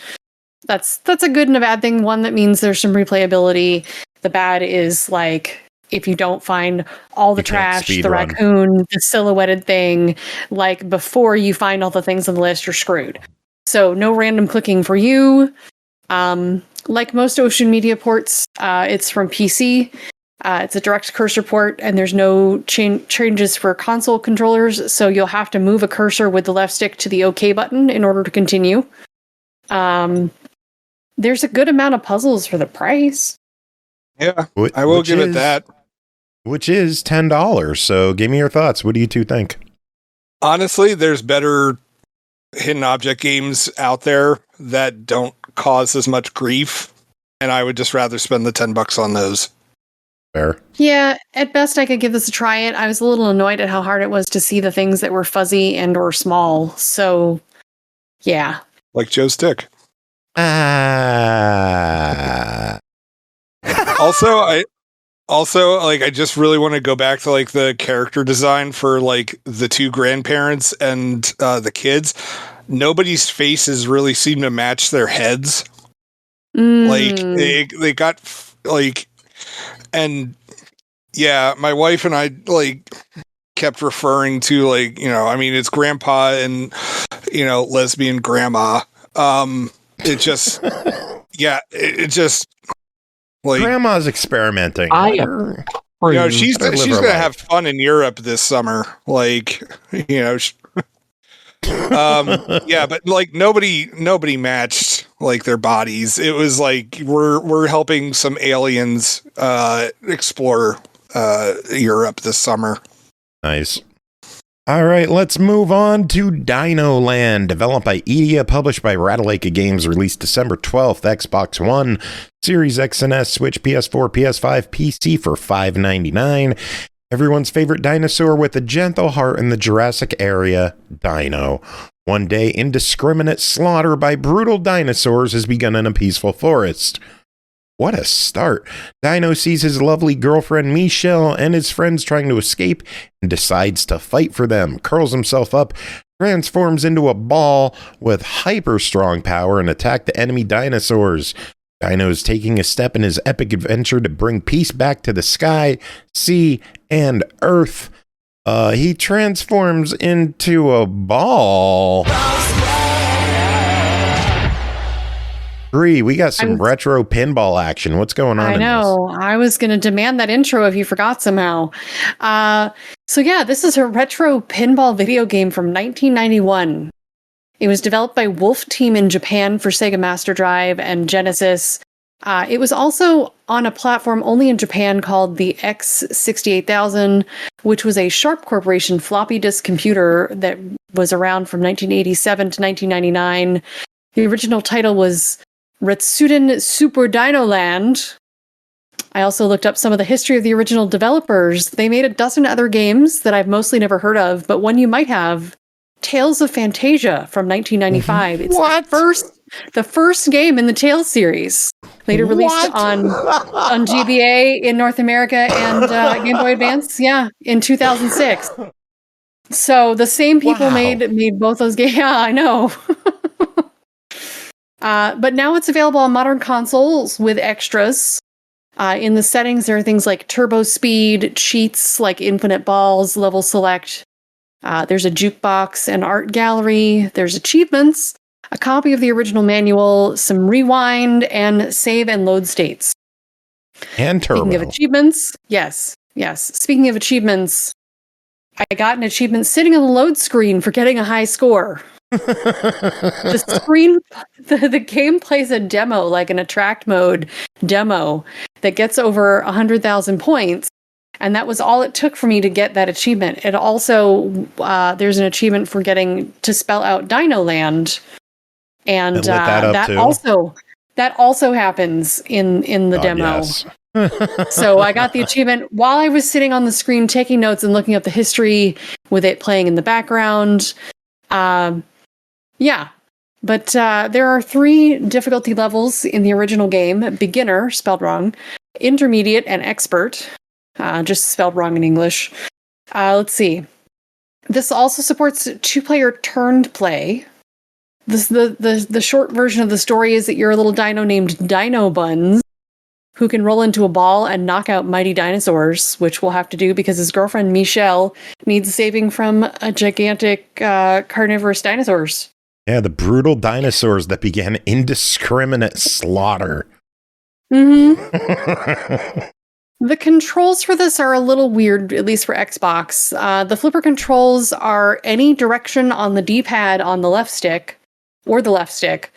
Speaker 5: That's a good and a bad thing. One, that means there's some replayability. The bad is like if you don't find all the
Speaker 2: You can't
Speaker 5: trash,
Speaker 2: speed
Speaker 5: the
Speaker 2: run.
Speaker 5: raccoon, the silhouetted thing, like before you find all the things on the list, you're screwed. So no random clicking for you. Like most Ocean Media ports, it's from PC. It's a direct cursor port, and there's no changes for console controllers, so you'll have to move a cursor with the left stick to the OK button in order to continue. There's a good amount of puzzles for the price.
Speaker 8: Yeah, I will give it that.
Speaker 2: Which is $10. So give me your thoughts. What do you two think?
Speaker 8: Honestly, there's better hidden object games out there that don't cause as much grief, and I would just rather spend the $10 on those.
Speaker 2: Fair.
Speaker 5: Yeah, at best I could give this a try. I was a little annoyed at how hard it was to see the things that were fuzzy and or small. So, yeah.
Speaker 8: Like Joe's dick. Also, I just really want to go back to like the character design for like the two grandparents and the kids. Nobody's faces really seem to match their heads. Like they got like, and yeah, my wife and I like kept referring to like, it's grandpa and lesbian grandma. It just it just like
Speaker 2: Grandma's experimenting.
Speaker 8: She's gonna have fun in Europe this summer. Like, but like nobody matched like their bodies. It was like we're helping some aliens explore Europe this summer.
Speaker 2: Nice. All right, let's move on to Dino Land, developed by Edia, published by Ratalaika Games, released December 12th, Xbox One, Series X and S, Switch, PS4, PS5, PC for $5.99. Everyone's favorite dinosaur with a gentle heart in the Jurassic area, Dino. One day, indiscriminate slaughter by brutal dinosaurs has begun in a peaceful forest. What a start. Dino sees his lovely girlfriend Michelle and his friends trying to escape and decides to fight for them, curls himself up, transforms into a ball with hyper strong power and attack the enemy dinosaurs. Dino is taking a step in his epic adventure to bring peace back to the sky, sea, and earth. He transforms into a ball. Bri, we got some retro pinball action. What's going on?
Speaker 5: I know. I was going to demand that intro if you forgot somehow. This is a retro pinball video game from 1991. It was developed by Wolf Team in Japan for Sega Master Drive and Genesis. It was also on a platform only in Japan called the X68000, which was a Sharp Corporation floppy disk computer that was around from 1987 to 1999. The original title was Retsuden Super Dino Land. I also looked up some of the history of the original developers. They made a dozen other games that I've mostly never heard of, but one you might have, Tales of Fantasia from 1995. It's the first game in the Tales series. Later released on GBA in North America and Game Boy Advance, in 2006. So the same people made both those games. Yeah, I know. But now it's available on modern consoles with extras. In the settings, there are things like turbo speed, cheats like infinite balls, level select. There's a jukebox, an art gallery. There's achievements, a copy of the original manual, some rewind, and save and load states.
Speaker 2: And turbo.
Speaker 5: Speaking of achievements, yes. Speaking of achievements, I got an achievement sitting on the load screen for getting a high score. The game plays a demo, like an attract mode demo, that gets over 100,000 points, and that was all it took for me to get that achievement. It also there's an achievement for getting to spell out Dino Land, and that also happens in the demo.
Speaker 2: Yes.
Speaker 5: So I got the achievement while I was sitting on the screen taking notes and looking up the history with it playing in the background. But there are 3 difficulty levels in the original game: beginner, spelled wrong, intermediate, and expert, just spelled wrong in English. Let's see. This also supports 2-player turned play. The short version of the story is that you're a little dino named Dino Buns, who can roll into a ball and knock out mighty dinosaurs, which we'll have to do because his girlfriend Michelle needs saving from a gigantic carnivorous dinosaurs.
Speaker 2: Yeah, the brutal dinosaurs that began indiscriminate slaughter.
Speaker 5: Mm-hmm. The controls for this are a little weird, at least for Xbox. The flipper controls are any direction on the D-pad on the left stick, or the left stick,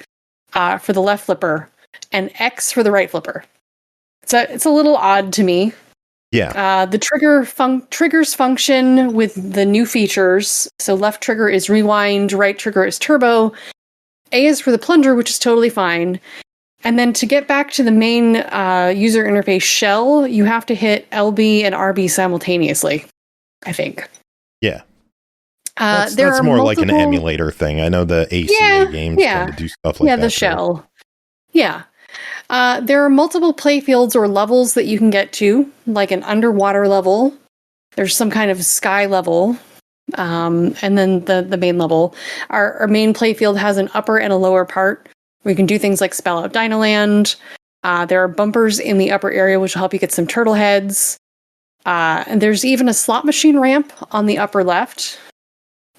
Speaker 5: for the left flipper, and X for the right flipper. So it's a little odd to me.
Speaker 2: Yeah.
Speaker 5: The triggers function with the new features. So left trigger is rewind, right trigger is turbo. A is for the plunger, which is totally fine. And then to get back to the main user interface shell, you have to hit LB and RB simultaneously, I think.
Speaker 2: Yeah. That's more like an emulator thing. I know the ACA games tend to do stuff like that.
Speaker 5: Yeah, the shell. Yeah. There are multiple playfields or levels that you can get to, like an underwater level. There's some kind of sky level. And then the main level. Our main playfield has an upper and a lower part where you can do things like spell out Dinoland. There are bumpers in the upper area which will help you get some turtle heads. And there's even a slot machine ramp on the upper left.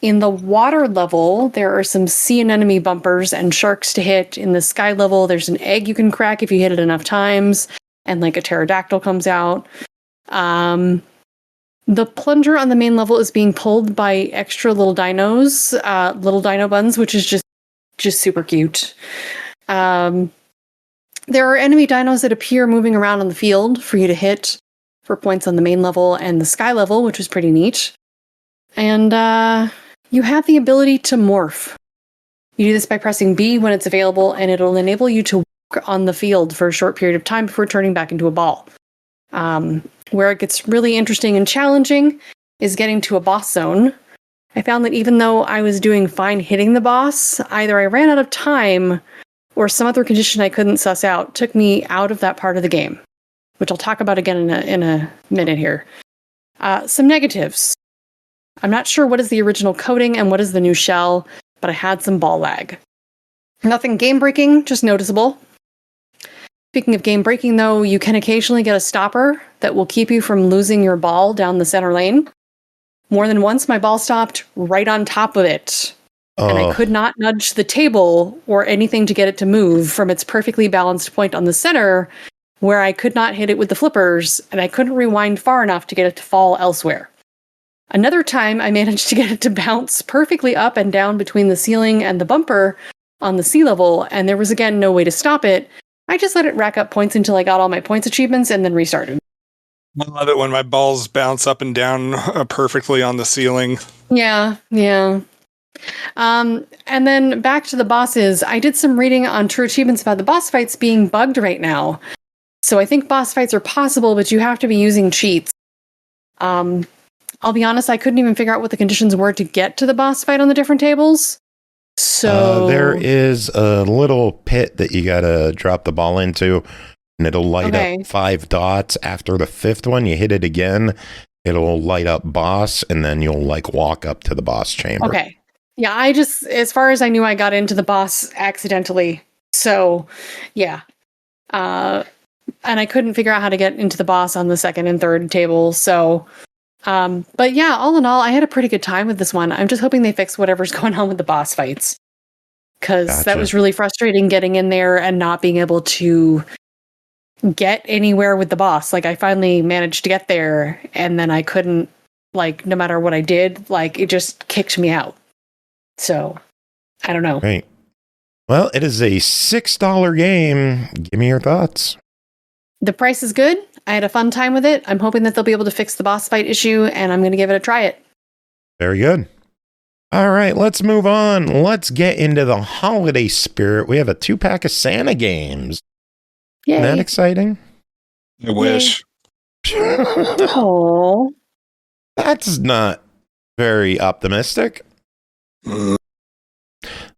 Speaker 5: In the water level, there are some sea anemone bumpers and sharks to hit. In the sky level, there's an egg you can crack if you hit it enough times, and like a pterodactyl comes out. The plunger on the main level is being pulled by extra little dinos, little dino buns, which is just super cute. There are enemy dinos that appear moving around on the field for you to hit for points on the main level and the sky level, which is pretty neat. And you have the ability to morph. You do this by pressing B when it's available, and it'll enable you to walk on the field for a short period of time before turning back into a ball. Where it gets really interesting and challenging is getting to a boss zone. I found that even though I was doing fine hitting the boss, either I ran out of time or some other condition I couldn't suss out took me out of that part of the game, which I'll talk about again in a minute here. Some negatives. I'm not sure what is the original coding and what is the new shell, but I had some ball lag. Nothing game-breaking, just noticeable. Speaking of game-breaking, though, you can occasionally get a stopper that will keep you from losing your ball down the center lane. More than once, my ball stopped right on top of it. And I could not nudge the table or anything to get it to move from its perfectly balanced point on the center, where I could not hit it with the flippers, and I couldn't rewind far enough to get it to fall elsewhere. Another time, I managed to get it to bounce perfectly up and down between the ceiling and the bumper on the sea level, and there was again no way to stop it. I just let it rack up points until I got all my points achievements and then restarted.
Speaker 8: I love it when my balls bounce up and down perfectly on the ceiling.
Speaker 5: Yeah. And then back to the bosses. I did some reading on True Achievements about the boss fights being bugged right now. So I think boss fights are possible, but you have to be using cheats. I'll be honest, I couldn't even figure out what the conditions were to get to the boss fight on the different tables. So
Speaker 2: there is a little pit that you gotta drop the ball into, and it'll light up 5 dots. After the 5th one, you hit it again, it'll light up boss, and then you'll walk up to the boss chamber.
Speaker 5: Okay. Yeah, I just, as far as I knew, I got into the boss accidentally. So, yeah. And I couldn't figure out how to get into the boss on the 2nd and 3rd table, so... but yeah, all in all, I had a pretty good time with this one. I'm just hoping they fix whatever's going on with the boss fights. Because that was really frustrating getting in there and not being able to get anywhere with the boss. I finally managed to get there, and then I couldn't, no matter what I did, it just kicked me out. So, I don't know.
Speaker 2: Right. Well, it is a $6 game. Give me your thoughts.
Speaker 5: The price is good. I had a fun time with it. I'm hoping that they'll be able to fix the boss fight issue, and I'm going to give it a try it.
Speaker 2: Very good. All right, let's move on. Let's get into the holiday spirit. We have a 2-pack of Santa games.
Speaker 5: Yay.
Speaker 2: Isn't that exciting?
Speaker 8: I wish.
Speaker 5: Oh.
Speaker 2: That's not very optimistic.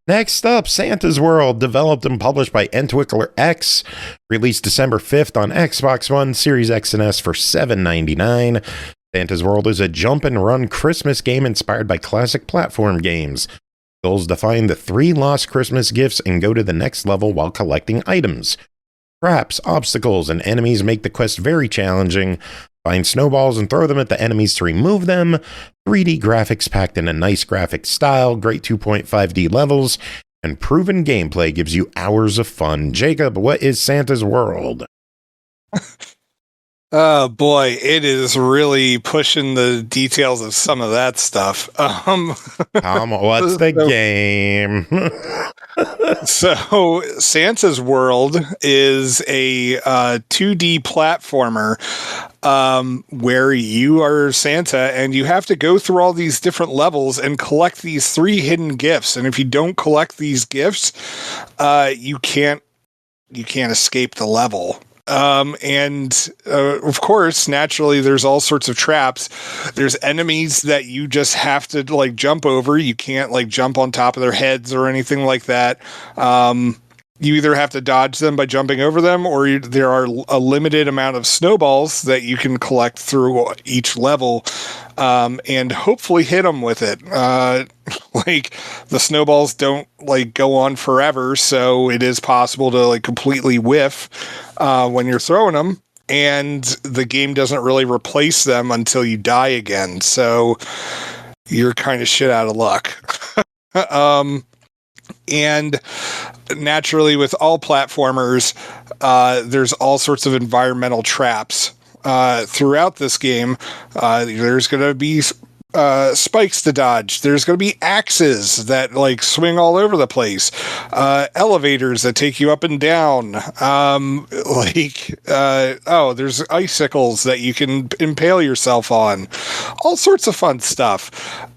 Speaker 2: Next up, Santa's World, developed and published by EntwicklerX, released December 5th on Xbox One, Series X and S for $7.99. Santa's World is a jump-and-run Christmas game inspired by classic platform games. Goals to find the 3 lost Christmas gifts and go to the next level while collecting items. Traps, obstacles, and enemies make the quest very challenging. Find snowballs and throw them at the enemies to remove them. 3D graphics packed in a nice graphic style, great 2.5D levels, and proven gameplay gives you hours of fun. Jacob, what is Santa's World?
Speaker 8: Oh boy, it is really pushing the details of some of that stuff.
Speaker 2: What's the game?
Speaker 8: So Santa's World is a 2D platformer where you are Santa and you have to go through all these different levels and collect these 3 hidden gifts. And if you don't collect these gifts, you can't escape the level. Of course, naturally, there's all sorts of traps. There's enemies that you just have to like jump over. You can't like jump on top of their heads or anything like that. You either have to dodge them by jumping over them, or there are a limited amount of snowballs that you can collect through each level, and hopefully hit them with it. Like the snowballs don't like go on forever, so it is possible to like completely whiff when you're throwing them, and the game doesn't really replace them until you die again. So you're kind of shit out of luck. And naturally, with all platformers, there's all sorts of environmental traps throughout this game. There's going to be spikes to dodge. There's going to be axes that like swing all over the place. Elevators that take you up and down. There's icicles that you can impale yourself on. All sorts of fun stuff.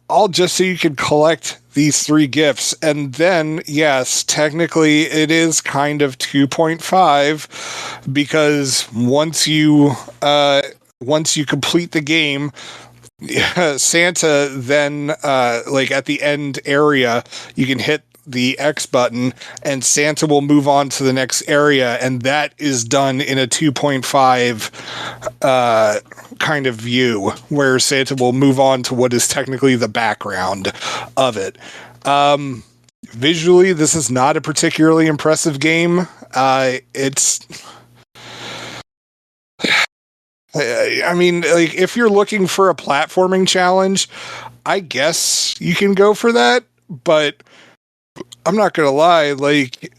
Speaker 8: All just so you can collect these 3 gifts. And then, yes, technically it is kind of 2.5 because once you complete the game, Santa then, like at the end area, you can hit the X button and Santa will move on to the next area. And that is done in a 2.5 kind of view where Santa will move on to what is technically the background of it. Visually, this is not a particularly impressive game. I mean, like, if you're looking for a platforming challenge, I guess you can go for that, but I'm not gonna lie, like,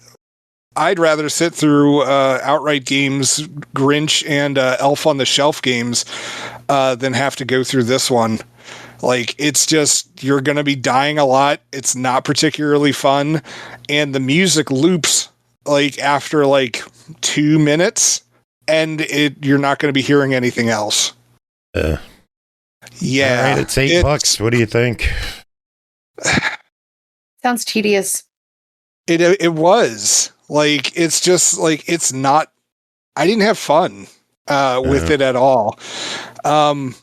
Speaker 8: I'd rather sit through Outright Games, Grinch, and Elf on the Shelf games than have to go through this one. Like, it's just, you're gonna be dying a lot. It's not particularly fun, and the music loops, like, after, like, 2 minutes, and you're not going to be hearing anything else. Yeah.
Speaker 2: All right, it's $8. What do you think?
Speaker 5: Sounds tedious.
Speaker 8: It was. Like, it's just, like, it's not... I didn't have fun with it at all. I'm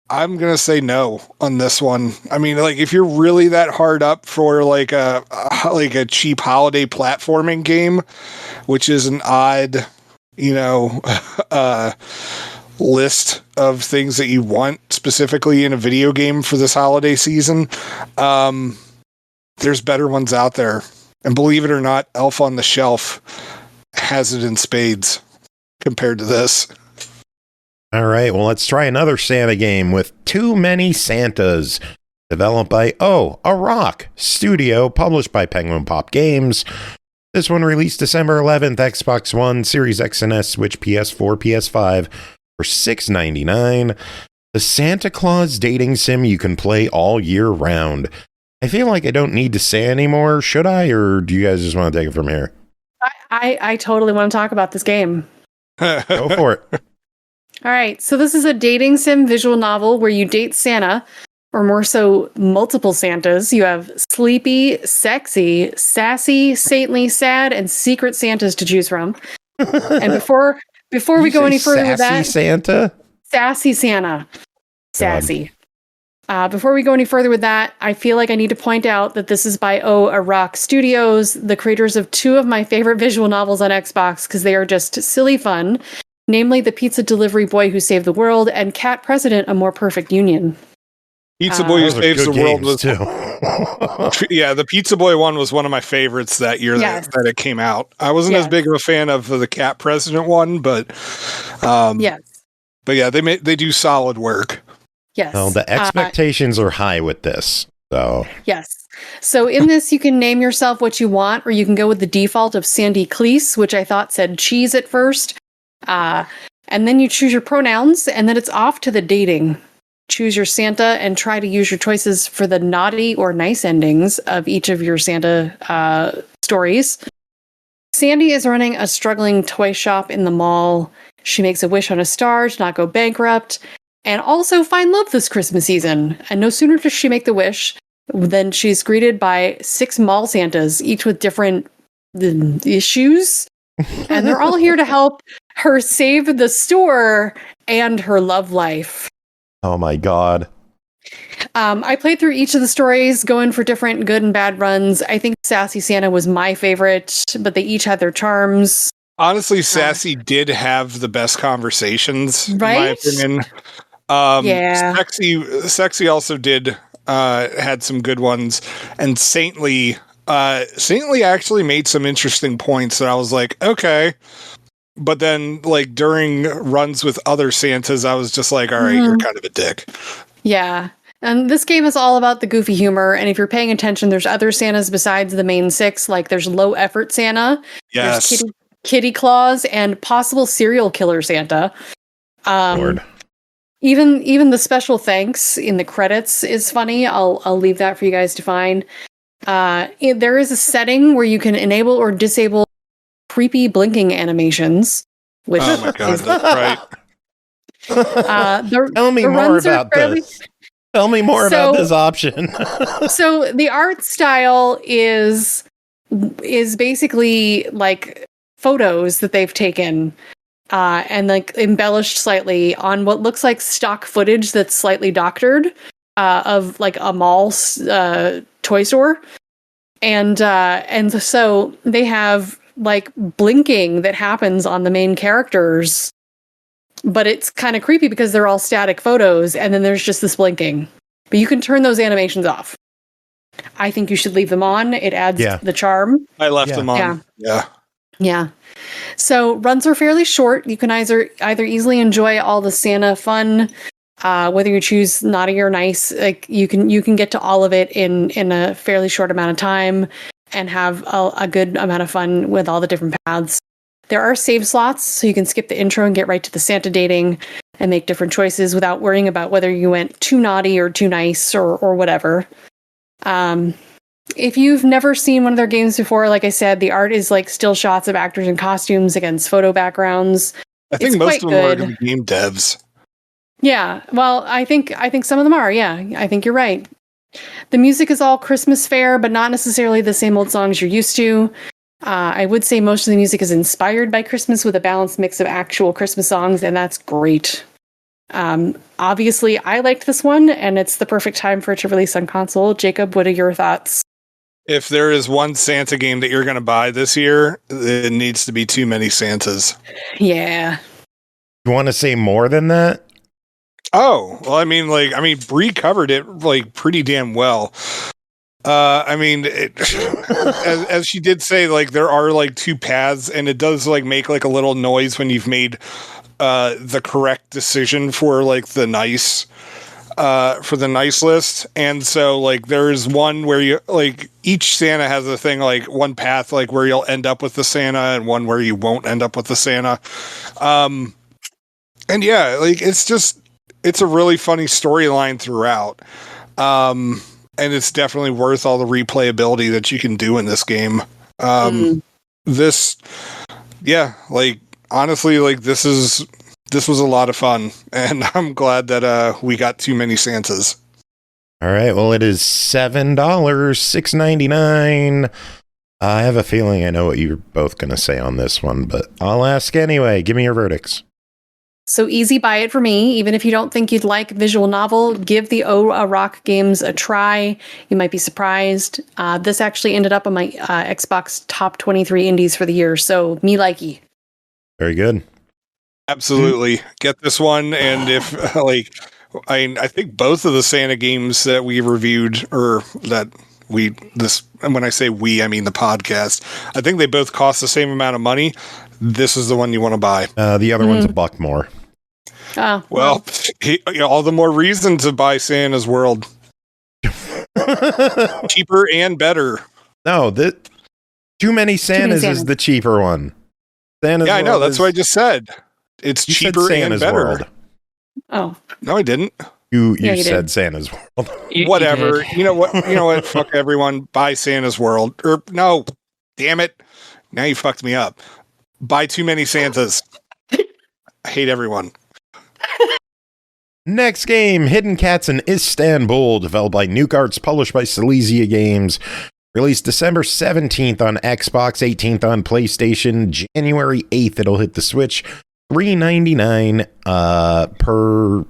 Speaker 8: going to say no on this one. I mean, like, if you're really that hard up for, like, a cheap holiday platforming game, which is an odd... list of things that you want specifically in a video game for this holiday season. There's better ones out there. And believe it or not, Elf on the Shelf has it in spades compared to this.
Speaker 2: All right, well, let's try another Santa game with Too Many Santas. Developed by A Rock Studio, published by Penguin Pop Games. This one released December 11th, Xbox One, Series X and S, Switch, PS4, PS5 for $6.99. The Santa Claus dating sim you can play all year round. I feel like I don't need to say anymore. Should I, or do you guys just want to take it from here?
Speaker 5: I totally want to talk about this game.
Speaker 2: Go for it.
Speaker 5: All right, so this is a dating sim visual novel where you date Santa, or more so, multiple Santas. You have sleepy, sexy, sassy, saintly, sad, and secret Santas to choose from. And before we go any further with that,
Speaker 2: Santa?
Speaker 5: Sassy Santa. Sassy. Before we go any further with that, I feel like I need to point out that this is by A Rock Studios, the creators of 2 of my favorite visual novels on Xbox, because they are just silly fun, namely The Pizza Delivery Boy Who Saved the World and Cat President, A More Perfect Union.
Speaker 8: Pizza Boy Who Saves the World was
Speaker 2: too.
Speaker 8: Yeah, the Pizza Boy one was one of my favorites that year
Speaker 5: Yes.
Speaker 8: that it came out. I wasn't as big of a fan of the Cat President one, but
Speaker 5: yes.
Speaker 8: But yeah, they do solid work.
Speaker 5: Yes.
Speaker 2: Well, the expectations are high with this. So
Speaker 5: yes. So in this, you can name yourself what you want, or you can go with the default of Sandy Cleese, which I thought said cheese at first. And then you choose your pronouns, and then it's off to the dating. Choose your Santa and try to use your choices for the naughty or nice endings of each of your Santa stories. Sandy is running a struggling toy shop in the mall. She makes a wish on a star to not go bankrupt and also find love this Christmas season. And no sooner does she make the wish than she's greeted by 6 mall Santas, each with different issues. And they're all here to help her save the store and her love life.
Speaker 2: oh my god.
Speaker 5: I played through each of the stories, going for different good and bad runs. I think Sassy Santa was my favorite, but they each had their charms.
Speaker 8: Honestly, Sassy did have the best conversations,
Speaker 5: Right?
Speaker 8: in my opinion.
Speaker 5: Yeah.
Speaker 8: Sexy also did had some good ones, and Saintly actually made some interesting points that I was like, okay. But then, like, during runs with other Santas, I was just like, all right, you're kind of a dick.
Speaker 5: Yeah. And this game is all about the goofy humor. And if you're paying attention, there's other Santas besides the main 6. Like, there's low effort Santa.
Speaker 8: Yes.
Speaker 5: There's Kitty Claus and possible serial killer Santa.
Speaker 2: Lord.
Speaker 5: Even the special thanks in the credits is funny. I'll leave that for you guys to find. There is a setting where you can enable or disable creepy blinking animations. Which
Speaker 8: Oh my god, that's right.
Speaker 2: Tell me more about this. Tell me more about this option.
Speaker 5: So the art style is basically like photos that they've taken and like embellished slightly on what looks like stock footage that's slightly doctored of like a mall toy store. And so they have like blinking that happens on the main characters, but it's kind of creepy because they're all static photos and then there's just this blinking. But you can turn those animations off. I think you should leave them on. It adds the charm.
Speaker 8: I left them on.
Speaker 5: Yeah. So runs are fairly short. You can either easily enjoy all the Santa fun, whether you choose naughty or nice. Like you can get to all of it in a fairly short amount of time and have a good amount of fun with all the different paths. There are save slots, so you can skip the intro and get right to the Santa dating and make different choices without worrying about whether you went too naughty or too nice or whatever. If you've never seen one of their games before, like I said, the art is like still shots of actors in costumes against photo backgrounds.
Speaker 8: I think most of them are going to be game devs.
Speaker 5: Yeah, well, I think some of them are. Yeah, I think you're right. The music is all Christmas fare, but not necessarily the same old songs you're used to. I would say most of the music is inspired by Christmas with a balanced mix of actual Christmas songs, and that's great. Obviously, I liked this one, and it's the perfect time for it to release on console. Jacob, what are your thoughts?
Speaker 8: If there is one Santa game that you're going to buy this year, it needs to be Too Many Santas.
Speaker 5: Yeah.
Speaker 2: You want to say more than that?
Speaker 8: Oh, well, Bri covered it like pretty damn well. As she did say, like there are like 2 paths, and it does like make like a little noise when you've made the correct decision for like the nice list. And so like there's one where you like each Santa has a thing, like one path like where you'll end up with the Santa and one where you won't end up with the Santa. And yeah, like it's a really funny storyline throughout. And it's definitely worth all the replayability that you can do in this game. This was a lot of fun, and I'm glad that we got Too Many Santas.
Speaker 2: All right, well, it is $7, $6.99. I have a feeling I know what you're both going to say on this one, but I'll ask anyway. Give me your verdicts.
Speaker 5: So easy buy it for me. Even if you don't think you'd like visual novel, give the ROC games a try. You might be surprised. This actually ended up on my Xbox top 23 indies for the year. So me likey.
Speaker 2: Very good.
Speaker 8: Absolutely. Get this one. And if I think both of the Santa games that we reviewed, or that and when I say we, I mean the podcast, I think they both cost the same amount of money. This is the one you want to buy.
Speaker 2: The other one's $1 more.
Speaker 8: Well, all the more reason to buy Santa's World. Cheaper and better.
Speaker 2: No, Too Many Santas is the cheaper one. Santa's
Speaker 8: I know.
Speaker 2: World
Speaker 8: That's what I just said. It's cheaper and better.
Speaker 2: World.
Speaker 5: Oh.
Speaker 8: No, I didn't.
Speaker 2: You said Santa's World.
Speaker 8: Whatever. You know what? Fuck everyone. Buy Santa's World. Or no. Damn it. Now you fucked me up. Buy Too Many Santas. I hate everyone.
Speaker 2: Next game, Hidden Cats in Istanbul, developed by Nukearts, published by Silesia Games. Released December 17th on Xbox, 18th on PlayStation, January 8th it'll hit the Switch. $3.99 per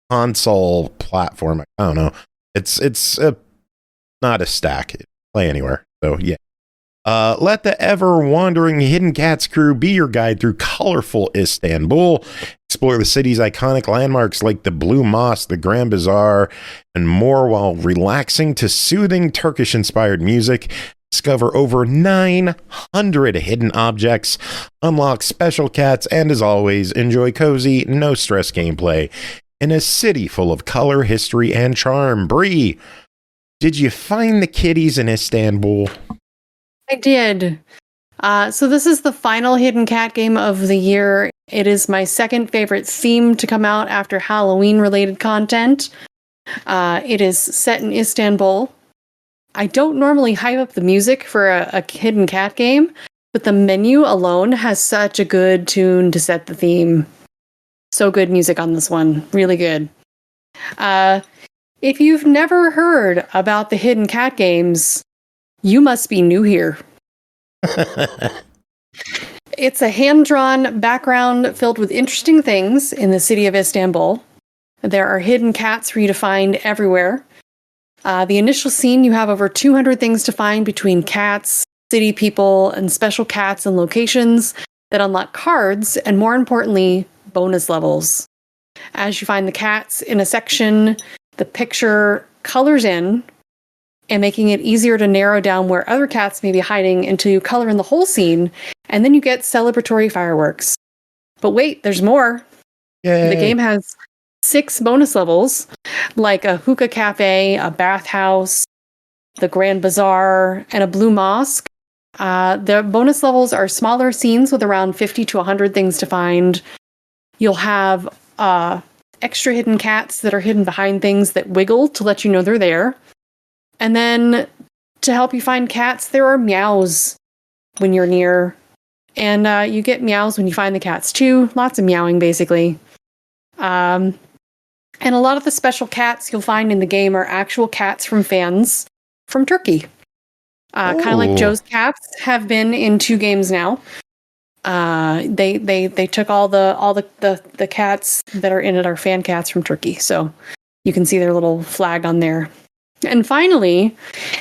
Speaker 2: console platform. I don't know. It's not a stack. Play anywhere. So yeah. Let the ever-wandering Hidden Cats crew be your guide through colorful Istanbul. Explore the city's iconic landmarks like the Blue Mosque, the Grand Bazaar, and more while relaxing to soothing Turkish-inspired music. Discover over 900 hidden objects, unlock special cats, and as always, enjoy cozy, no-stress gameplay in a city full of color, history, and charm. Bri, did you find the kitties in Istanbul?
Speaker 5: I did. So this is the final Hidden Cat game of the year. It is my second favorite theme to come out after Halloween-related content. It is set in Istanbul. I don't normally hype up the music for a Hidden Cat game, but the menu alone has such a good tune to set the theme. So good music on this one. Really good. If you've never heard about the Hidden Cat games, you must be new here. It's a hand-drawn background filled with interesting things in the city of Istanbul. There are hidden cats for you to find everywhere. The initial scene, you have over 200 things to find between cats, city people, and special cats and locations that unlock cards, and more importantly, bonus levels. As you find the cats in a section, the picture colors in, and making it easier to narrow down where other cats may be hiding until you color in the whole scene, and then you get celebratory fireworks. But wait, there's more.
Speaker 2: Yay.
Speaker 5: The game has 6 bonus levels, like a hookah cafe, a bathhouse, the Grand Bazaar, and a Blue Mosque. The bonus levels are smaller scenes with around 50 to 100 things to find. You'll have extra hidden cats that are hidden behind things that wiggle to let you know they're there. And then to help you find cats, there are meows when you're near. And you get meows when you find the cats too. Lots of meowing, basically. And a lot of the special cats you'll find in the game are actual cats from fans from Turkey. Kind of like Joe's Cats have been in 2 games now. They took all the cats that are in it are fan cats from Turkey. So you can see their little flag on there. And finally,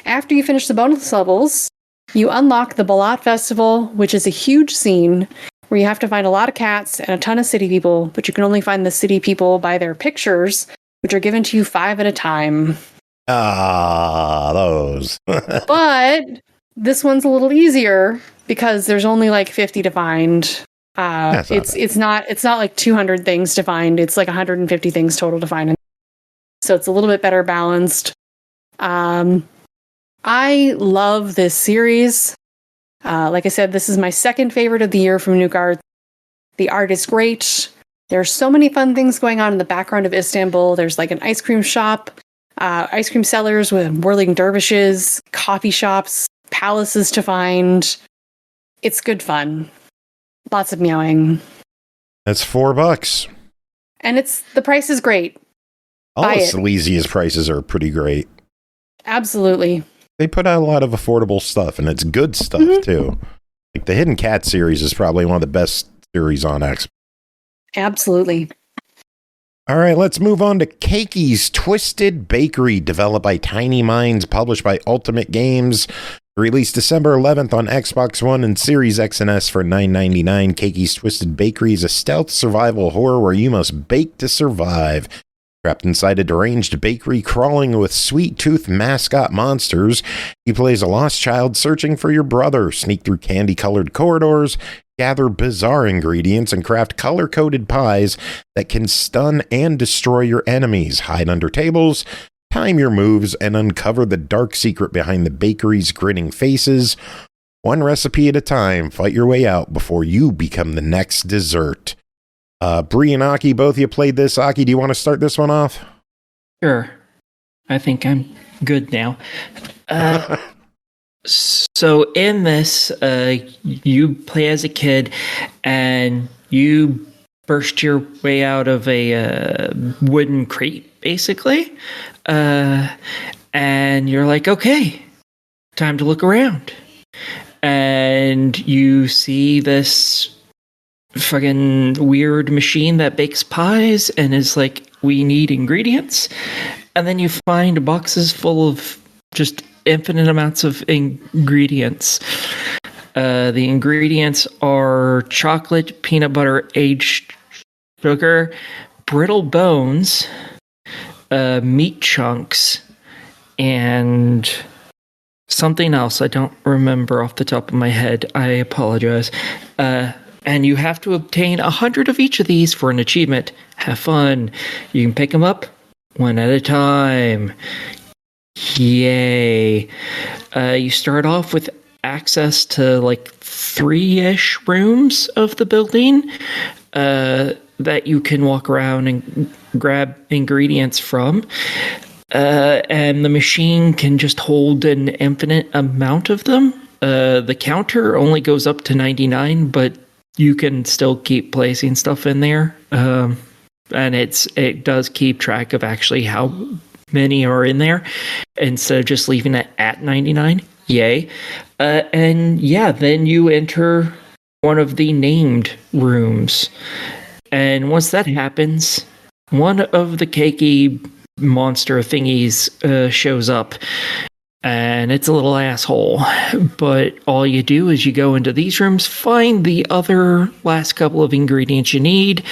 Speaker 5: after you finish the bonus levels, you unlock the Balat Festival, which is a huge scene where you have to find a lot of cats and a ton of city people, but you can only find the city people by their pictures, which are given to you 5 at a time.
Speaker 2: Those.
Speaker 5: But this one's a little easier because there's only like 50 to find. It's not like 200 things to find. It's like 150 things total to find. So it's a little bit better balanced. I love this series. Like I said, this is my second favorite of the year from Nukearts. The art is great. There's so many fun things going on in the background of Istanbul. There's like an ice cream shop, ice cream sellers with whirling dervishes, coffee shops, palaces to find. It's good fun. Lots of meowing.
Speaker 2: That's $4.
Speaker 5: And the price is great.
Speaker 2: All of Silesia's prices are pretty great.
Speaker 5: Absolutely.
Speaker 2: They put out a lot of affordable stuff, and it's good stuff, too. Like the Hidden Cat series is probably one of the best series on Xbox.
Speaker 5: Absolutely.
Speaker 2: All right, let's move on to Cakey's Twisted Bakery, developed by TinyMindz, published by Ultimate Games. Released December 11th on Xbox One and Series X and S for $9.99. Cakey's Twisted Bakery is a stealth survival horror where you must bake to survive. Trapped inside a deranged bakery crawling with sweet-tooth mascot monsters, you play as a lost child searching for your brother, sneak through candy-colored corridors, gather bizarre ingredients, and craft color-coded pies that can stun and destroy your enemies, hide under tables, time your moves, and uncover the dark secret behind the bakery's grinning faces. One recipe at a time, fight your way out before you become the next dessert. Bri and Aki, both of you played this. Aki, do you want to start this one off?
Speaker 7: Sure. I think I'm good now. So in this, you play as a kid, and you burst your way out of a wooden crate, basically. And you're like, okay, time to look around. And you see this fucking weird machine that bakes pies and is like, we need ingredients. And then you find boxes full of just infinite amounts of ingredients. The ingredients are chocolate, peanut butter, aged sugar, brittle bones, meat chunks, and something else I don't remember off the top of my head. I apologize. And you have to obtain 100 of each of these for an achievement. Have fun. You can pick them up one at a time. Yay. You start off with access to like 3-ish rooms of the building that you can walk around and grab ingredients from. And the machine can just hold an infinite amount of them. The counter only goes up to 99, but you can still keep placing stuff in there. And it does keep track of actually how many are in there instead of just leaving it at 99. Yay. And yeah, then you enter one of the named rooms. And once that happens, one of the Cakey monster thingies shows up. And it's a little asshole. But all you do is you go into these rooms, find the other last couple of ingredients you need,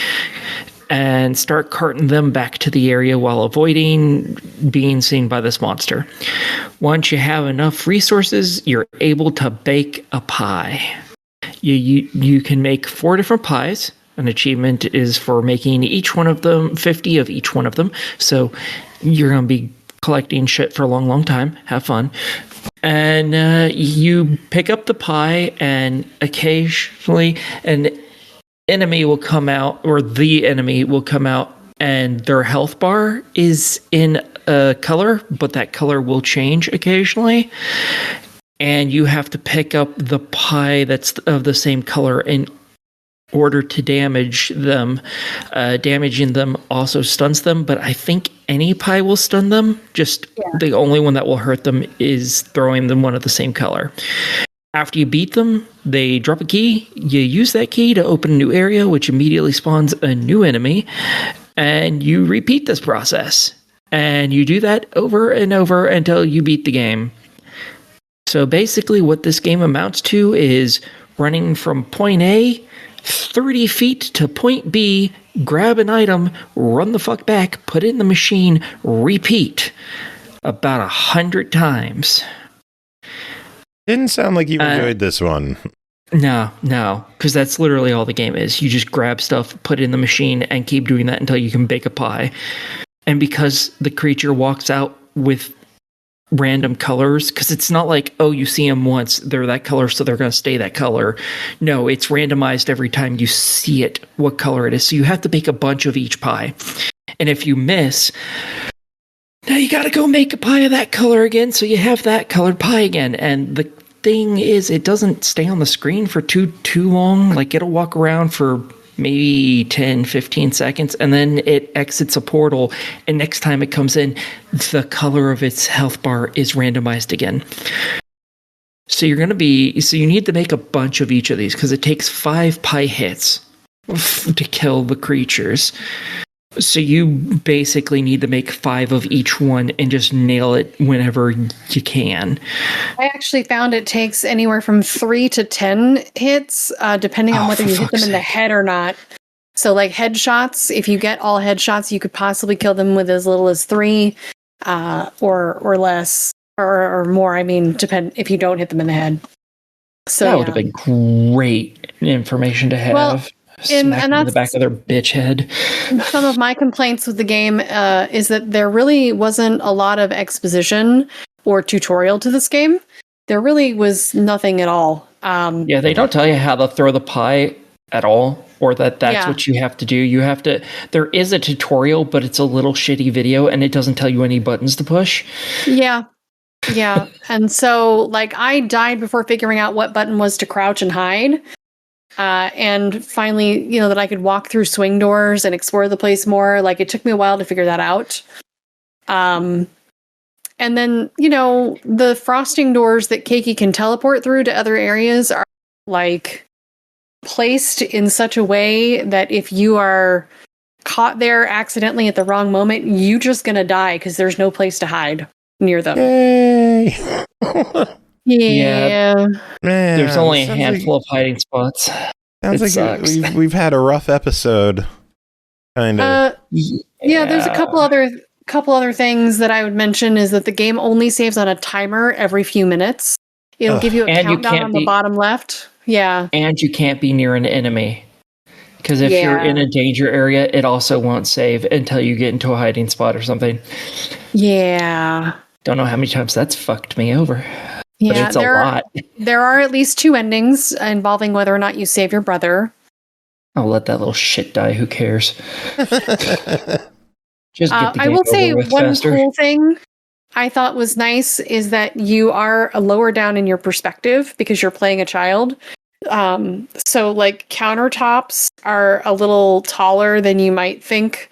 Speaker 7: and start carting them back to the area while avoiding being seen by this monster. Once you have enough resources, you're able to bake a pie. You can make 4 different pies. An achievement is for making each one of them, 50 of each one of them. So you're going to be collecting shit for a long, long time. Have fun. And you pick up the pie, and occasionally an enemy will come out, or the enemy will come out, and their health bar is in a color, but that color will change occasionally. And you have to pick up the pie that's of the same color in order to damage them. Damaging them also stuns them, but I think any pie will stun them. The only one that will hurt them is throwing them one of the same color. After you beat them, they drop a key. You use that key to open a new area, which immediately spawns a new enemy, and you repeat this process. And you do that over and over until you beat the game. So basically what this game amounts to is running from point A 30 feet to point B, grab an item, run the fuck back, put it in the machine, repeat about 100 times.
Speaker 2: Didn't sound like you enjoyed this one.
Speaker 7: No, because that's literally all the game is. You just grab stuff, put it in the machine, and keep doing that until you can bake a pie. And because the creature walks out with random colors, because it's not like, oh, you see them once, they're that color, so they're going to stay that color. No, it's randomized every time you see it, what color it is. So you have to bake a bunch of each pie. And if you miss, now you got to go make a pie of that color again, so you have that colored pie again. And the thing is, it doesn't stay on the screen for too long. Like, it'll walk around for maybe 10, 15 seconds, and then it exits a portal, and next time it comes in, the color of its health bar is randomized again. So you need to make a bunch of each of these, because it takes 5 pie hits to kill the creatures. So you basically need to make 5 of each one and just nail it whenever you can.
Speaker 5: I actually found it takes anywhere from 3 to 10 hits, depending on whether you hit them in the head or not. So like headshots, if you get all headshots, you could possibly kill them with as little as 3 or less or more. I mean, depend if you don't hit them in the head. So
Speaker 7: that would have been great information to have.
Speaker 5: Well, and
Speaker 7: in
Speaker 5: that's
Speaker 7: the back of their bitch head.
Speaker 5: Some of my complaints with the game is that there really wasn't a lot of exposition or tutorial to this game. There really was nothing at all.
Speaker 7: Yeah, they don't tell you how to throw the pie at all, or that's what you have to do. You have to. There is a tutorial, but it's a little shitty video, and it doesn't tell you any buttons to push.
Speaker 5: Yeah. Yeah. And so, like, I died before figuring out what button was to crouch and hide. And finally, that I could walk through swing doors and explore the place more. Like, it took me a while to figure that out. And then, the frosting doors that Cakey can teleport through to other areas are, like, placed in such a way that if you are caught there accidentally at the wrong moment, you're just gonna die because there's no place to hide near them.
Speaker 2: Yay!
Speaker 5: Yeah.
Speaker 2: Man,
Speaker 7: there's only a handful of hiding spots.
Speaker 2: Sounds like we've had a rough episode. Kind of.
Speaker 5: Yeah, there's a couple other things that I would mention is that the game only saves on a timer every few minutes. It'll give you a countdown on the bottom left. Yeah.
Speaker 7: And you can't be near an enemy. Because if you're in a danger area, it also won't save until you get into a hiding spot or something.
Speaker 5: Yeah.
Speaker 7: Don't know how many times that's fucked me over.
Speaker 5: Yeah,
Speaker 7: but it's a lot.
Speaker 5: There are at least 2 endings involving whether or not you save your brother.
Speaker 7: I'll let that little shit die. Who cares? Just get the game
Speaker 5: I will say one
Speaker 7: faster.
Speaker 5: cool thing I thought was nice is that you are lower down in your perspective because you're playing a child. So like countertops are a little taller than you might think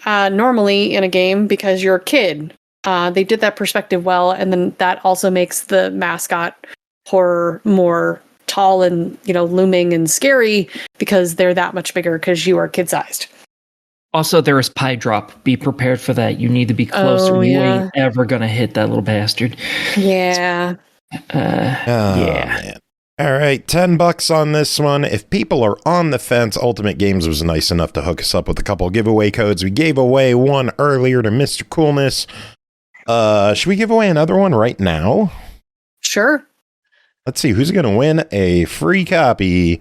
Speaker 5: normally in a game because you're a kid. They did that perspective well, and then that also makes the mascot horror more tall and looming and scary because they're that much bigger because you are kid-sized.
Speaker 7: Also, there is pie drop. Be prepared for that. You need to be close or you ain't ever gonna hit that little bastard.
Speaker 5: Yeah.
Speaker 2: Man. All right, $10 on this one. If people are on the fence, Ultimate Games was nice enough to hook us up with a couple giveaway codes. We gave away one earlier to Mr. Coolness. Should we give away another one right now?
Speaker 5: Sure.
Speaker 2: Let's see who's going to win a free copy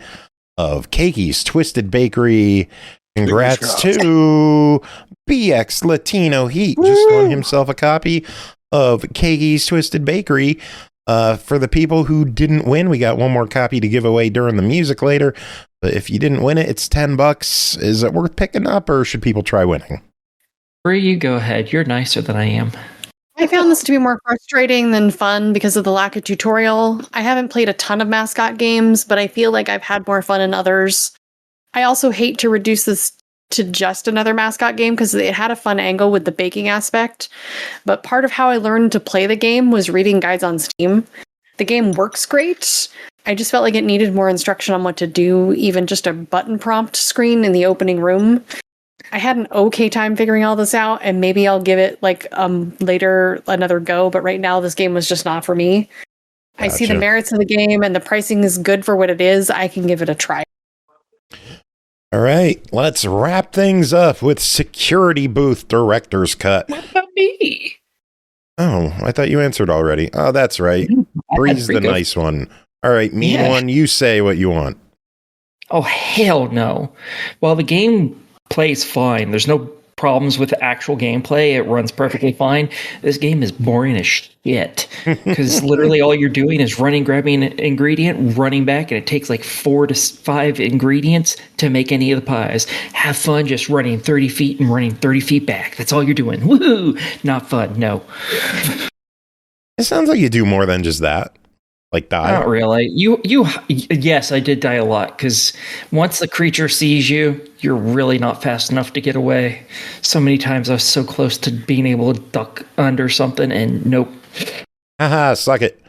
Speaker 2: of Cakey's Twisted Bakery. Congrats to BX Latino Heat. Just won himself a copy of Cakey's Twisted Bakery. For the people who didn't win, we got one more copy to give away during the music later. But if you didn't win it, it's $10. Is it worth picking up, or should people try winning?
Speaker 7: Bree, you go ahead. You're nicer than I am.
Speaker 5: I found this to be more frustrating than fun because of the lack of tutorial. I haven't played a ton of mascot games, but I feel like I've had more fun in others. I also hate to reduce this to just another mascot game because it had a fun angle with the baking aspect. But part of how I learned to play the game was reading guides on Steam. The game works great. I just felt like it needed more instruction on what to do, even just a button prompt screen in the opening room. I had an okay time figuring all this out, and maybe I'll give it later another go, but right now this game was just not for me. Gotcha. I see the merits of the game, and the pricing is good for what it is. I can give it a try.
Speaker 2: All right, let's wrap things up with Security Booth Director's Cut.
Speaker 7: What about me?
Speaker 2: Oh, I thought you answered already. Oh, that's right. Bree's the nice one. All right, mean one, you say what you want.
Speaker 7: Oh, hell no. Well, the game plays fine. There's no problems with the actual gameplay. It runs perfectly fine. This game is boring as shit because literally all you're doing is grabbing an ingredient, running back, and it takes like 4 to 5 ingredients to make any of the pies. Have fun just running 30 feet and running 30 feet back. That's all you're doing. Woohoo! Not fun. No.
Speaker 2: It sounds like you do more than just that. Like die?
Speaker 7: Not really. Yes, I did die a lot because once the creature sees you, you're really not fast enough to get away. So many times I was so close to being able to duck under something, and nope.
Speaker 2: Haha, suck it.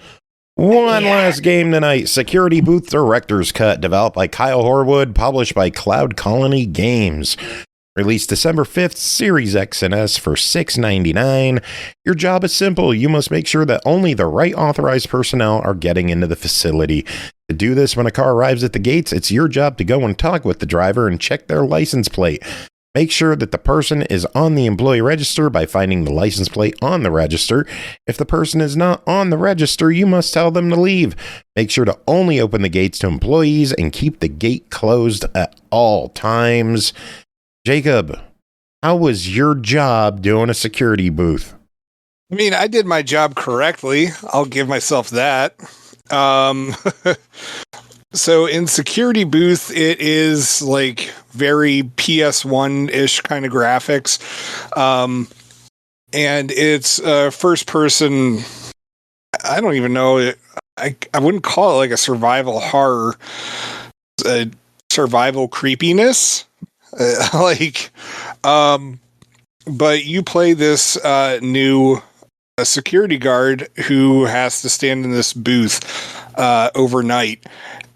Speaker 2: One last game tonight. Security Booth Director's Cut, developed by Kyle Horwood, published by Cloud Colony Games. Released December 5th, Series X and S for $6.99. Your job is simple. You must make sure that only the right authorized personnel are getting into the facility. To do this, when a car arrives at the gates, it's your job to go and talk with the driver and check their license plate. Make sure that the person is on the employee register by finding the license plate on the register. If the person is not on the register, you must tell them to leave. Make sure to only open the gates to employees and keep the gate closed at all times. Jacob, how was your job doing a security booth?
Speaker 8: I mean, I did my job correctly. I'll give myself that. So in security booth, it is like very PS1-ish kind of graphics. And it's first person. I don't even know. I wouldn't call it like a survival horror, survival creepiness. But you play this new security guard who has to stand in this booth overnight.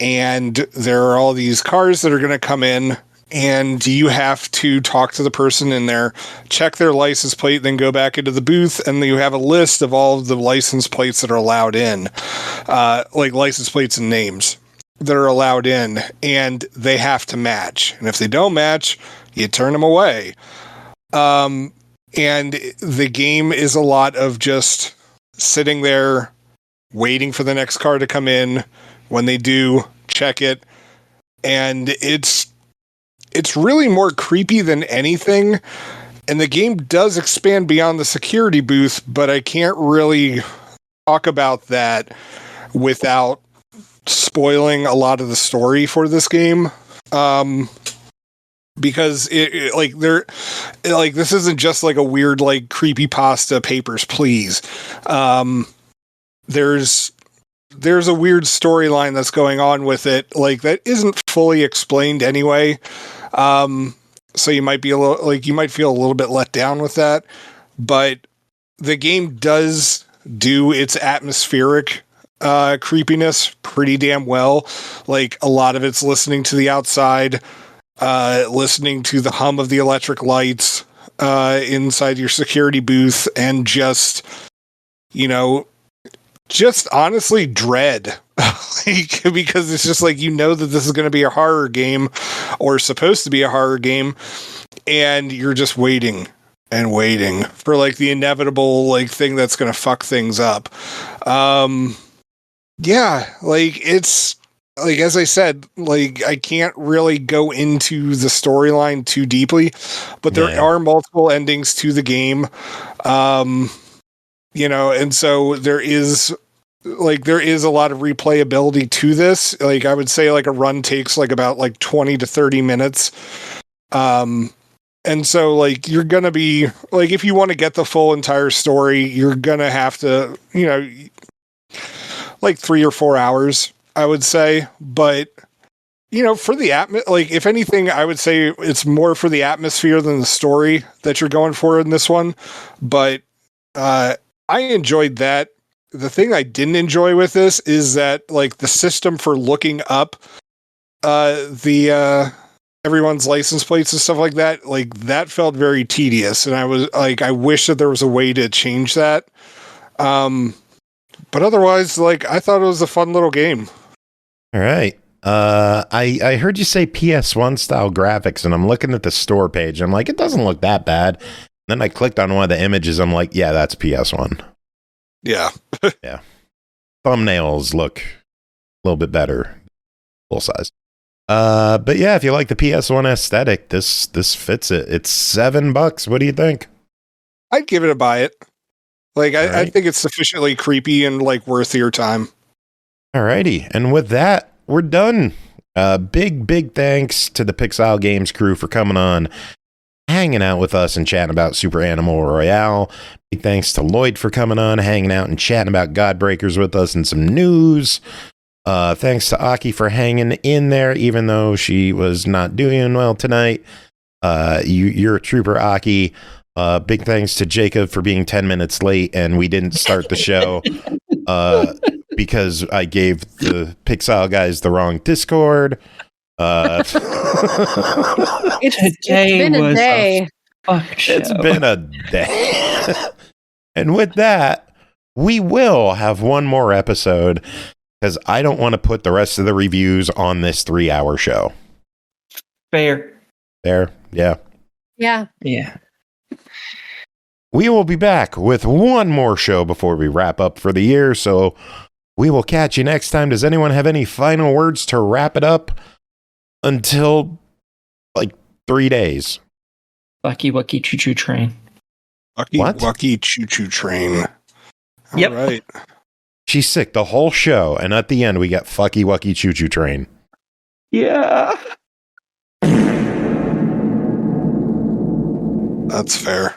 Speaker 8: And there are all these cars that are going to come in, and you have to talk to the person in there, check their license plate, then go back into the booth, and you have a list of all of the license plates that are allowed in, like license plates and names that are allowed in, and they have to match. And if they don't match, you turn them away. And the game is a lot of just sitting there, waiting for the next car to come in. When they do, check it. And it's really more creepy than anything. And the game does expand beyond the security booth, but I can't really talk about that without spoiling a lot of the story for this game. Because this isn't just like a weird like creepypasta Papers, Please. There's a weird storyline that's going on with it, like that isn't fully explained anyway. So you might be you might feel a little bit let down with that, but the game does do its atmospheric creepiness pretty damn well. Like a lot of it's listening to the outside, listening to the hum of the electric lights inside your security booth, and just honestly dread. Because it's just like, that this is going to be a horror game, or supposed to be a horror game, and you're just waiting and waiting for like the inevitable like thing that's going to fuck things up. It's like, as I said, like I can't really go into the storyline too deeply, but there are multiple endings to the game. And so there is a lot of replayability to this. Like I would say like a run takes like about like 20 to 30 minutes. And so like you're going to be like, if you want to get the full entire story, you're going to have to, like 3 or 4 hours, I would say. But, for the like if anything, I would say it's more for the atmosphere than the story that you're going for in this one. But, I enjoyed that. The thing I didn't enjoy with this is that like the system for looking up everyone's license plates and stuff like that felt very tedious, and I was like, I wish that there was a way to change that. But otherwise, like I thought it was a fun little game.
Speaker 2: All right. I heard you say PS1 style graphics, and I'm looking at the store page. I'm like, it doesn't look that bad. Then I clicked on one of the images. I'm like, yeah, that's PS1.
Speaker 8: Yeah.
Speaker 2: Yeah. Thumbnails look a little bit better. Full size. But yeah, if you like the PS1 aesthetic, this fits it. It's $7. What do you think?
Speaker 8: I'd give it a buy it. Like, I think it's sufficiently creepy and like worth your time.
Speaker 2: Alrighty. And with that, we're done. Big thanks to the Pixile Games crew for coming on, hanging out with us and chatting about Super Animal Royale. Big thanks to Lloyd for coming on, hanging out and chatting about GODBREAKERS with us and some news. Thanks to Aki for hanging in there, even though she was not doing well tonight. You're a trooper, Aki. Big thanks to Jacob for being 10 minutes late and we didn't start the show because I gave the Pixile guys the wrong Discord. It's
Speaker 5: been a day.
Speaker 2: It's been a day. And with that, we will have one more episode. because I don't want to put the rest of the reviews on this 3-hour show.
Speaker 7: Fair.
Speaker 2: There, yeah.
Speaker 5: Yeah.
Speaker 7: Yeah.
Speaker 2: We will be back with one more show before we wrap up for the year, so we will catch you next time. Does anyone have any final words to wrap it up until, 3 days?
Speaker 7: Wacky Wacky Choo Choo Train.
Speaker 8: Wacky Choo Choo Train.
Speaker 7: Yep.
Speaker 8: All right.
Speaker 2: She's sick the whole show, and at the end, we get Fucky Wucky Choo Choo Train.
Speaker 7: Yeah.
Speaker 8: That's fair.